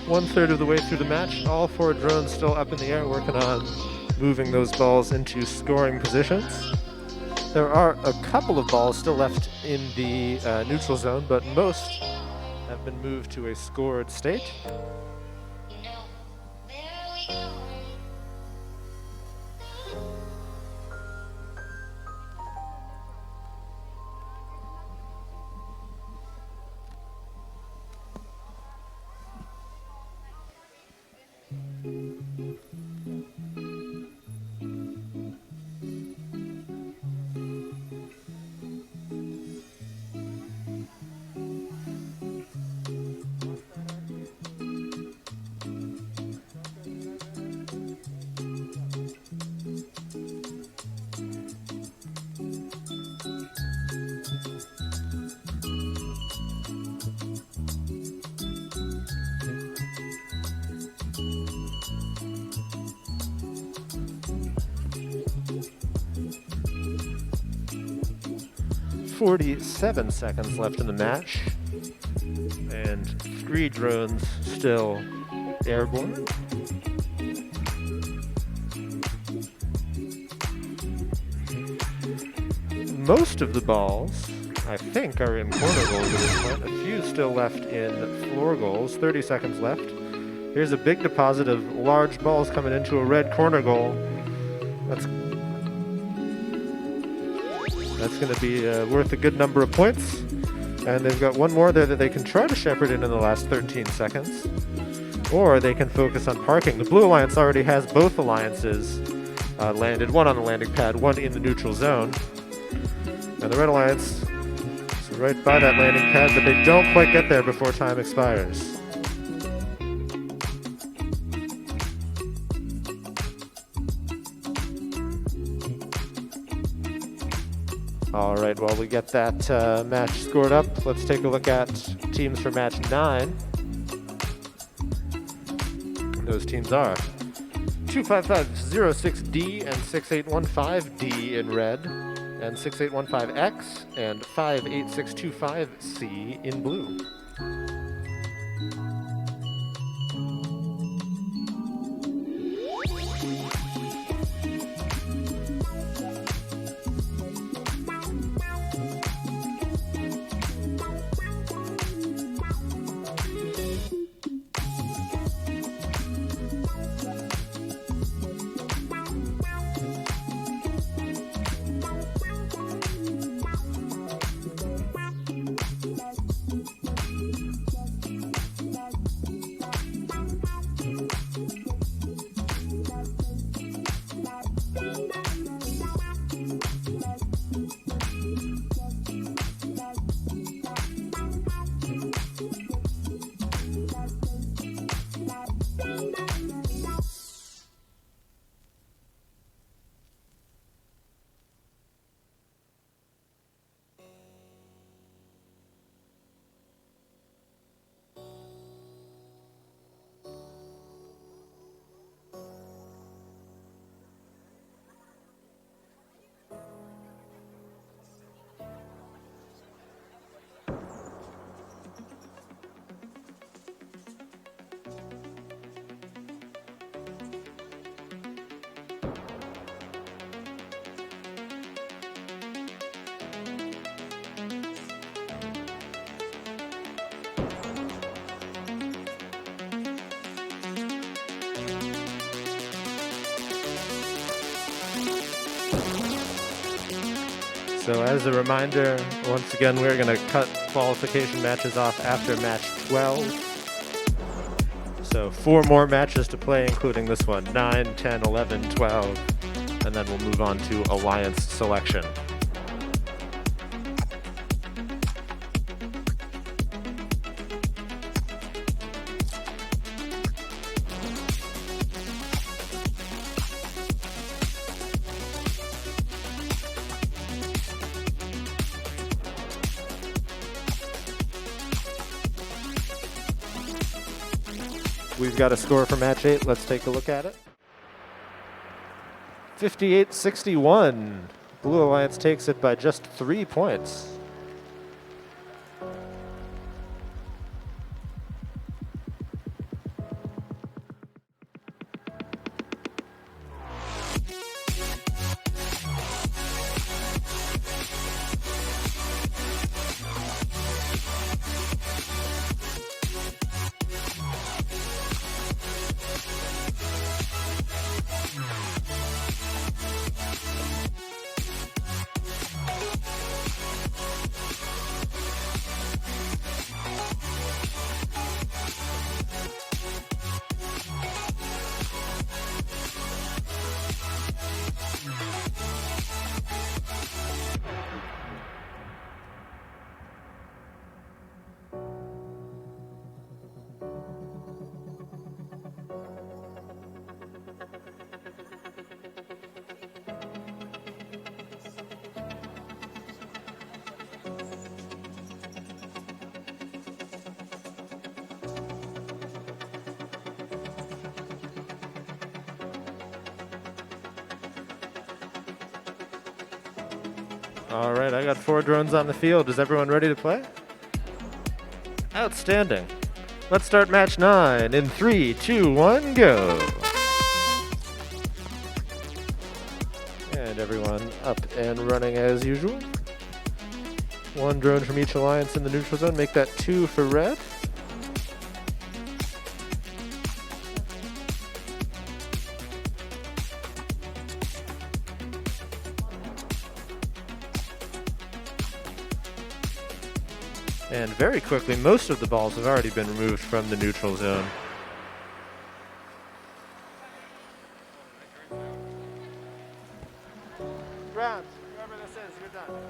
One-third of the way through the match, all 4 drones still up in the air working on moving those balls into scoring positions. There are a couple of balls still left in the neutral zone, but most have been moved to a scored state. 47 seconds left in the match, and 3 drones still airborne. Most of the balls, I think, are in corner goals at this point. A few still left in floor goals. 30 seconds left. Here's a big deposit of large balls coming into a red corner goal. That's going to be worth a good number of points. And they've got one more there that they can try to shepherd in the last 13 seconds. Or they can focus on parking. The Blue Alliance already has both alliances landed. One on the landing pad, one in the neutral zone. And the Red Alliance is right by that landing pad, but they don't quite get there before time expires. All right, while we get that match scored up, let's take a look at teams for match 9. Those teams are 25506D and 6815D in red, and 6815X and 58625C in blue. So as a reminder, once again, we're going to cut qualification matches off after match 12. So 4 more matches to play, including this one, 9, 10, 11, 12, and then we'll move on to alliance selection. We've got a score for match 8. Let's take a look at it. 58-61. Blue Alliance takes it by just 3 points. All right, I got 4 drones on the field. Is everyone ready to play? Outstanding. Let's start match 9 in 3, 2, 1, go. And everyone up and running as usual. 1 drone from each alliance in the neutral zone. Make that 2 for red. And very quickly, most of the balls have already been removed from the neutral zone. Rounds, whoever this is, you're done.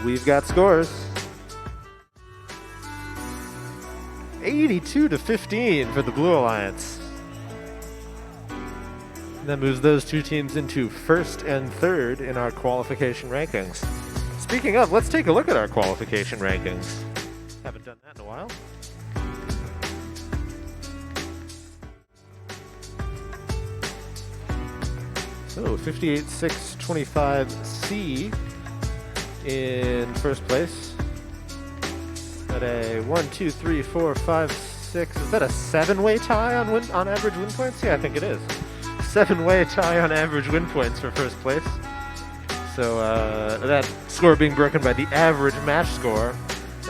We've got scores. 82-15 for the Blue Alliance. That moves those two teams into first and third in our qualification rankings. Speaking of, let's take a look at our qualification rankings. Haven't done that in a while. So 58.625C in first place. At a 1, 2, 3, 4, 5, 6. Is that a 7-way tie on average win points? Yeah, I think it is. 7-way tie on average win points for first place. So that score being broken by the average match score,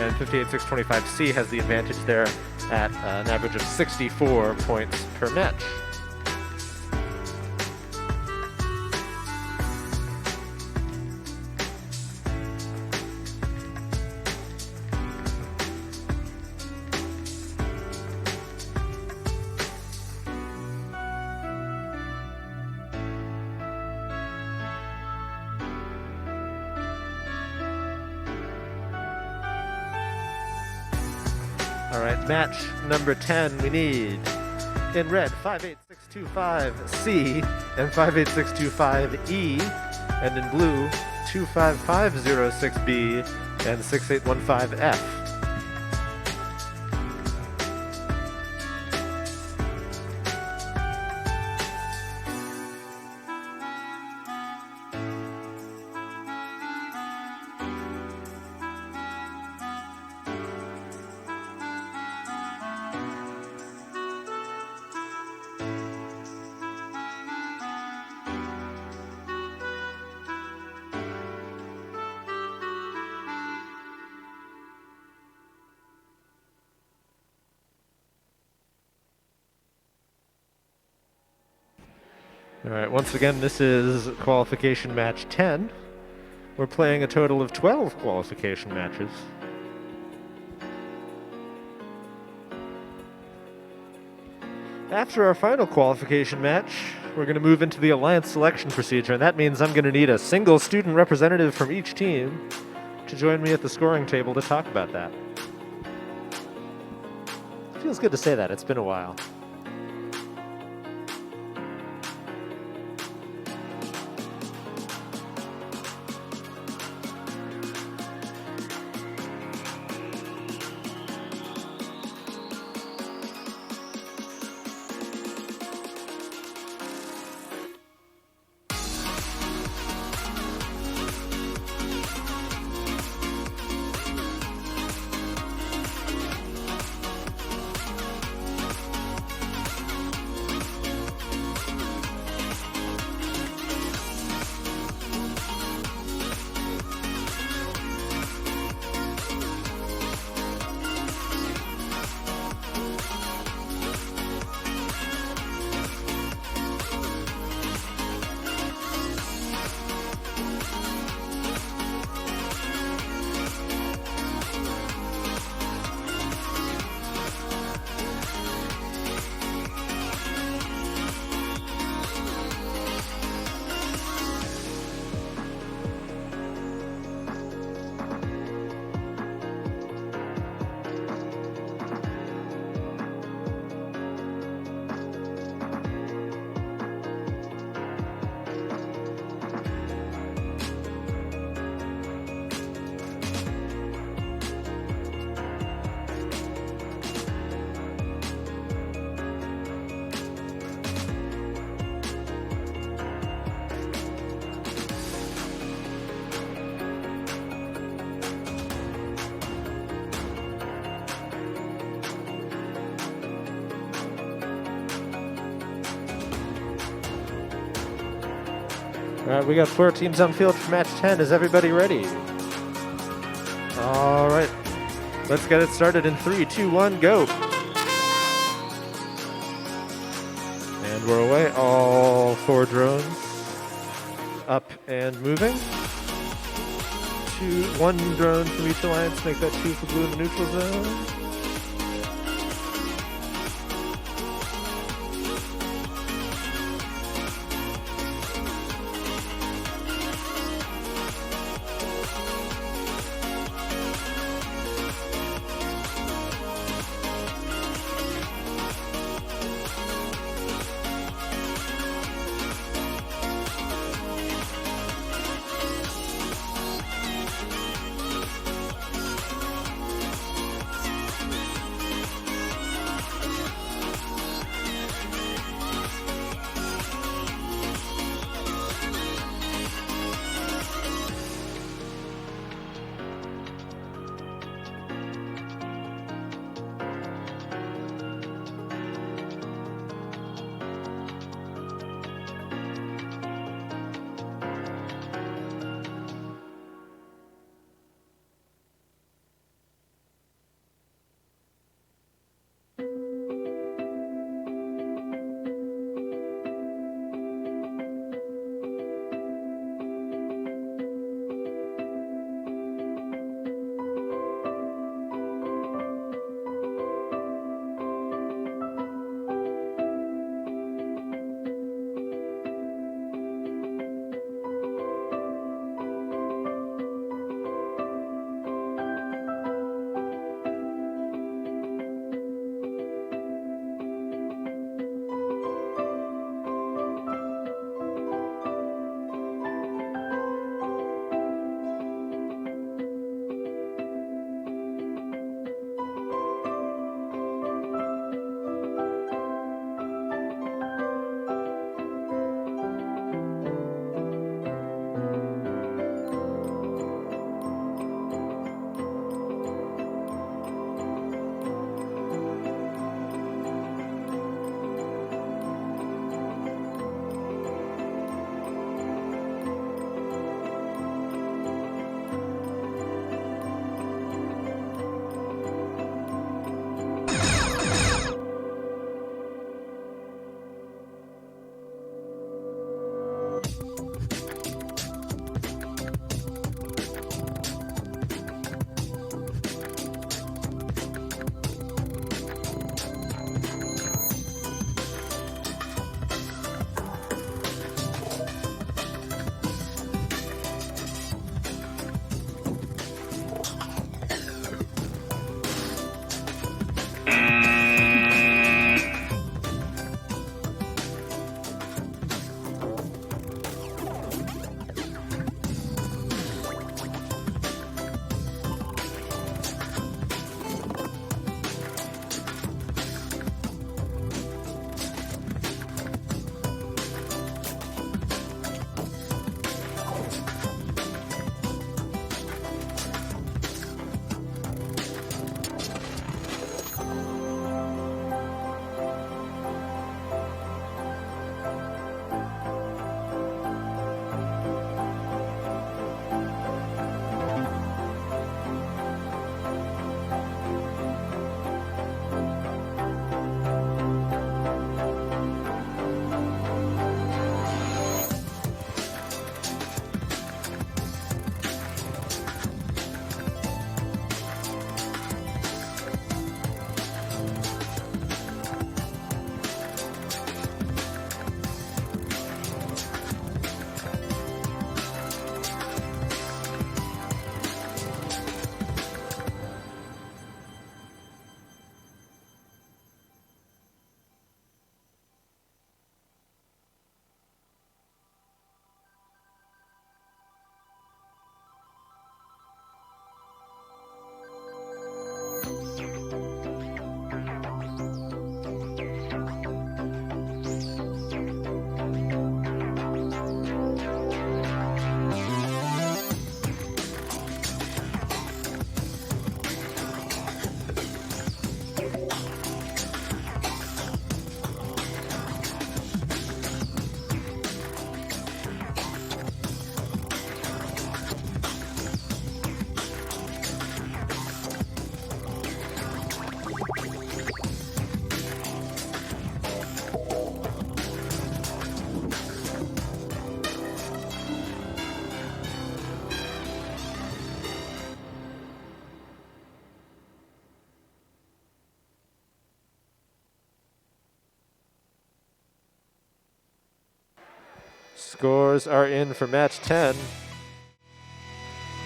and 58.625C has the advantage there at an average of 64 points per match. All right, match number 10 we need. In red, 58625C and 58625E, and in blue, 25506B and 6815F. All right, once again, this is qualification match 10. We're playing a total of 12 qualification matches. After our final qualification match, we're going to move into the alliance selection procedure, and that means I'm going to need a single student representative from each team to join me at the scoring table to talk about that. Feels good to say that. It's been a while. All right, we got 4 teams on field for match 10. Is everybody ready? All right, let's get it started in 3, 2, 1, go. And we're away. All 4 drones up and moving. 1 drone from each alliance. Make that 2 for blue in the neutral zone. Scores are in for match 10.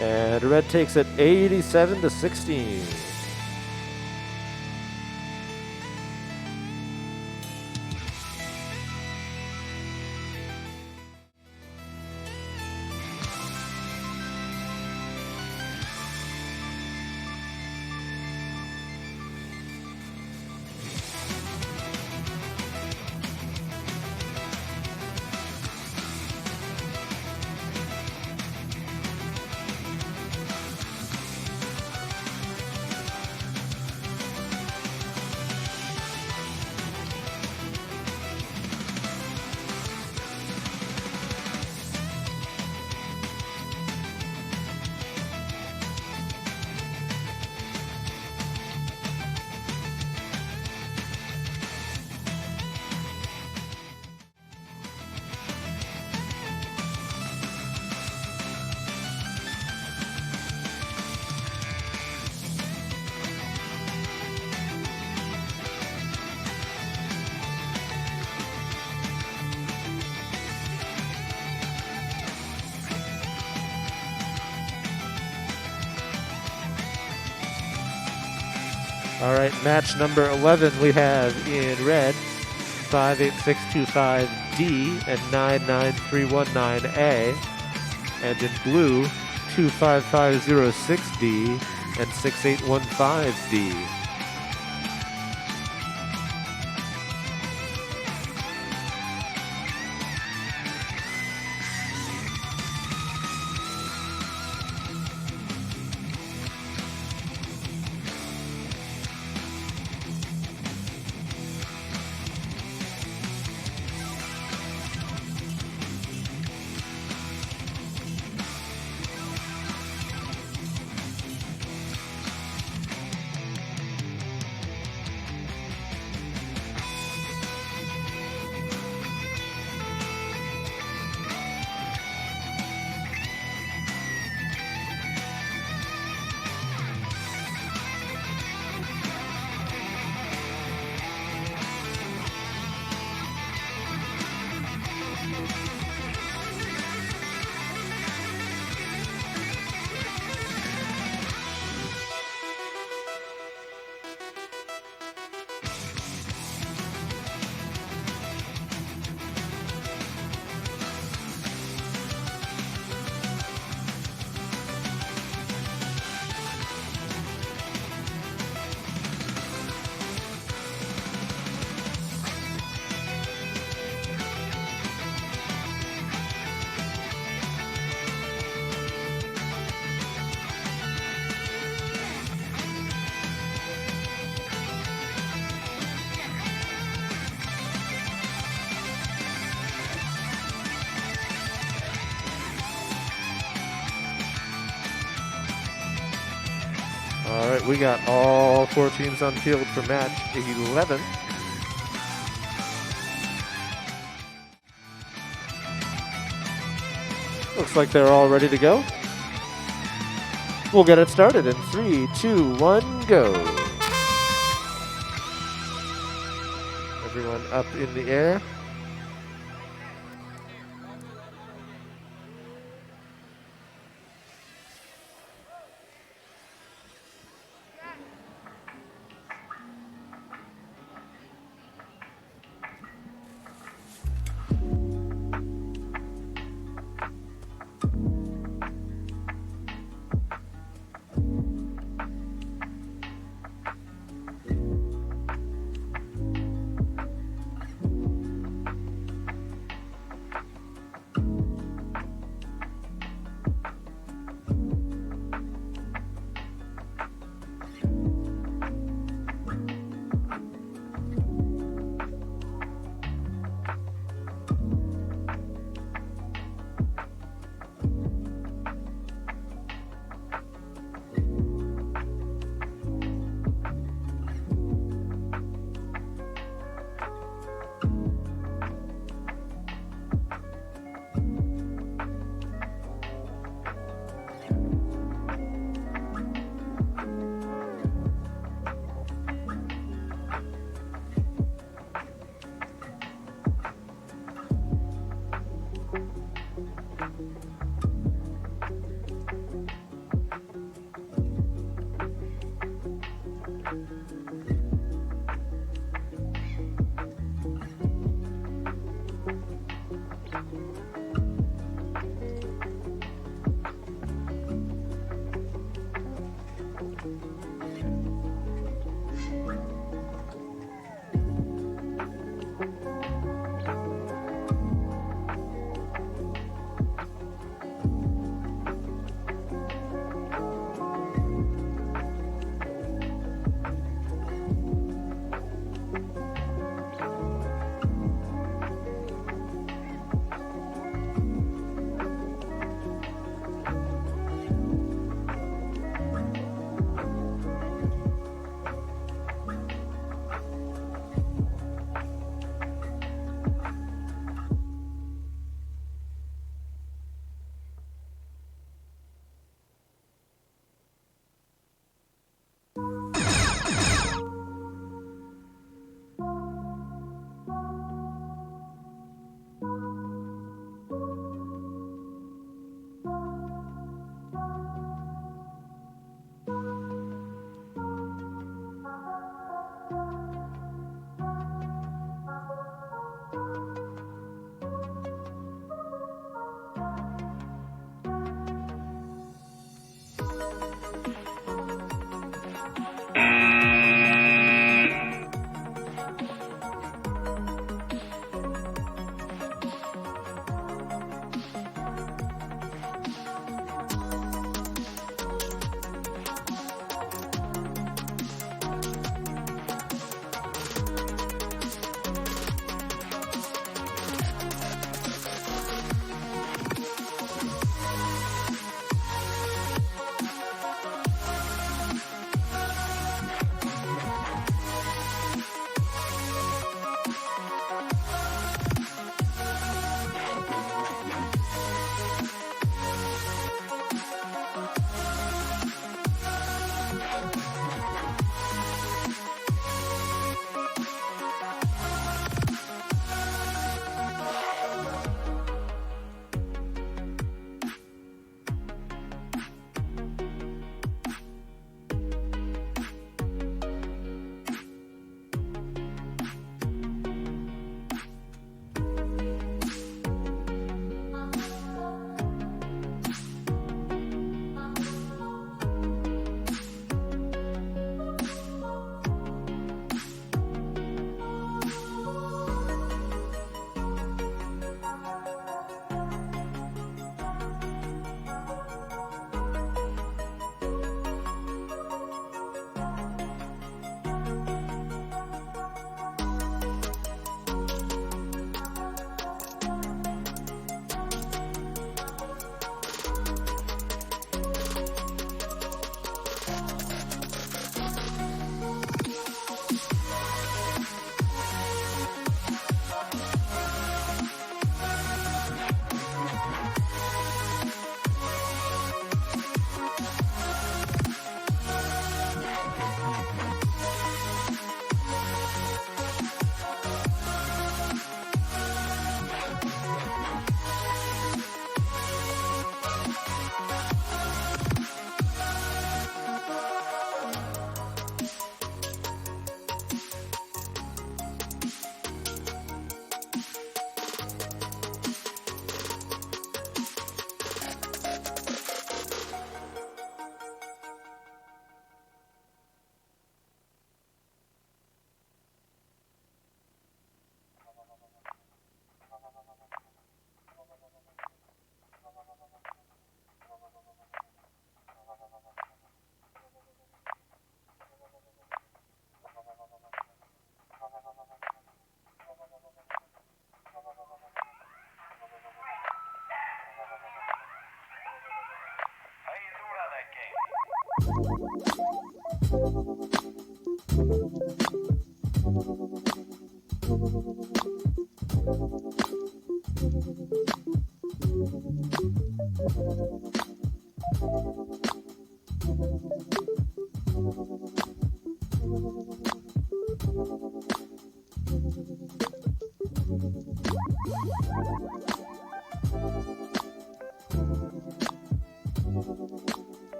And red takes it 87-16. All right, match number 11 we have in red, 58625D and 99319A, and in blue, 25506D and 6815D. All right, we got all 4 teams on field for match 11. Looks like they're all ready to go. We'll get it started in 3, 2, 1, go. Everyone up in the air.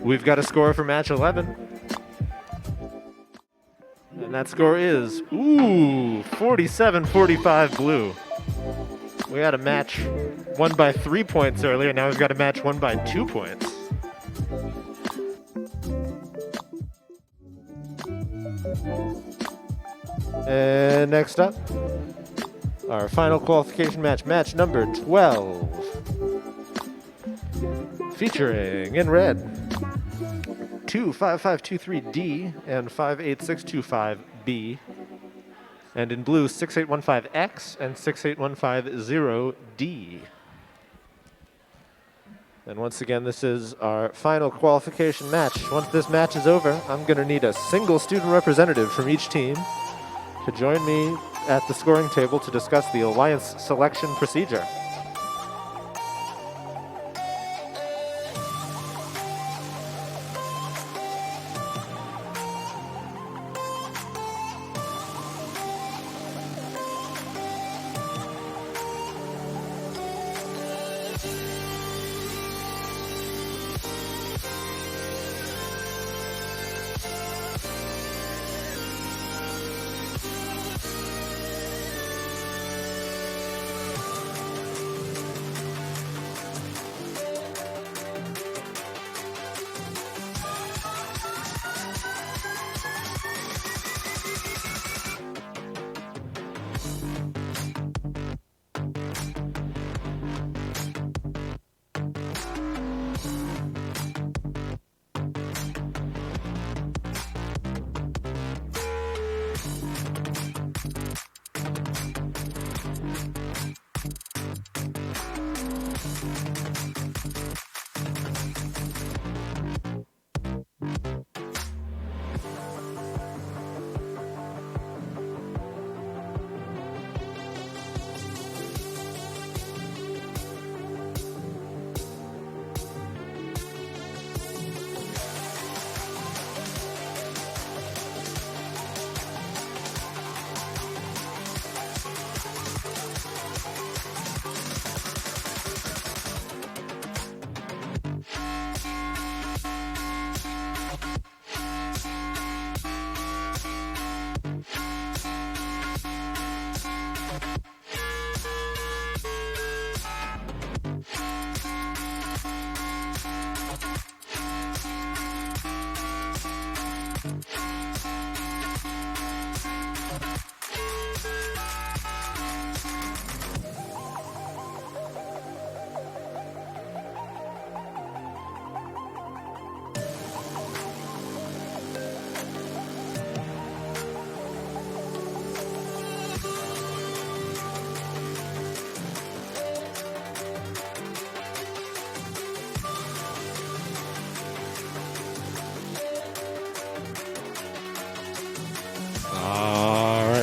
We've got a score for match 11. And that score is, 47-45 blue. We had a match won by 3 points earlier. Now we've got a match won by 2 points. And next up, our final qualification match, match number 12. Featuring in red, 25523D and 58625B. And in blue, 6815X and 68150D. And once again, this is our final qualification match. Once this match is over, I'm going to need a single student representative from each team to join me at the scoring table to discuss the alliance selection procedure.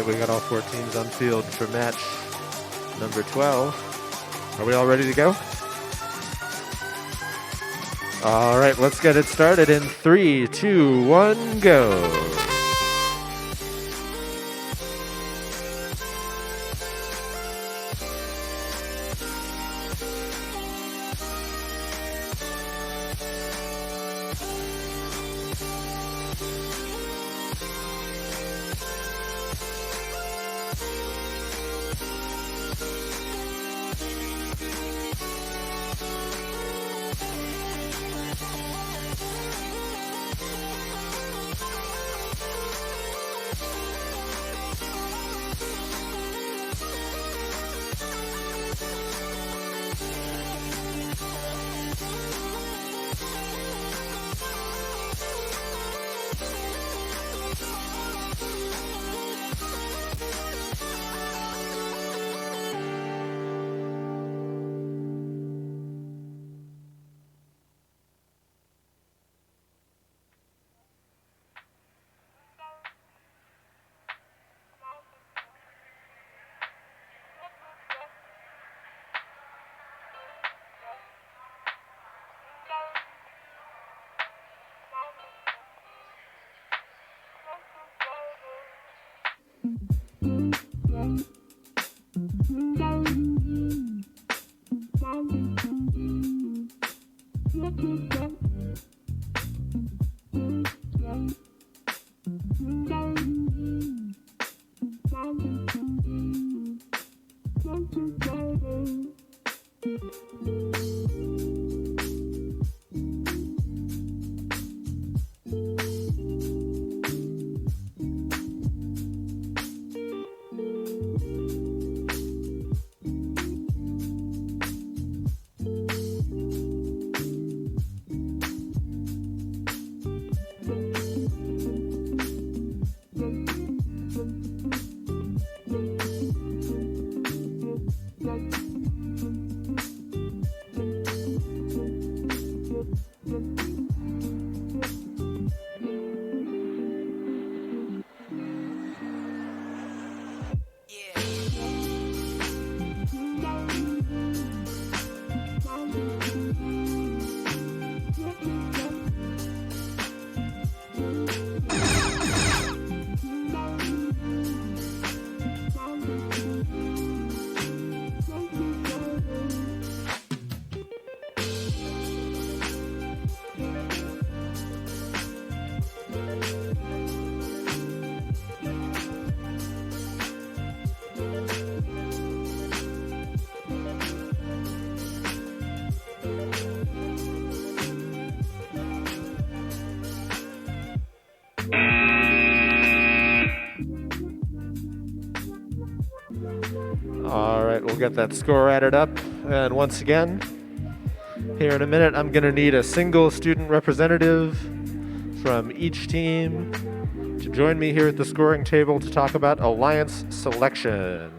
We got all 4 teams on field for match number 12. Are we all ready to go? All right, let's get it started in 3, 2, 1, go. All right, we'll get that score added up. And once again, here in a minute, I'm going to need a single student representative from each team to join me here at the scoring table to talk about alliance selection.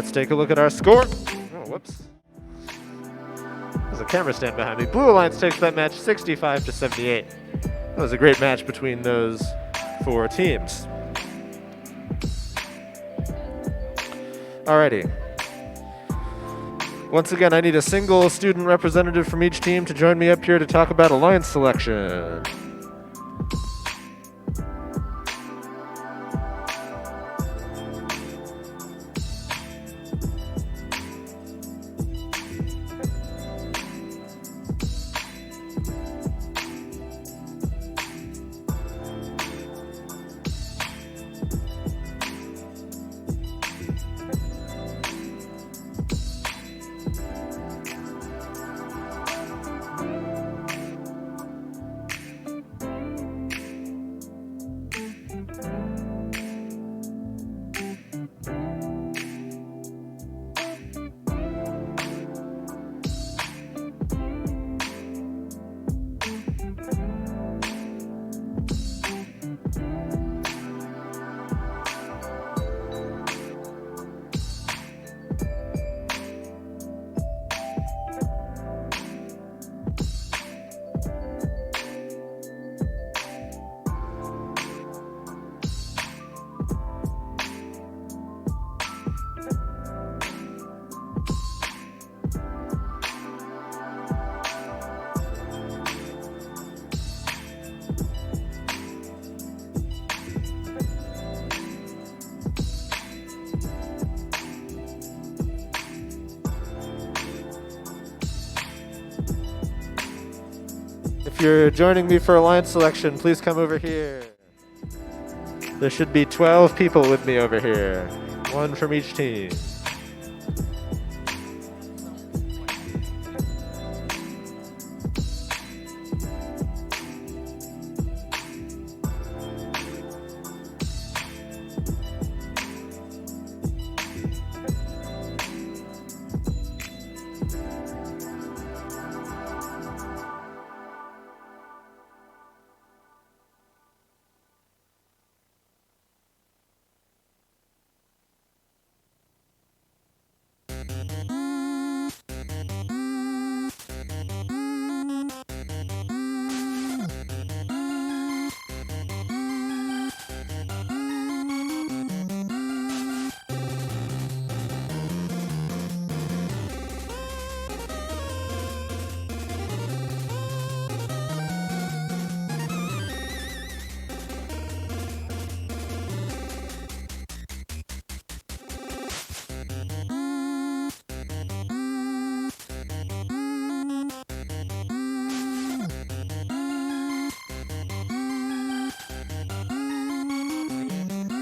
Let's take a look at our score. Oh, whoops. There's a camera stand behind me. Blue Alliance takes that match 65-78. That was a great match between those four teams. Alrighty. Once again, I need a single student representative from each team to join me up here to talk about alliance selection. If you're joining me for alliance selection, please come over here. There should be 12 people with me over here. One from each team.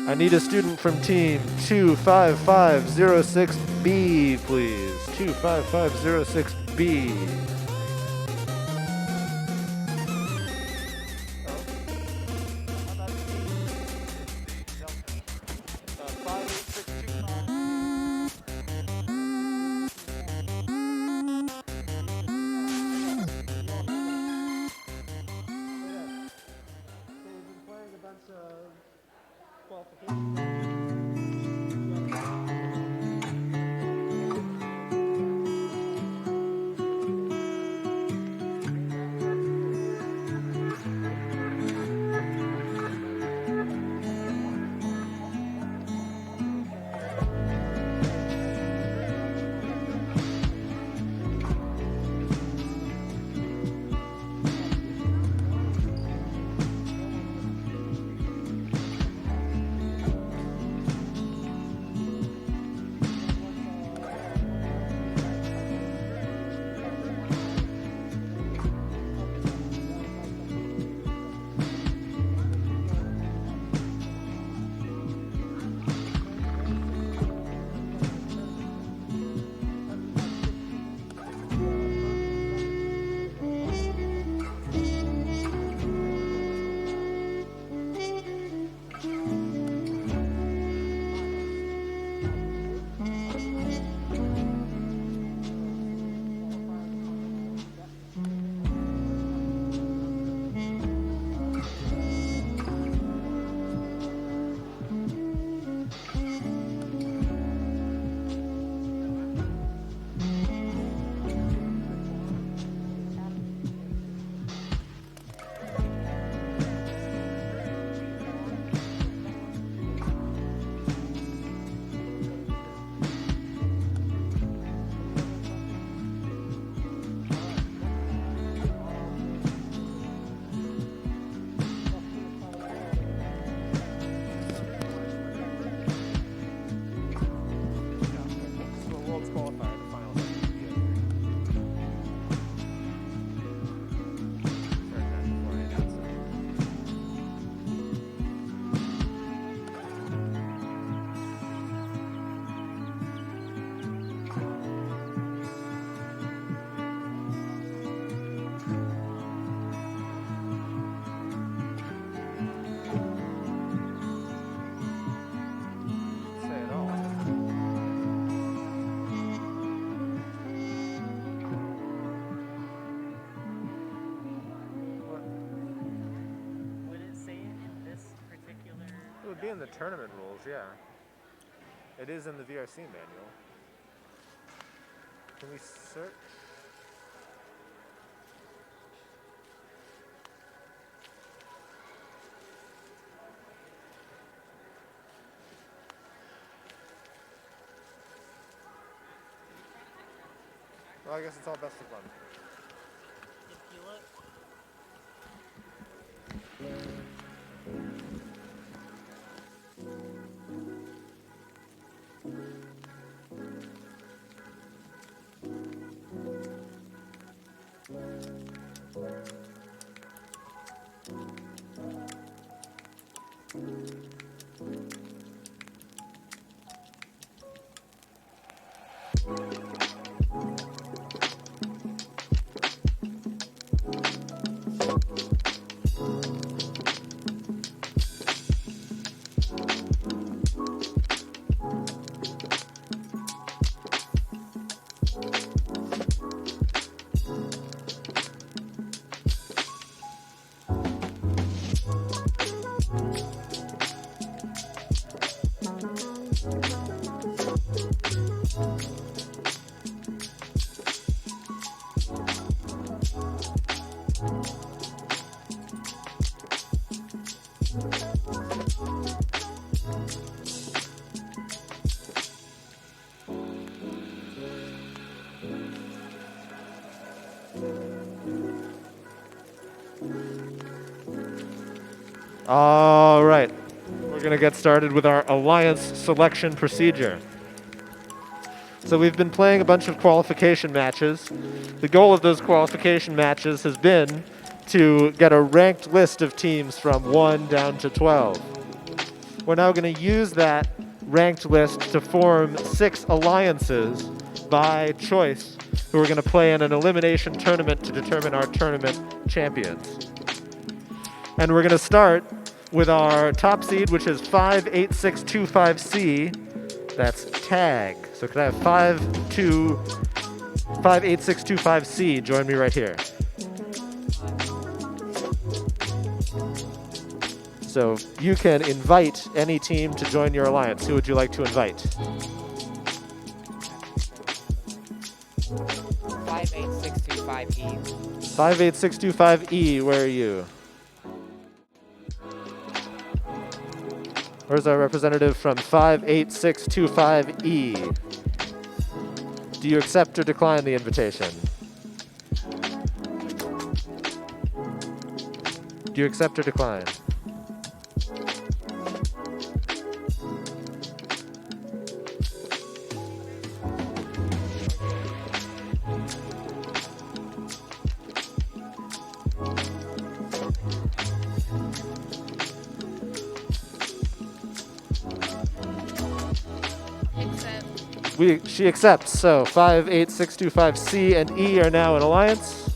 I need a student from team 25506B, please. 25506B. It would be in the tournament rules, yeah. It is in the VRC manual. Can we search? Well, I guess it's all best of fun. If you look. All right. We're going to get started with our alliance selection procedure. So we've been playing a bunch of qualification matches. The goal of those qualification matches has been to get a ranked list of teams from 1 down to 12. We're now going to use that ranked list to form 6 alliances by choice who are going to play in an elimination tournament to determine our tournament champions. And we're going to start with our top seed, which is 58625C. That's tag. So could I have 58625C join me right here? So you can invite any team to join your alliance. Who would you like to invite? 58625E. 58625E, where are you? Where's our representative from 58625E? Do you accept or decline the invitation? Do you accept or decline? She accepts. So 58625C and E are now in alliance.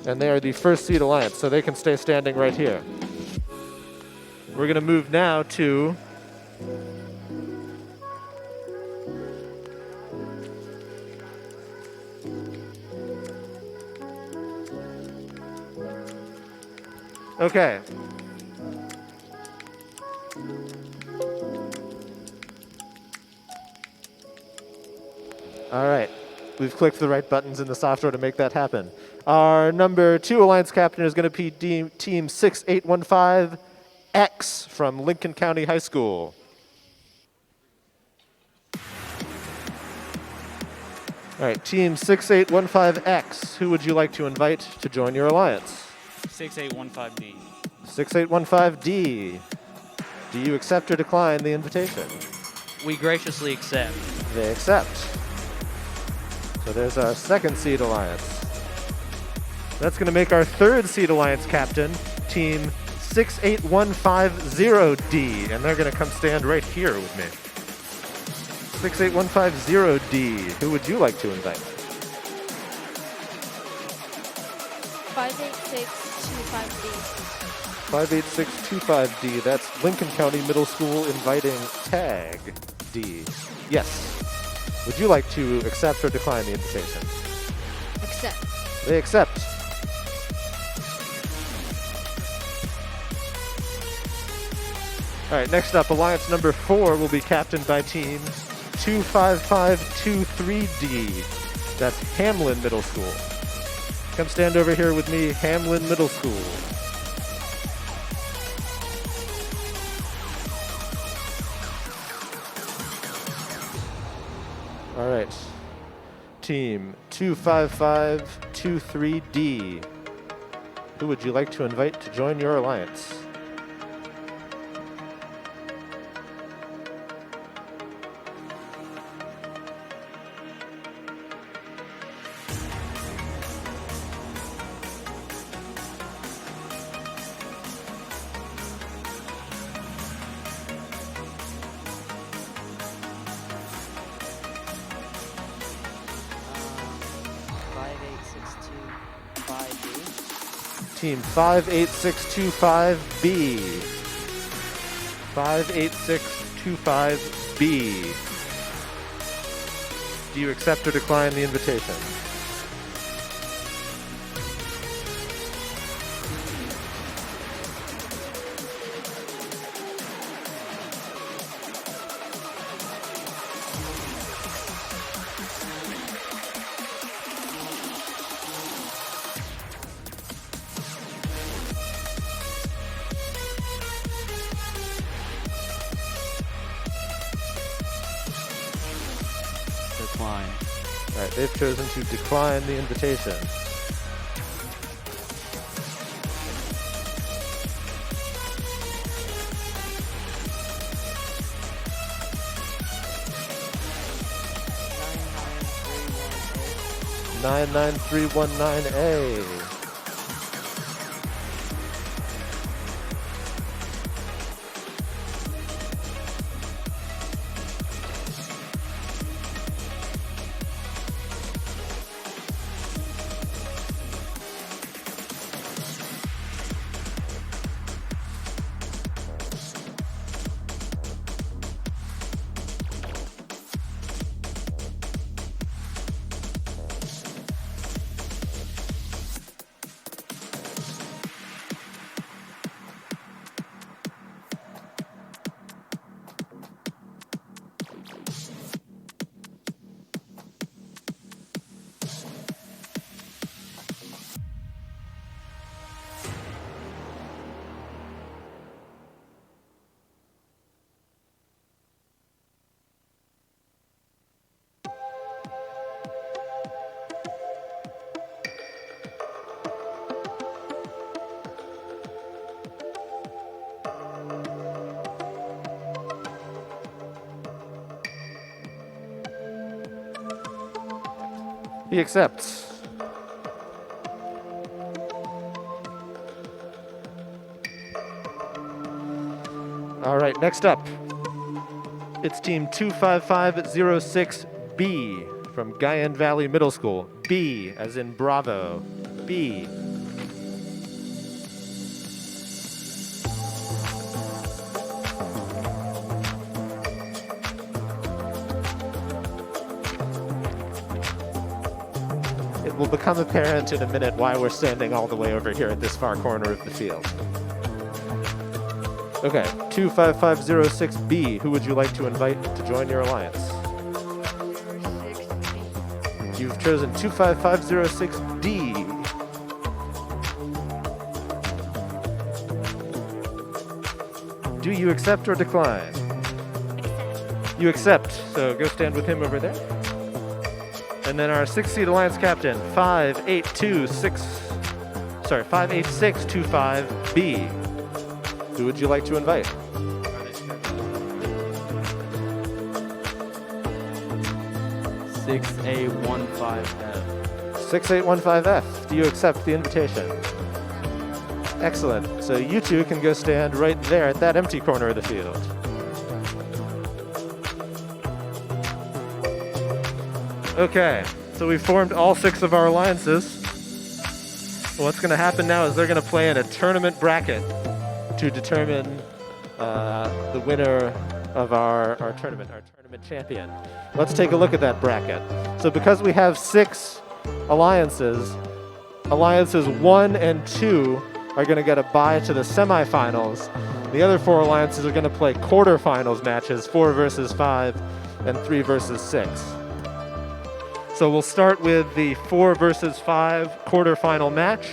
And they are the first seed alliance, so they can stay standing right here. We're going to move now to okay. All right. We've clicked the right buttons in the software to make that happen. Our number 2 alliance captain is going to be team 6815X from Lincoln County High School. All right, team 6815X, who would you like to invite to join your alliance? 6815D. 6815D. Do you accept or decline the invitation? We graciously accept. They accept. So there's our second seed alliance. That's going to make our third seed alliance captain, team 68150D, and they're going to come stand right here with me. 68150D, who would you like to invite? 58625D. 58625D, that's Lincoln County Middle School inviting tag D. Yes. Would you like to accept or decline the invitation? Accept. They accept. All right, next up, alliance number 4 will be captained by team 25523D. That's Hamlin Middle School. Come stand over here with me, Hamlin Middle School. All right, team 25523D. Who would you like to invite to join your alliance? Team 58625B. 58625B. Do you accept or decline the invitation? Decline. All right, they've chosen to decline the invitation. Nine, 99319A. He accepts. All right, next up, it's team 25506B from Guyan Valley Middle School. B as in Bravo. B. It will become apparent in a minute why we're standing all the way over here at this far corner of the field. Okay, 25506B, who would you like to invite to join your alliance? You've chosen 25506D. Do you accept or decline? You accept, so go stand with him over there. And then our 6-seed alliance captain, 58625B. Who would you like to invite? 6815F. 6815F. Do you accept the invitation? Excellent. So you two can go stand right there at that empty corner of the field. Okay, so we've formed all 6 of our alliances. What's going to happen now is they're going to play in a tournament bracket to determine the winner of our tournament champion. Let's take a look at that bracket. So because we have 6 alliances, alliances 1 and 2 are going to get a bye to the semifinals. The other 4 alliances are going to play quarterfinals matches, 4 versus 5 and 3 versus 6. So we'll start with the 4 versus 5 quarterfinal match.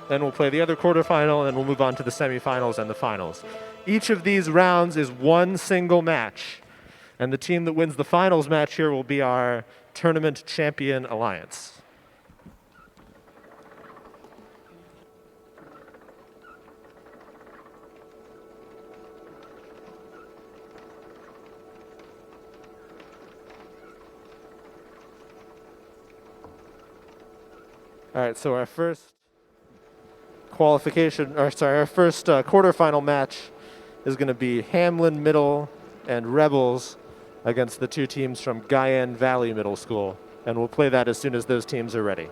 Then we'll play the other quarterfinal, and we'll move on to the semifinals and the finals. Each of these rounds is one single match, and the team that wins the finals match here will be our tournament champion alliance. All right, so our first our first quarterfinal match is going to be Hamlin Middle and Rebels against the 2 teams from Guyan Valley Middle School. And we'll play that as soon as those teams are ready.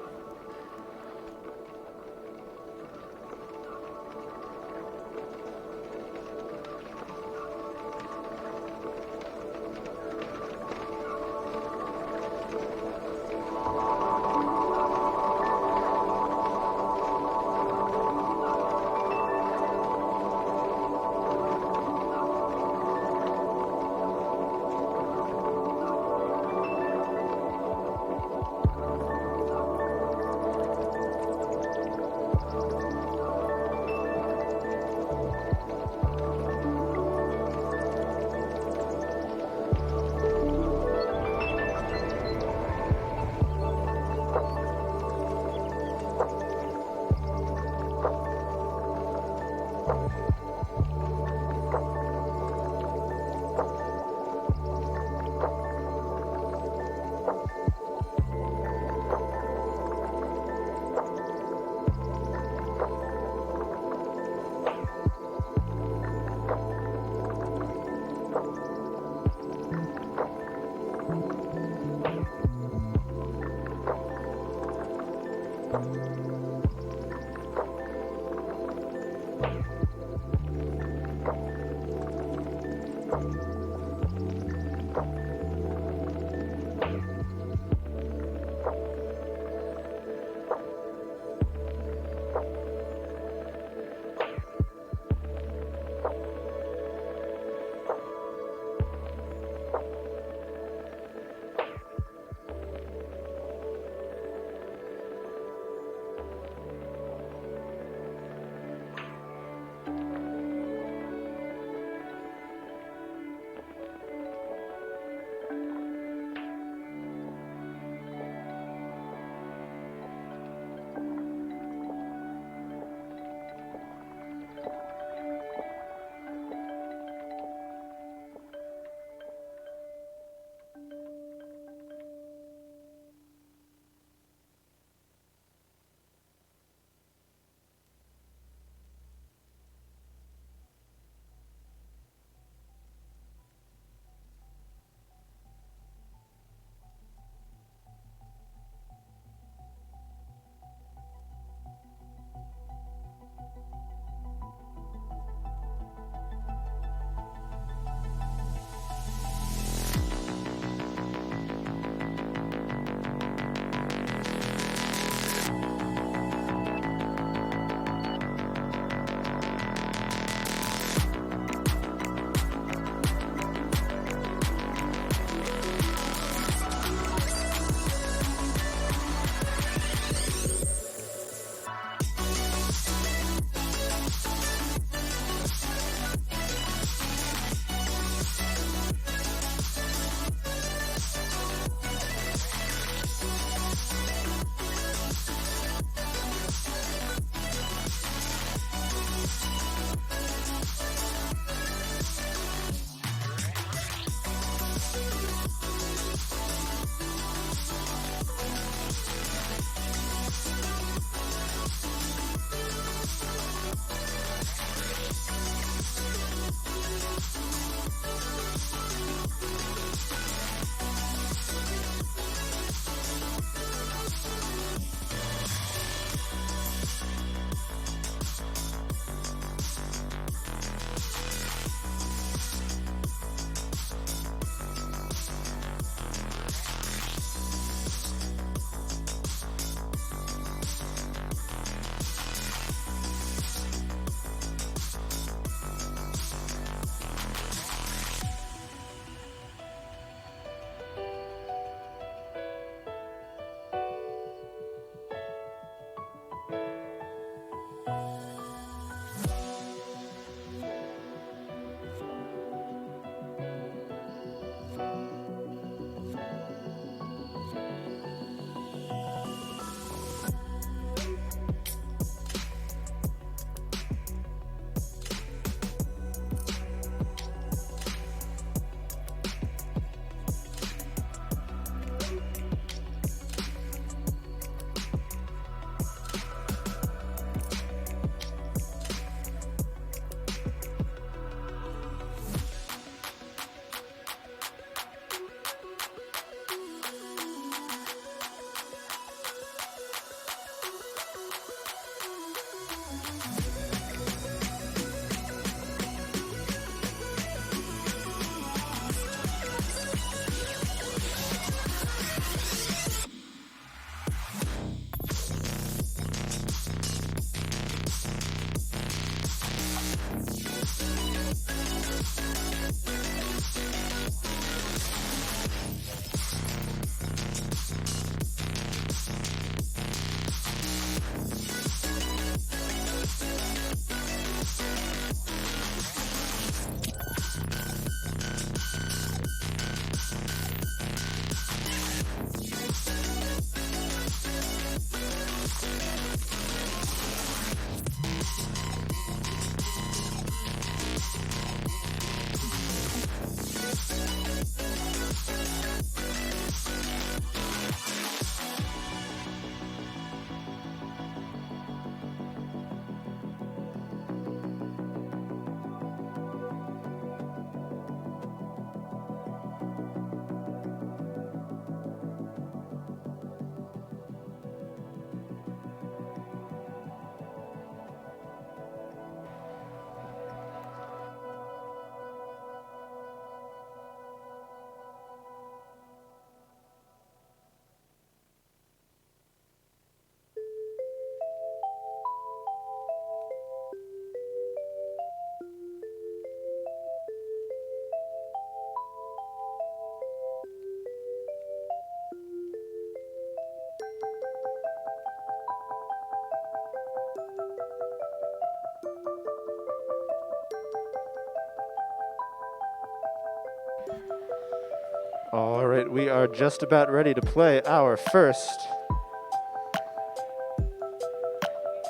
All right, we are just about ready to play our first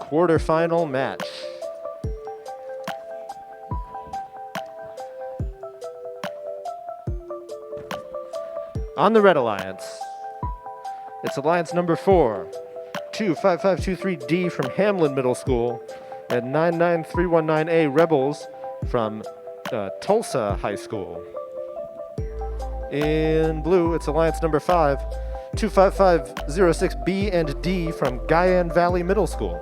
quarterfinal match. On the Red Alliance, it's Alliance number 4, 25523D from Hamlin Middle School, and 99319A Rebels from Tulsa High School. In blue, it's Alliance number 5, 25506B and D from Guyan Valley Middle School.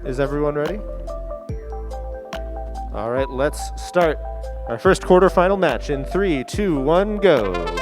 Is everyone ready? All right, let's start our first quarterfinal match in 3, 2, 1, go.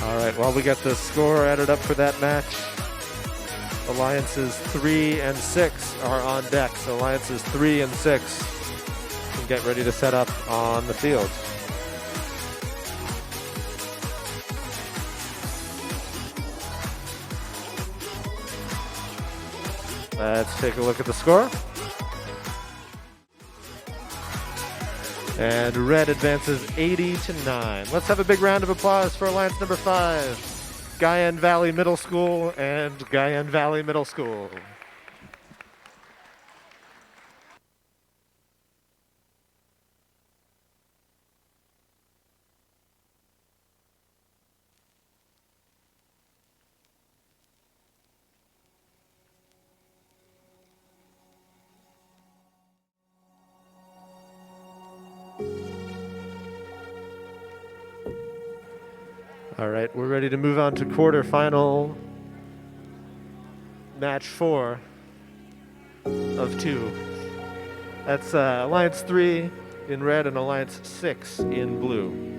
All right, well, we got the score added up for that match. Alliances 3 and 6 are on deck. So Alliances 3 and 6 can get ready to set up on the field. Let's take a look at the score. And red advances 80-9. Let's have a big round of applause for Alliance number 5. Guyan Valley Middle School and Guyan Valley Middle School. All right, we're ready to move on to quarterfinal match 4 of 2. That's Alliance 3 in red and Alliance 6 in blue.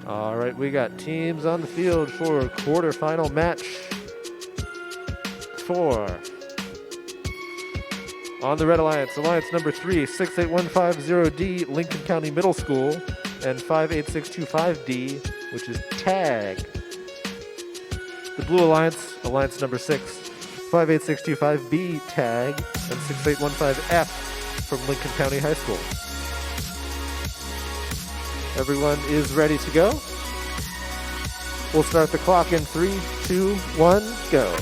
All right, we got teams on the field for quarterfinal match 4. On the Red Alliance, Alliance number 3, 68150D, Lincoln County Middle School, and 58625D, which is TAG. The Blue Alliance, Alliance number 6, 58625B, TAG, and 6815F from Lincoln County High School. Everyone is ready to go. We'll start the clock in 3, 2, 1, go.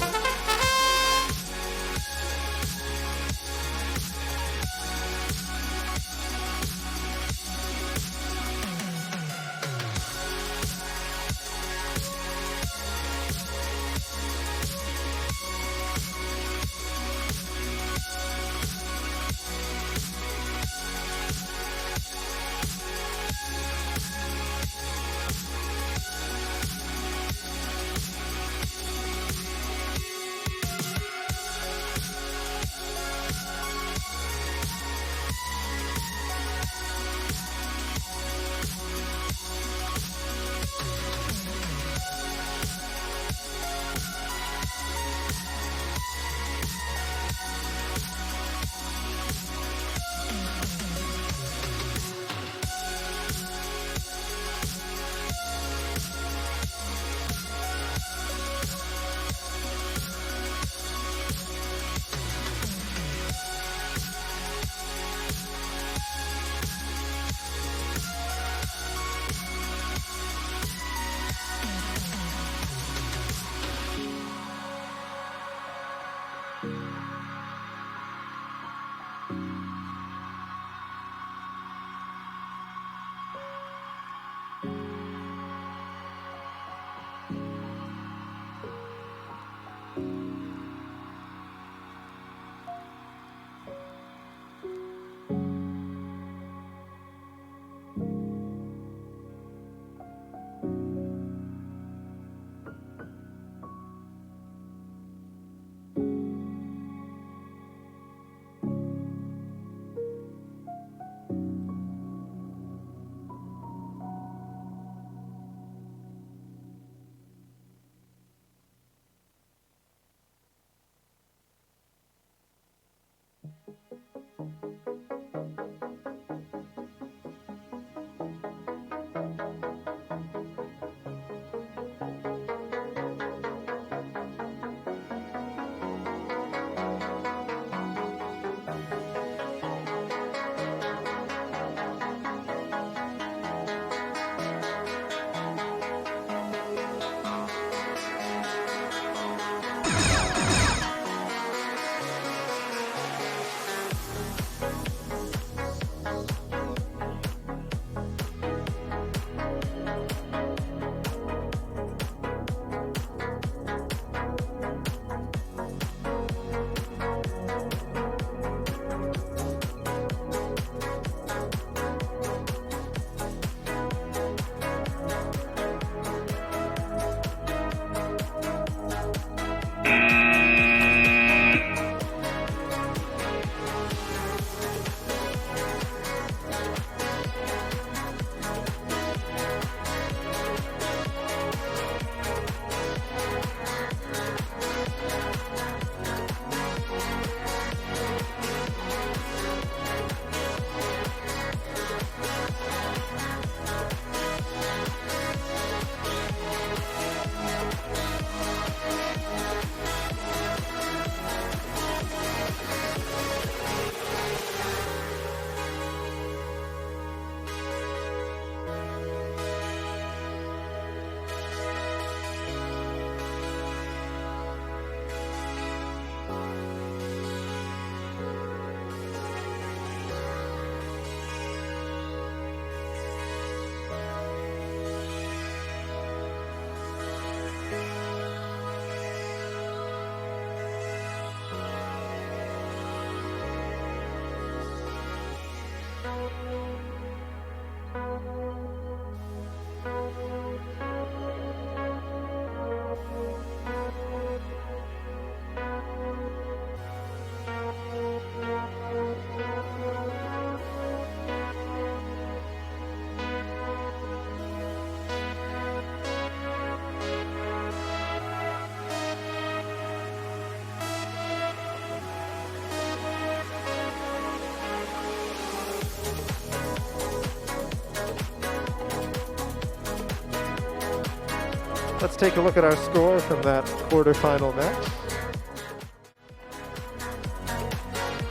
Let's take a look at our score from that quarterfinal match.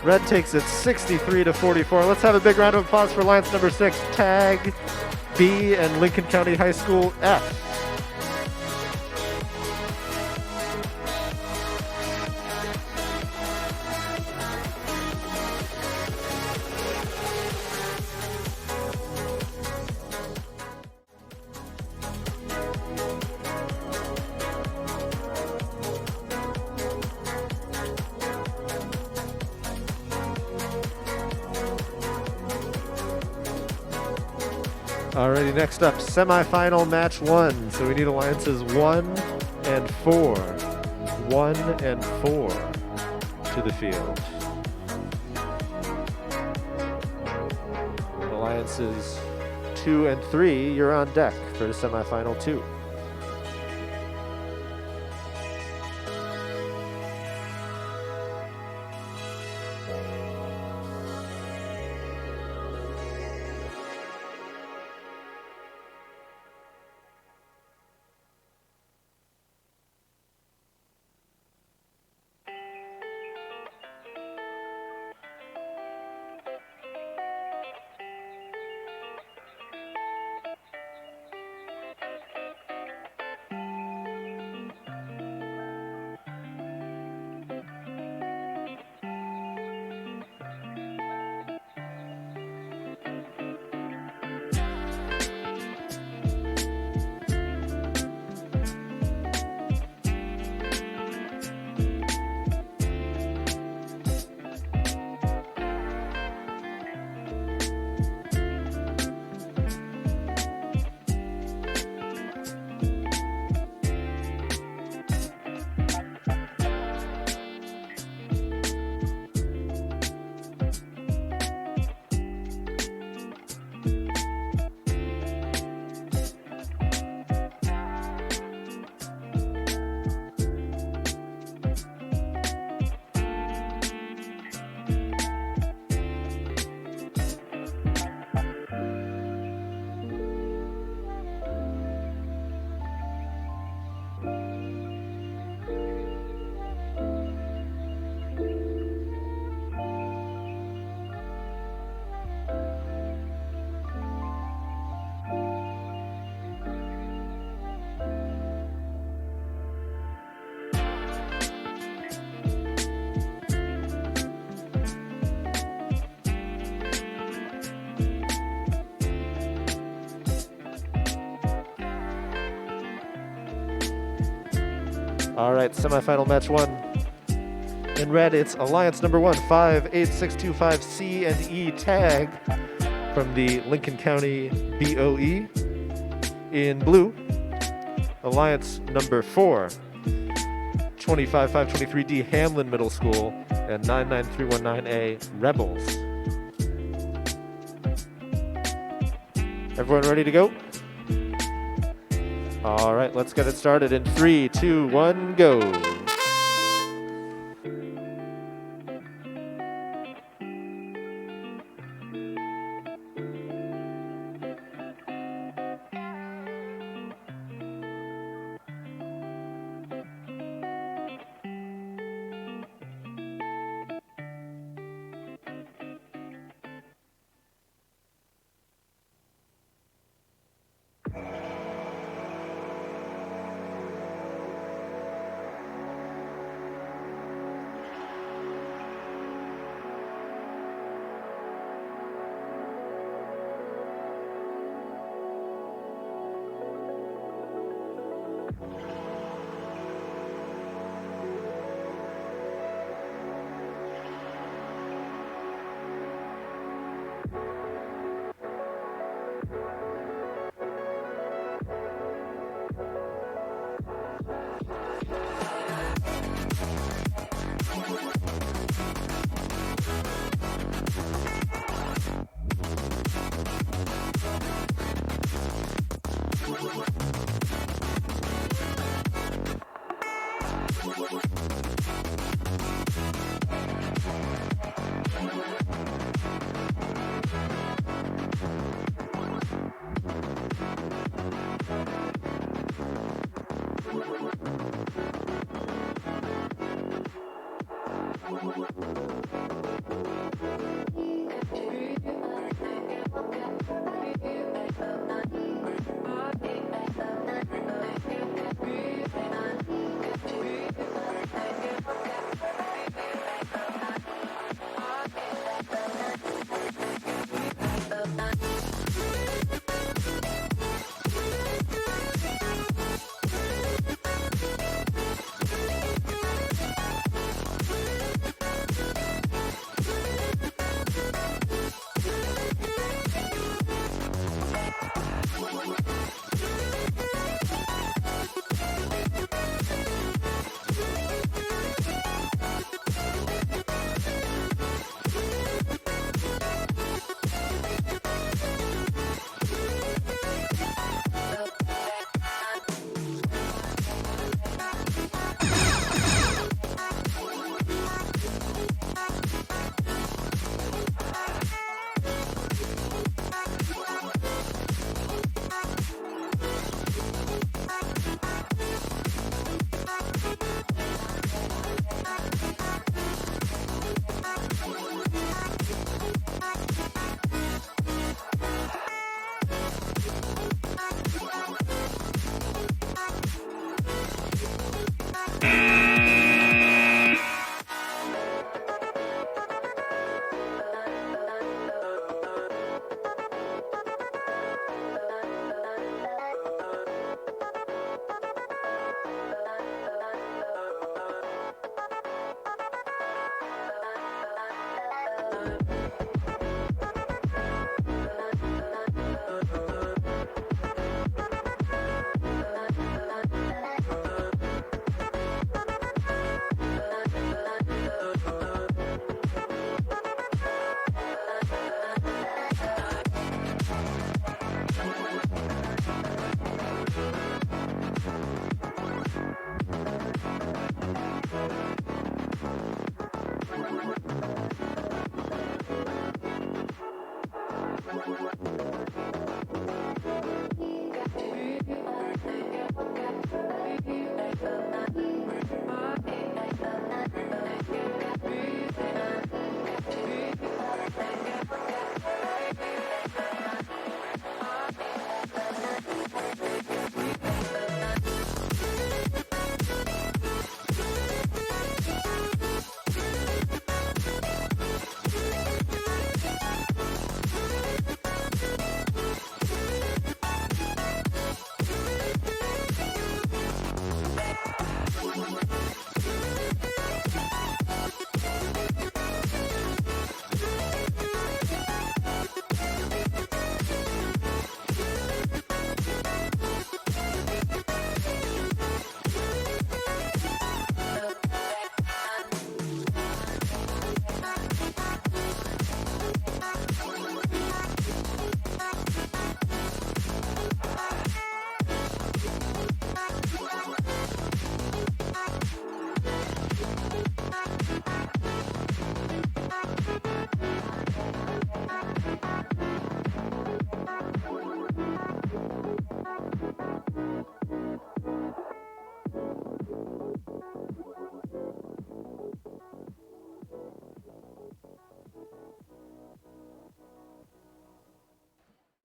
Red takes it 63-44. Let's have a big round of applause for Alliance number 6, Tag B and Lincoln County High School F. Alrighty, next up, semifinal match 1. So we need alliances 1 and 4. 1 and 4 to the field. Alliances 2 and 3, you're on deck for the semifinal 2. All right, semifinal match 1. In red, it's Alliance number 1, 58625C and E Tag from the Lincoln County BOE. In blue, Alliance number 4, 25523D Hamlin Middle School and 99319A Rebels. Everyone ready to go? All right, let's get it started in 3, 2, 1, go.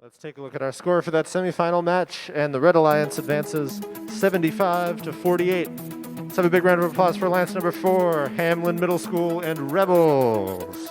Let's take a look at our score for that semifinal match, and the Red Alliance advances 75 to 48. Let's have a big round of applause for Alliance number 4, Hamlin Middle School and Rebels.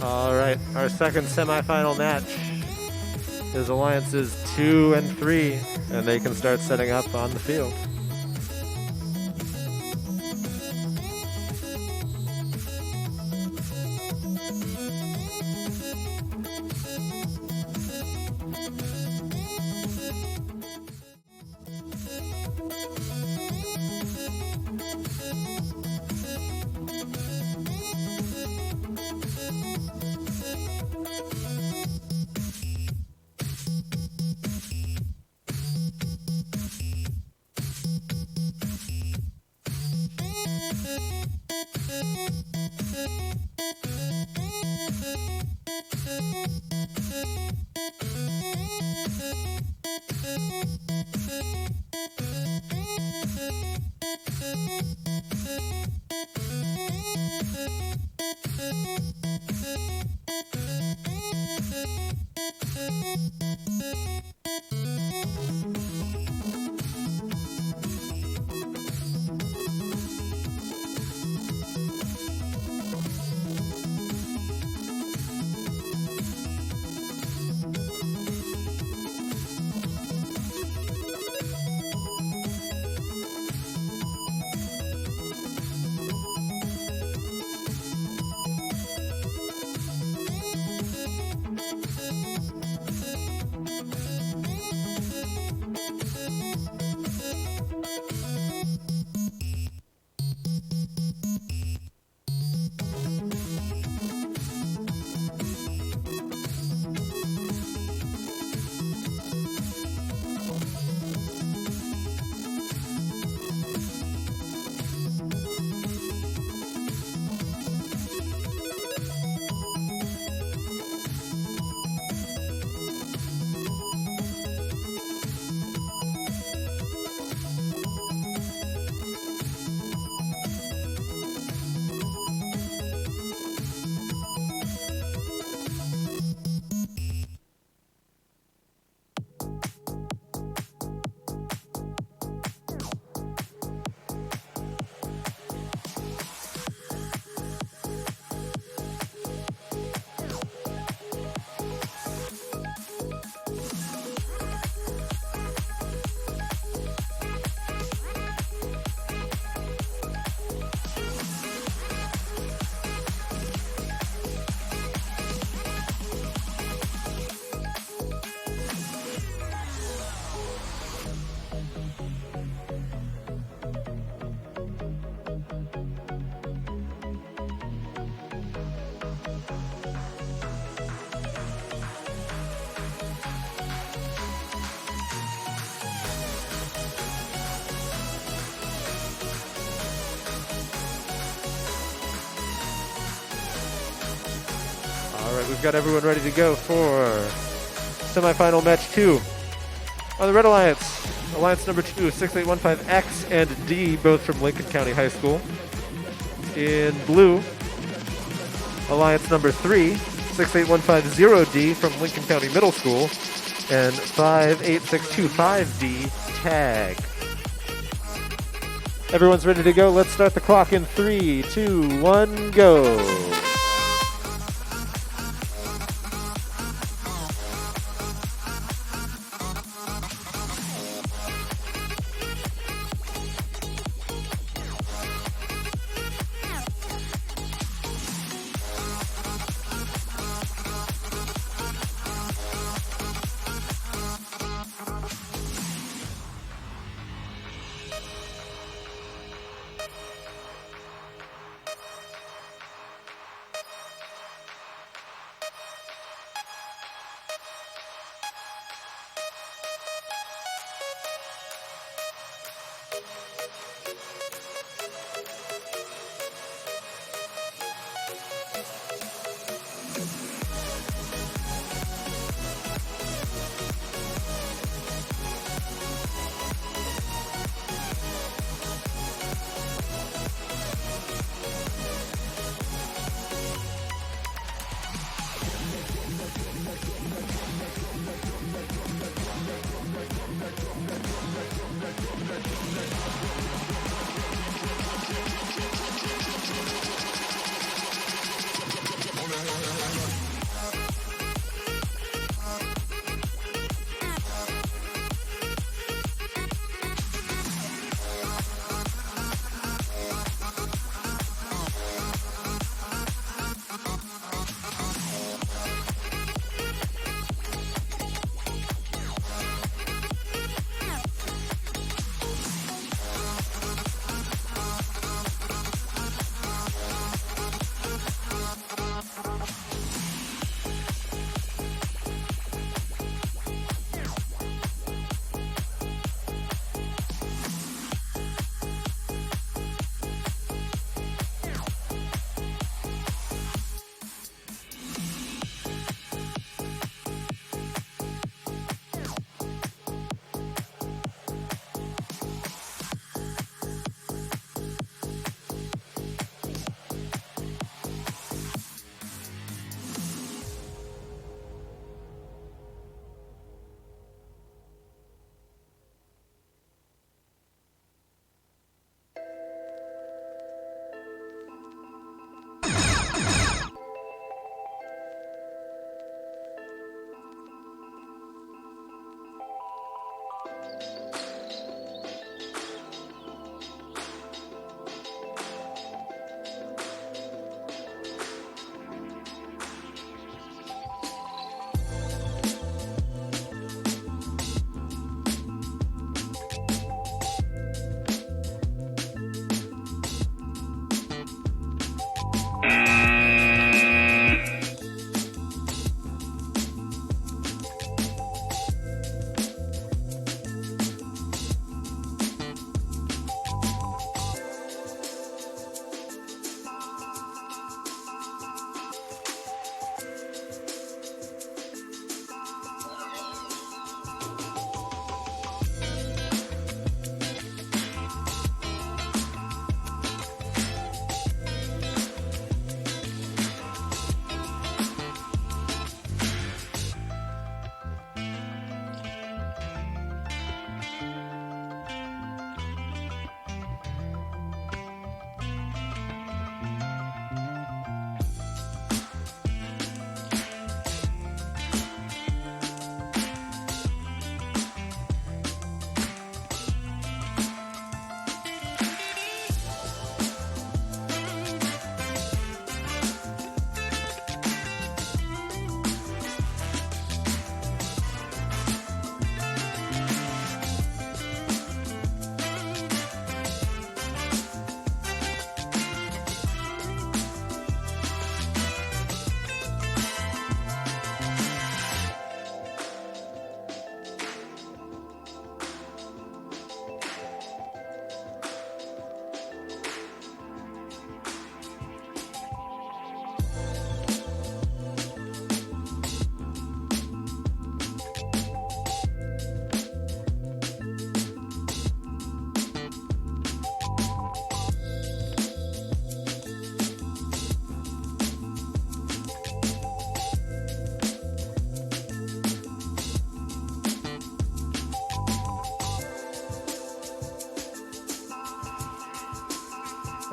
All right, our second semifinal match is Alliances 2 and 3, and they can start setting up on the field. Alright, we've got everyone ready to go for semifinal match 2. On the Red Alliance, Alliance number 2, 6815X and D, both from Lincoln County High School. In blue, Alliance number 3, 68150D from Lincoln County Middle School, and 58625D tag. Everyone's ready to go. Let's start the clock in 3, 2, 1, go.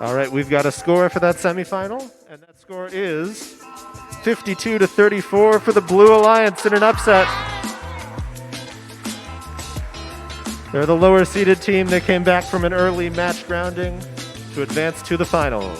All right, we've got a score for that semifinal, and that score is 52-34 for the Blue Alliance in an upset. They're the lower seeded team. They came back from an early match grounding to advance to the finals.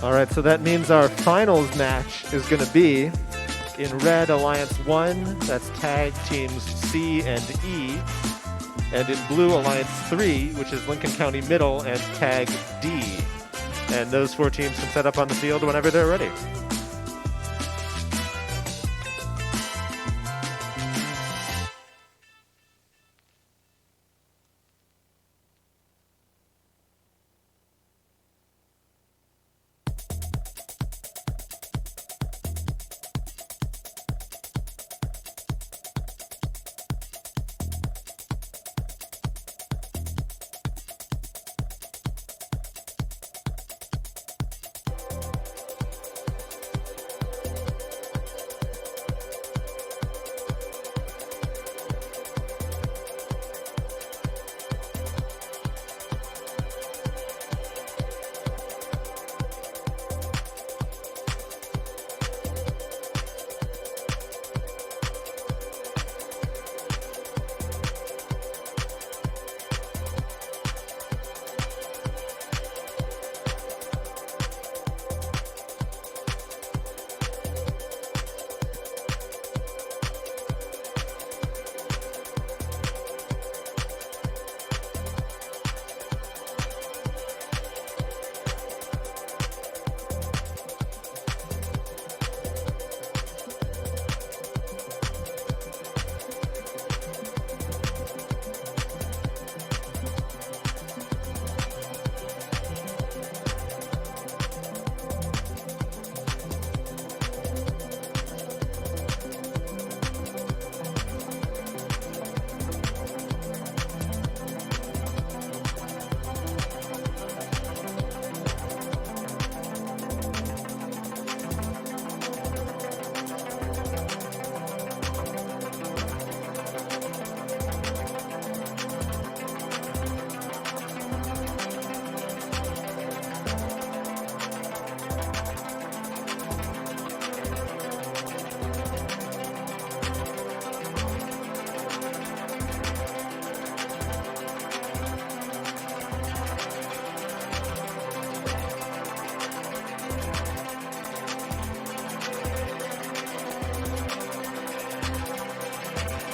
All right, so that means our finals match is going to be in red, Alliance 1, that's tag teams C and E, and in blue, Alliance 3, which is Lincoln County Middle, and tag D. And those 4 teams can set up on the field whenever they're ready.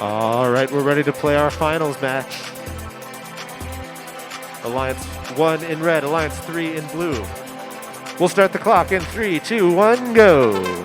All right, we're ready to play our finals match. Alliance 1 in red, Alliance 3 in blue. We'll start the clock in 3, 2, 1, go.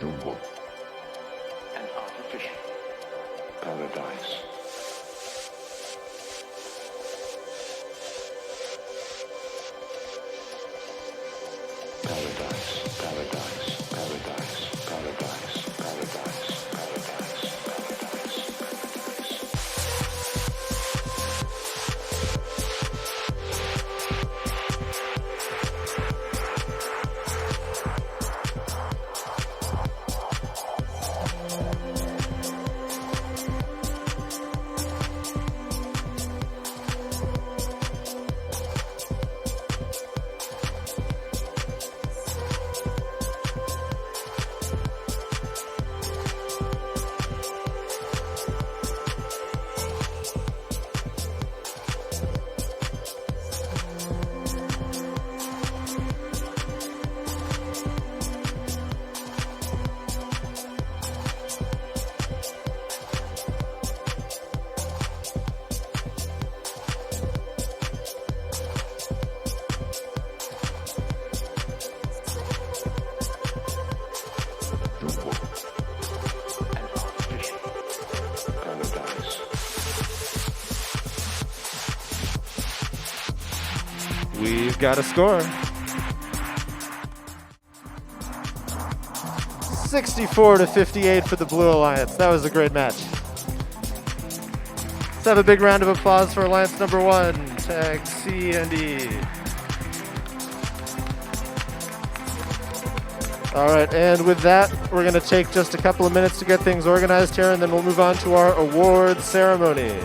An artificial paradise. Paradise, paradise, paradise, paradise, paradise, paradise, paradise, paradise. We've got a score. 64-58 for the Blue Alliance. That was a great match. Let's have a big round of applause for Alliance number 1, tag C and E. All right, and with that, we're going to take just a couple of minutes to get things organized here, and then we'll move on to our awards ceremony.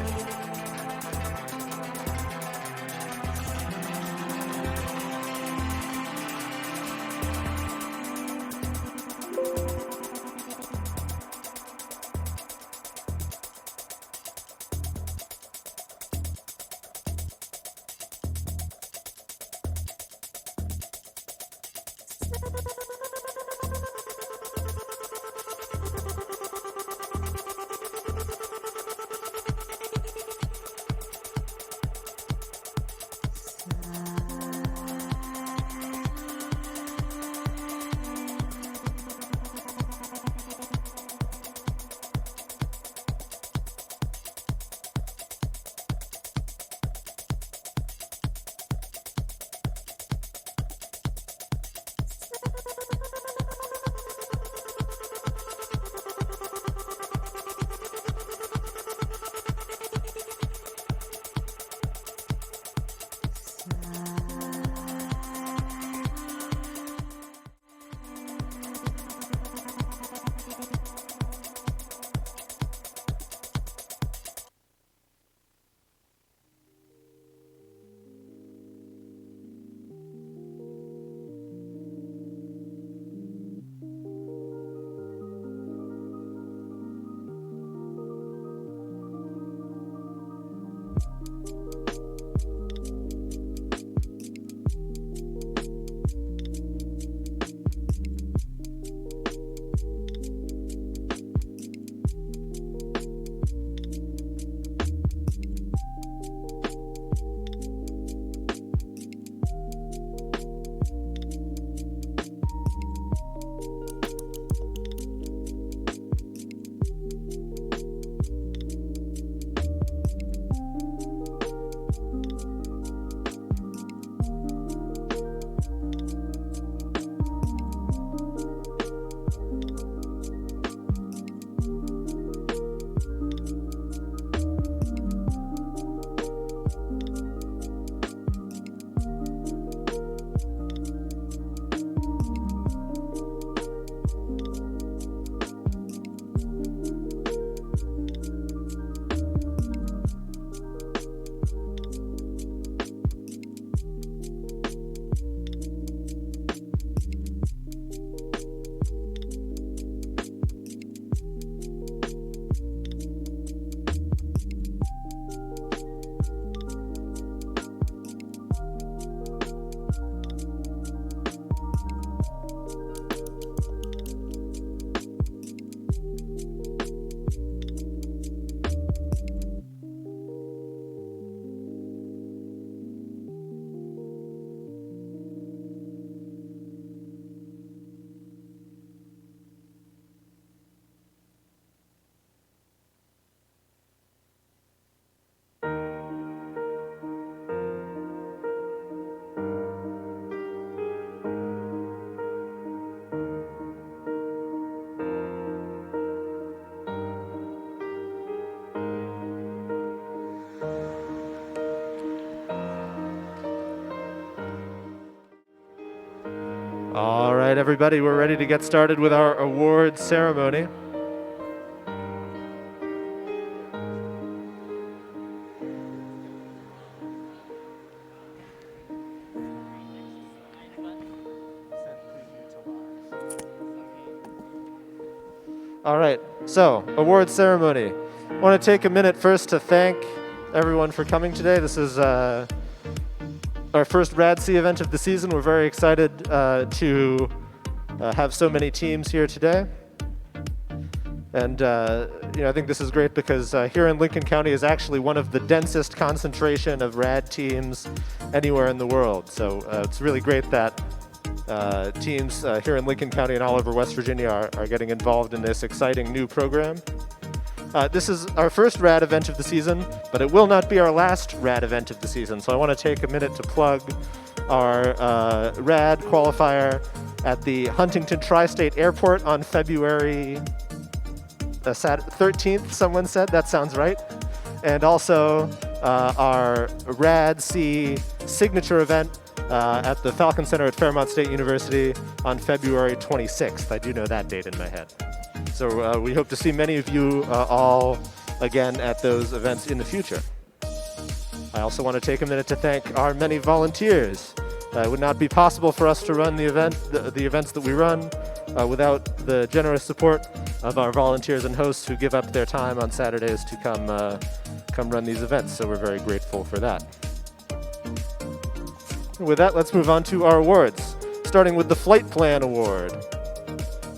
All right, everybody, we're ready to get started with our award ceremony. All right, so award ceremony. I want to take a minute first to thank everyone for coming today. This is our first RADC event of the season. We're very excited to have so many teams here today. And I think this is great because here in Lincoln County is actually one of the densest concentration of RAD teams anywhere in the world. So it's really great that teams here in Lincoln County and all over West Virginia are getting involved in this exciting new program. This is our first RAD event of the season, but it will not be our last RAD event of the season. So I want to take a minute to plug our RAD qualifier at the Huntington Tri-State Airport on February 13th, someone said. That sounds right. And also our RADC signature event at the Falcon Center at Fairmont State University on February 26th. I do know that date in my head. So we hope to see many of you all again at those events in the future. I also want to take a minute to thank our many volunteers. It would not be possible for us to run the events that we run without the generous support of our volunteers and hosts who give up their time on Saturdays to come run these events. So we're very grateful for that. With that, let's move on to our awards, starting with the Flight Plan Award.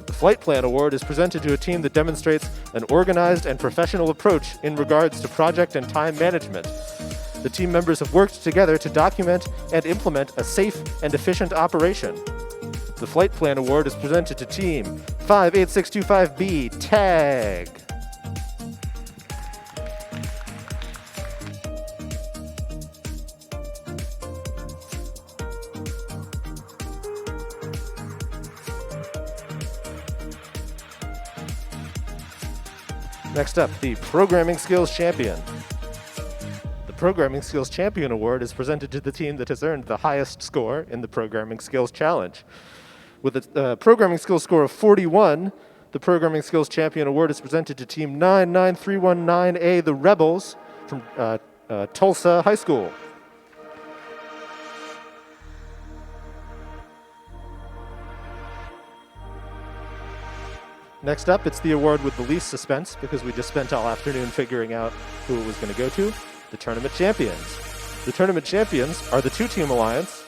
The Flight Plan Award is presented to a team that demonstrates an organized and professional approach in regards to project and time management. The team members have worked together to document and implement a safe and efficient operation. The Flight Plan Award is presented to Team 58625B, TAG. Next up, the Programming Skills Champion. The Programming Skills Champion Award is presented to the team that has earned the highest score in the Programming Skills Challenge. With a programming skills score of 41, the Programming Skills Champion Award is presented to Team 99319A, the Rebels from Tulsa High School. Next up, it's the award with the least suspense, because we just spent all afternoon figuring out who it was going to go to, the Tournament Champions. The Tournament Champions are the two-team alliance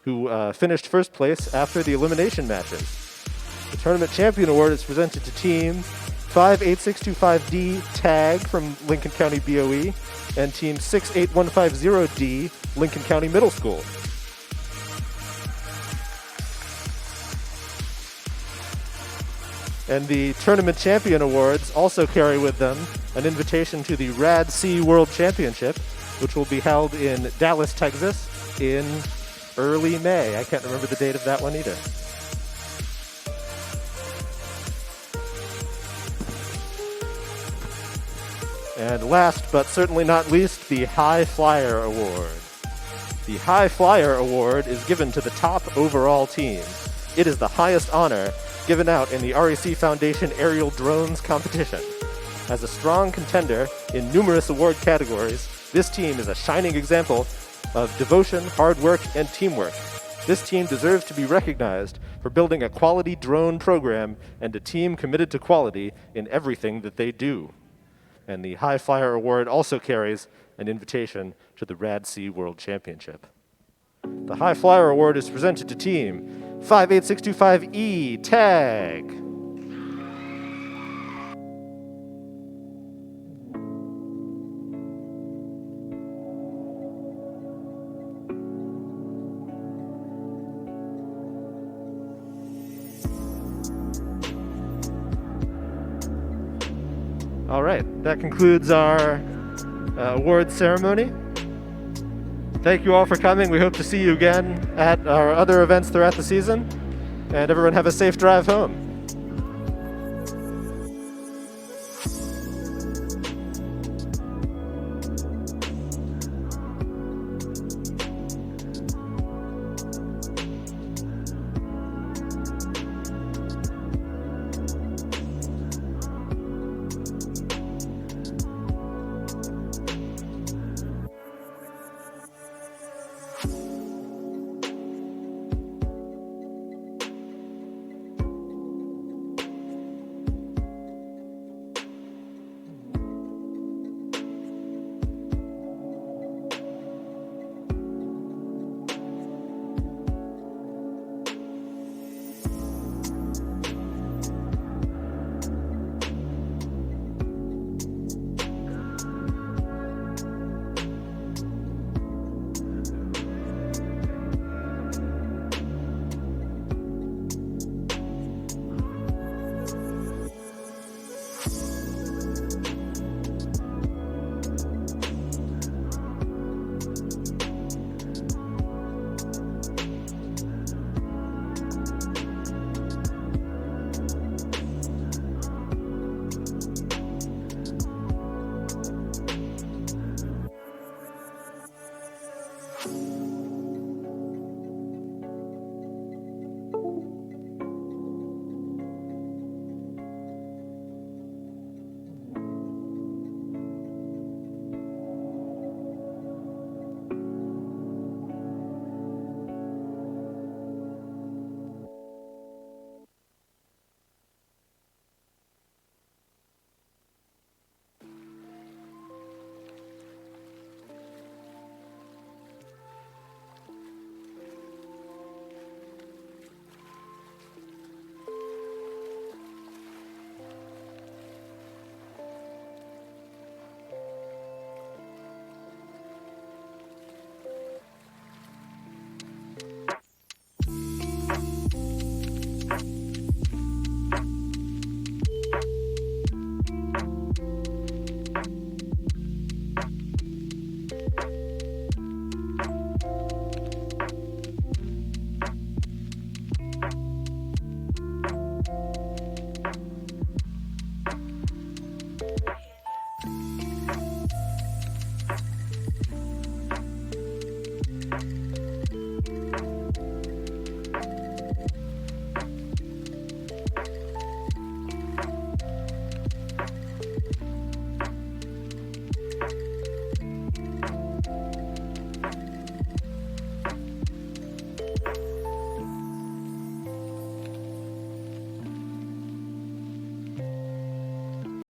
who finished first place after the elimination matches. The Tournament Champion Award is presented to Team 58625D, TAG from Lincoln County BOE, and Team 68150D, Lincoln County Middle School. And the Tournament Champion Awards also carry with them an invitation to the RADC World Championship, which will be held in Dallas, Texas in early May. I can't remember the date of that one either. And last but certainly not least, the High Flyer Award. The High Flyer Award is given to the top overall team. It is the highest honor given out in the RAC Foundation Aerial Drones competition. As a strong contender in numerous award categories, this team is a shining example of devotion, hard work, and teamwork. This team deserves to be recognized for building a quality drone program and a team committed to quality in everything that they do. And the High Flyer Award also carries an invitation to the RADC World Championship. The High Flyer Award is presented to Team 58625E, TAG. All right, that concludes our awards ceremony. Thank you all for coming. We hope to see you again at our other events throughout the season. And everyone have a safe drive home.